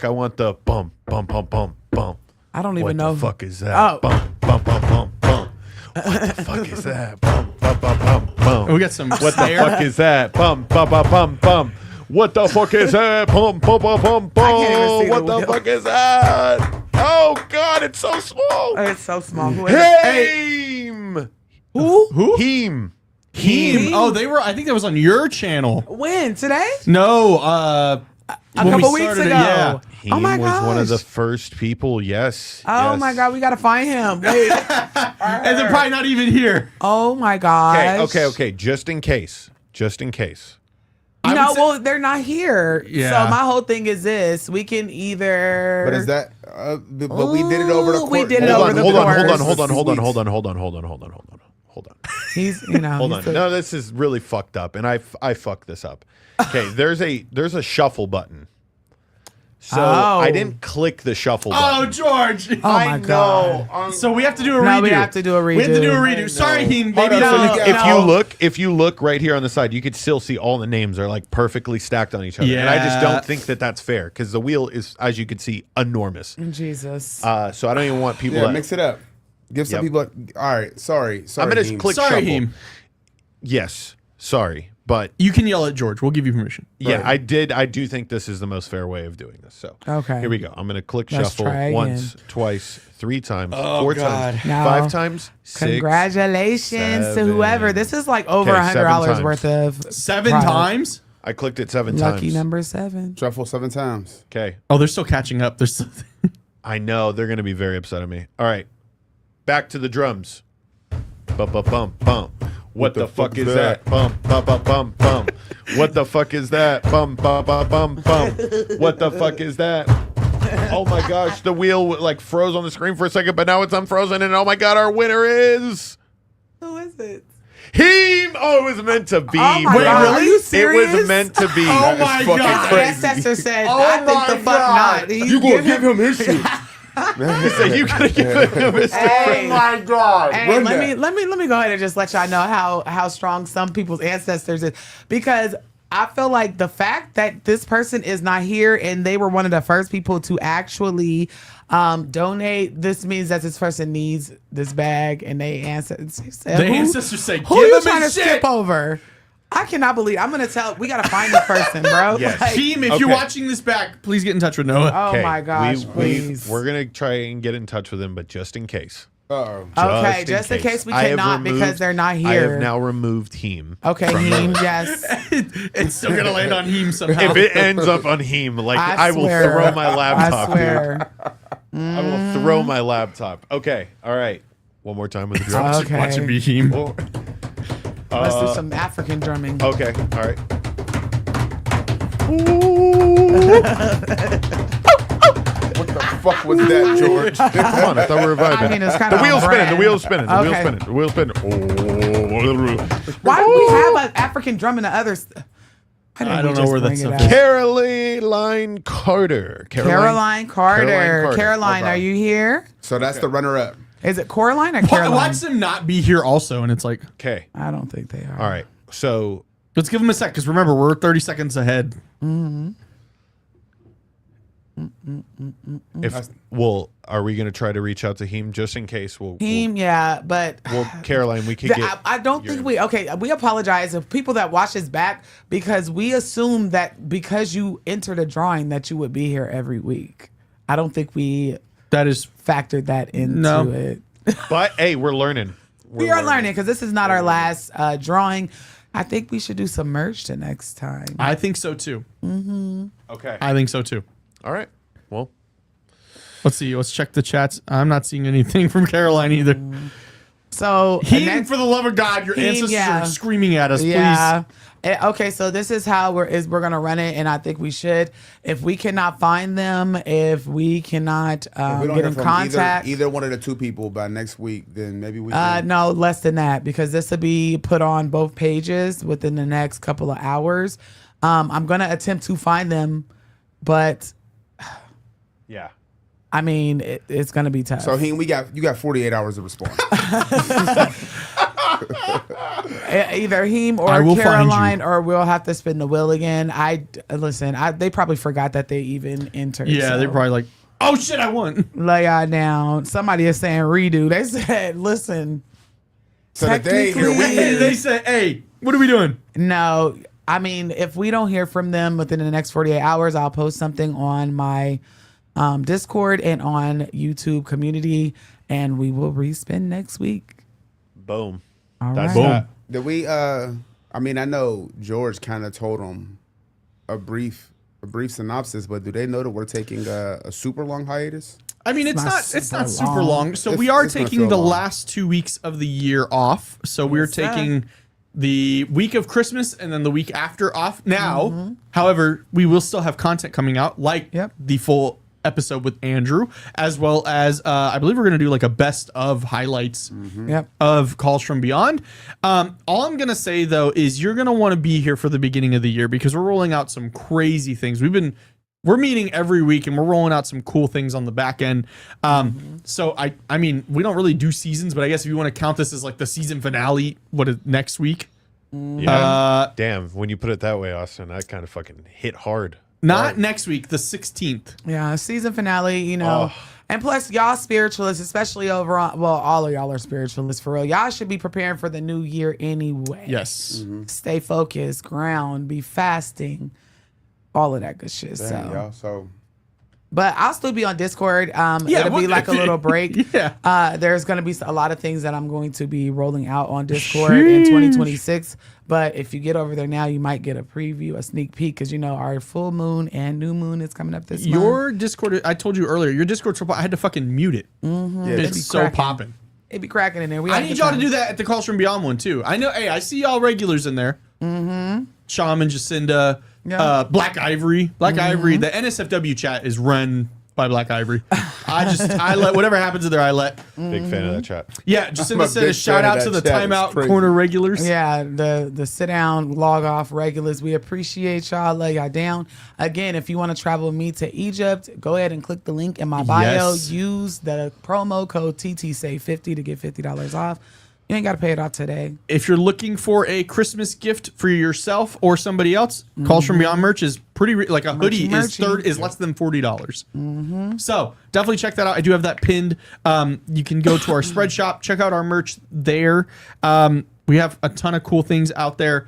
I want the bum, bum, bum, bum, bum. I don't What even know. the fuck is that? Oh. Bum, bum, bum, bum, bum. What the fuck is that? Bum, bum, bum, bum, bum. We got some. What the fuck is that? Bum, bum, bum, bum, bum. What the fuck is that? Bum, bum, bum, bum, can't even see bum. What the the wheel. fuck is that? Oh God, it's so small. It's so small. Who is it? Heem. Who? Heem. Heem. Oh, they were. I think that was on your channel. When? Today? No. A when we couple weeks started ago. it, yeah. Heem Oh my was one of the gosh. first people. Yes. Oh yes. my God, we gotta find him. Wait. And they're probably not even here. Oh my gosh. Okay. Just in case. I No, would say- well, they're not here. Yeah. So my whole thing is this: we can either. But is that? But we did it over the course. We did it Hold over on, the hold on, course. hold on, hold on, Six hold on, weeks. hold on, hold on, hold on, hold on, hold on, hold on. He's, Hold on. he's a- No, this is really fucked up, and I fucked this up. Okay, there's a shuffle button. So Oh. I didn't click the shuffle Oh, button. George. Oh my God. So we have to do a redo. No, we have to do a We have to do a redo. redo. Sorry, Heem. Hold Maybe on, so not. you got- If you look right here on the side, you could still see all the names are like perfectly stacked on each other. And I just Yeah. don't think that that's fair because the wheel is, as you can see, enormous. Jesus. So I don't even want people. Yeah, to, mix it up. Give some Yep. people. All right, sorry. I'm gonna Heem. click Sorry, shuffle. Heem. Yes, sorry, but You can yell at George. We'll give you permission. yeah, I do think this is the most fair way of doing this. So Okay. here we go. I'm gonna click Let's shuffle try once, twice, 3 times, Oh, 4 God. times, No. 5 times, 6. Congratulations to 7. whoever. This is like over Okay, $100 7 worth of 7 product. times? I clicked it 7 Lucky times. number 7. Shuffle 7 times. Okay, Oh, they're still catching up. There's still. I know they're gonna be very upset at me. All right, back to the drums. Bum bum bum bum. What the fuck is that? Bum bum bum bum bum. What the fuck is that? Bum bum bum bum bum. What the fuck is that? Oh my gosh, the wheel like froze on the screen for a second, but now it's unfrozen, and oh my god, our winner is Who is it? Heem. Oh, it was meant to be. Oh my bro. God, are you It serious? was meant to be. Oh That is my fucking God. My crazy. ancestor said, Oh I think the my fuck God. not. You gonna give him his shit? He said, you gotta give him his Hey. my God! Hey, Run let that. me go ahead and just let y'all know how strong some people's ancestors is, because I feel like the fact that this person is not here and they were one of the first people to actually donate, this means that this person needs this bag, and they ancestors said, The who ancestors say, who are you give him trying to his shit. skip over? I cannot believe. I'm gonna tell. We gotta find this person, bro. Yes. Like, Team, if you're watching this back, please get in touch with Noah. oh Okay, my gosh, please. we're gonna try and get in touch with him, but just in case. Uh-oh. Okay, just in case we I have cannot because they're not I here. have now removed Heem. Okay, from Heem, the- yes. It's still gonna land on him somehow. If it ends up on Heem, like I will swear. throw my I laptop. swear. Dude. I will throw my laptop. Okay, all right. One more time with the drums. Okay. Watch it be him. Oh, Let's do some African drumming. okay, all right. What the fuck was that, George? Come on, I thought we were vibing. I mean, it's kind the of wheel's on spinning. The brand. wheel's spinning. The wheel's Okay. spinning. The wheel's spinning. Oh. Why do we have an African drum and the others? I don't know where that stuff is. Caroline Carter. Caroline Carter. Caroline, Okay. are you here? So that's the runner-up. Is it Coraline or Caroline? Watch them not be here also, and it's like, Okay. I don't think they are. All right. So let's give them a sec, because remember, we're 30 seconds ahead. are we going to try to reach out to Heem just in case? Team, yeah, but Caroline, we could get. I don't think we apologize if people that watch this back because we assume that because you entered a drawing that you would be here every week. I don't think we That is factored that into No. it. But hey, we're learning. We are learning because this is not our last drawing. I think we should do some merch the next time. I think so too. Okay. I think so too. All right. Well, Let's see. Let's check the chats. I'm not seeing anything from Caroline either. So and Heem, then- for the love of God, your Heem, ancestors yeah. are screaming at us, yeah. Okay, so this is how we're gonna run it, and I think we should. If we cannot find them, if we cannot If we don't get hear in from contact, either one of the two people by next week, then maybe we can. no, less than that because this will be put on both pages within the next couple of hours. I'm gonna attempt to find them, but yeah. I mean it's gonna be tough. So Heen, you got 48 hours to respond. Either him I or will find Caroline, you. or we'll have to spin the wheel again. They probably forgot that they even entered. Yeah, so. they're probably like, oh shit, I won. Lay y'all down. Somebody is saying redo. They said, listen. So that they hear Technically- They say, hey, what are we doing? No, I mean, if we don't hear from them within the next 48 hours, I'll post something on my Discord and on YouTube community, and we will respin next week. Boom. All That's right. that. Did we? I mean, I know George kind of told them a brief synopsis, but do they know that we're taking a super long hiatus? I mean, it's not not super super long. So we It's- are it's gonna taking feel the long. last 2 weeks of the year off. So we're Yes, sir. taking the week of Christmas and then the week after off. Now, however, we will still have content coming out, like Yep. the full episode with Andrew, as well as I believe we're going to do like a best of highlights Yep. of Calls from Beyond. All I'm going to say though is you're going to want to be here for the beginning of the year because we're rolling out some crazy things. We're meeting every week and we're rolling out some cool things on the back end. So I mean, we don't really do seasons, but I guess if you want to count this as like the season finale, next week? Yeah. Damn. When you put it that way, Austin, that kind of fucking hit hard. Not next week, the 16th. Yeah, season finale, you know. And plus, y'all spiritualists, especially over on, well, all of y'all are spiritualists for real. Y'all should be preparing for the new year anyway. Yes. Stay focused, ground, be fasting, all of that good shit. Damn, y'all. So But I'll still be on Discord. It'll be well, like a little break. Yeah. There's going to be a lot of things that I'm going to be rolling out on Discord in 2026. But if you get over there now, you might get a preview, a sneak peek, because you know our full moon and new moon is coming up this month. Your Discord, I told you earlier, your Discord, I had to fucking mute it. yeah, It's so cracking. popping. It be cracking in there. I need y'all to do that at the Calls from Beyond one too. I know. Hey, I see y'all regulars in there. Shaman, Jacinda, Yeah. Black Ivory. Black Ivory. The NSFW chat is run by Black Ivory. I let whatever happens in there. I let. Big fan of that chat. Yeah, I'm Jacinda a said a big shout fan of out to the that chat. It's timeout crazy. corner regulars. Yeah, the sit down, log off regulars. We appreciate y'all. Lay y'all down. Again, if you want to travel with me to Egypt, go ahead and click the link in my bio. Yes. Use the promo code TTSAVE50 to get $50 off. You ain't got to pay it off today. If you're looking for a Christmas gift for yourself or somebody else, Calls from Beyond merch is pretty like a hoodie is less than $40. So definitely check that out. I do have that pinned. You can go to our spread shop, check out our merch there. We have a ton of cool things out there.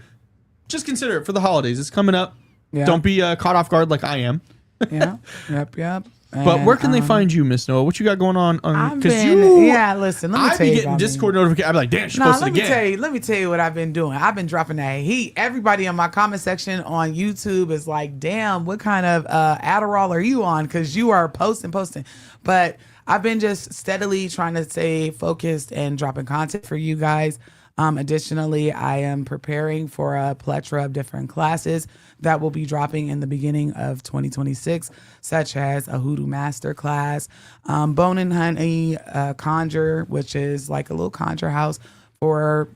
just consider it for the holidays. It's coming up. Yeah. Don't be caught off guard like I am. Yeah. Yep. But where can they find you, Miss Noah? What you got going on? Listen, let me I tell be you getting about Discord me. notifications. I'm like, damn, she Nah, posted again. let me tell you what I've been doing. I've been dropping that heat. Everybody in my comment section on YouTube is like, damn, what kind of Adderall are you on? Because you are posting. But I've been just steadily trying to stay focused and dropping content for you guys. Additionally, I am preparing for a plethora of different classes that will be dropping in the beginning of 2026, such as a Hoodoo Master class, Bone and Honey Conjure, which is like a little conjure house for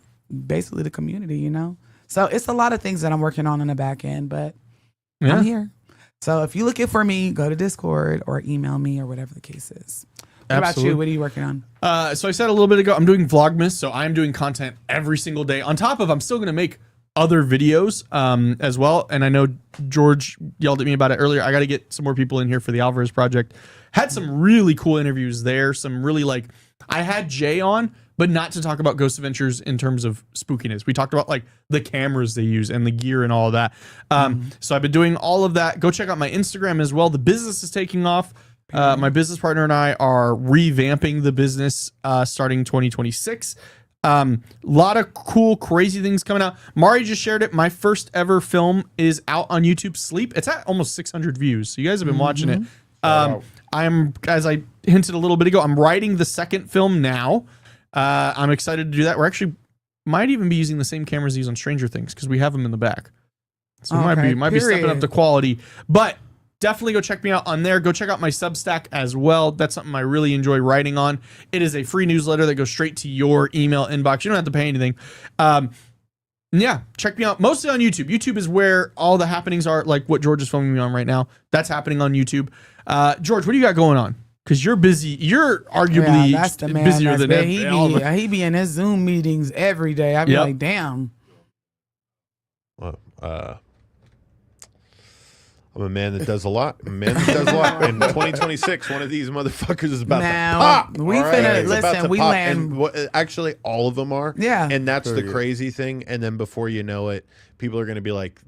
basically the community, you know? So it's a lot of things that I'm working on in the back end, but I'm here. So if you're looking for me, go to Discord or email me or whatever the case is. What about you? What are you working on? So I said a little bit ago, I'm doing Vlogmas. So I'm doing content every single day. On top of, I'm still going to make other videos as well. And I know George yelled at me about it earlier. I got to get some more people in here for the Alvarez project. Had some really cool interviews there. Some really like, I had Jay on, but not to talk about Ghost Adventures in terms of spookiness. We talked about like the cameras they use and the gear and all of that. So I've been doing all of that. Go check out my Instagram as well. The business is taking off. My business partner and I are revamping the business starting 2026. Lot of cool, crazy things coming out. Mari just shared it. My first ever film is out on YouTube, Sleep. It's at almost 600 views. So you guys have been watching it. I'm, as I hinted a little bit ago, I'm writing the second film now. I'm excited to do that. We're actually might even be using the same cameras used on Stranger Things because we have them in the back. So might be stepping up the quality. But definitely go check me out on there. Go check out my Substack as well. That's something I really enjoy writing on. It is a free newsletter that goes straight to your email inbox. You don't have to pay anything. Yeah, check me out mostly on YouTube. YouTube is where all the happenings are, like what George is filming me on right now. That's happening on YouTube. George, what do you got going on? Because you're busy. You're arguably busier than ever. He be in his Zoom meetings every day. I'd be like, damn. I'm a man that does a lot. In 2026, one of these motherfuckers is about to pop. We finna listen. We land. And actually, all of them are. Yeah. And that's the crazy thing. And then before you know it, people are going to be like,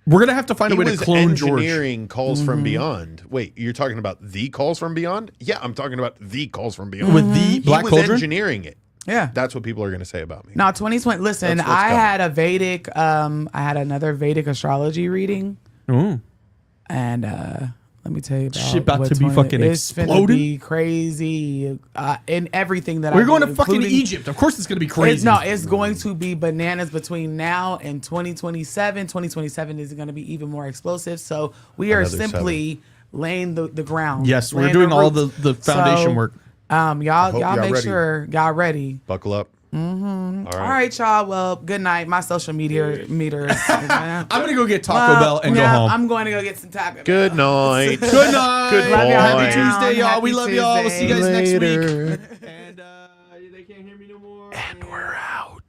we're going to have to find a way to clone George. Engineering Calls from Beyond. Wait, you're talking about the Calls from Beyond? Yeah, I'm talking about the Calls from Beyond. With the Black Cauldron? He was engineering it. Yeah. That's what people are going to say about me. No, 2020. Listen, I had a Vedic, I had another Vedic astrology reading. Ooh. And let me tell you shit about to be fucking it's exploding. It's gonna be crazy in everything that we're going to fucking Egypt. Of course, it's gonna be crazy. It's going to be bananas between now and 2027. 2027 is going to be even more explosive. So we are simply laying the ground. Yes, we're doing all the foundation work. Y'all make sure y'all ready. Buckle up. All right, y'all. Well, good night. My social media meter. I'm gonna go get Taco Bell and go home. I'm going to go get some Taco Bell. Good night. Good night. Good Love y'all. Happy Tuesday, y'all. We love y'all. We'll see you guys next Later. week. And they can't hear me no more. And we're out.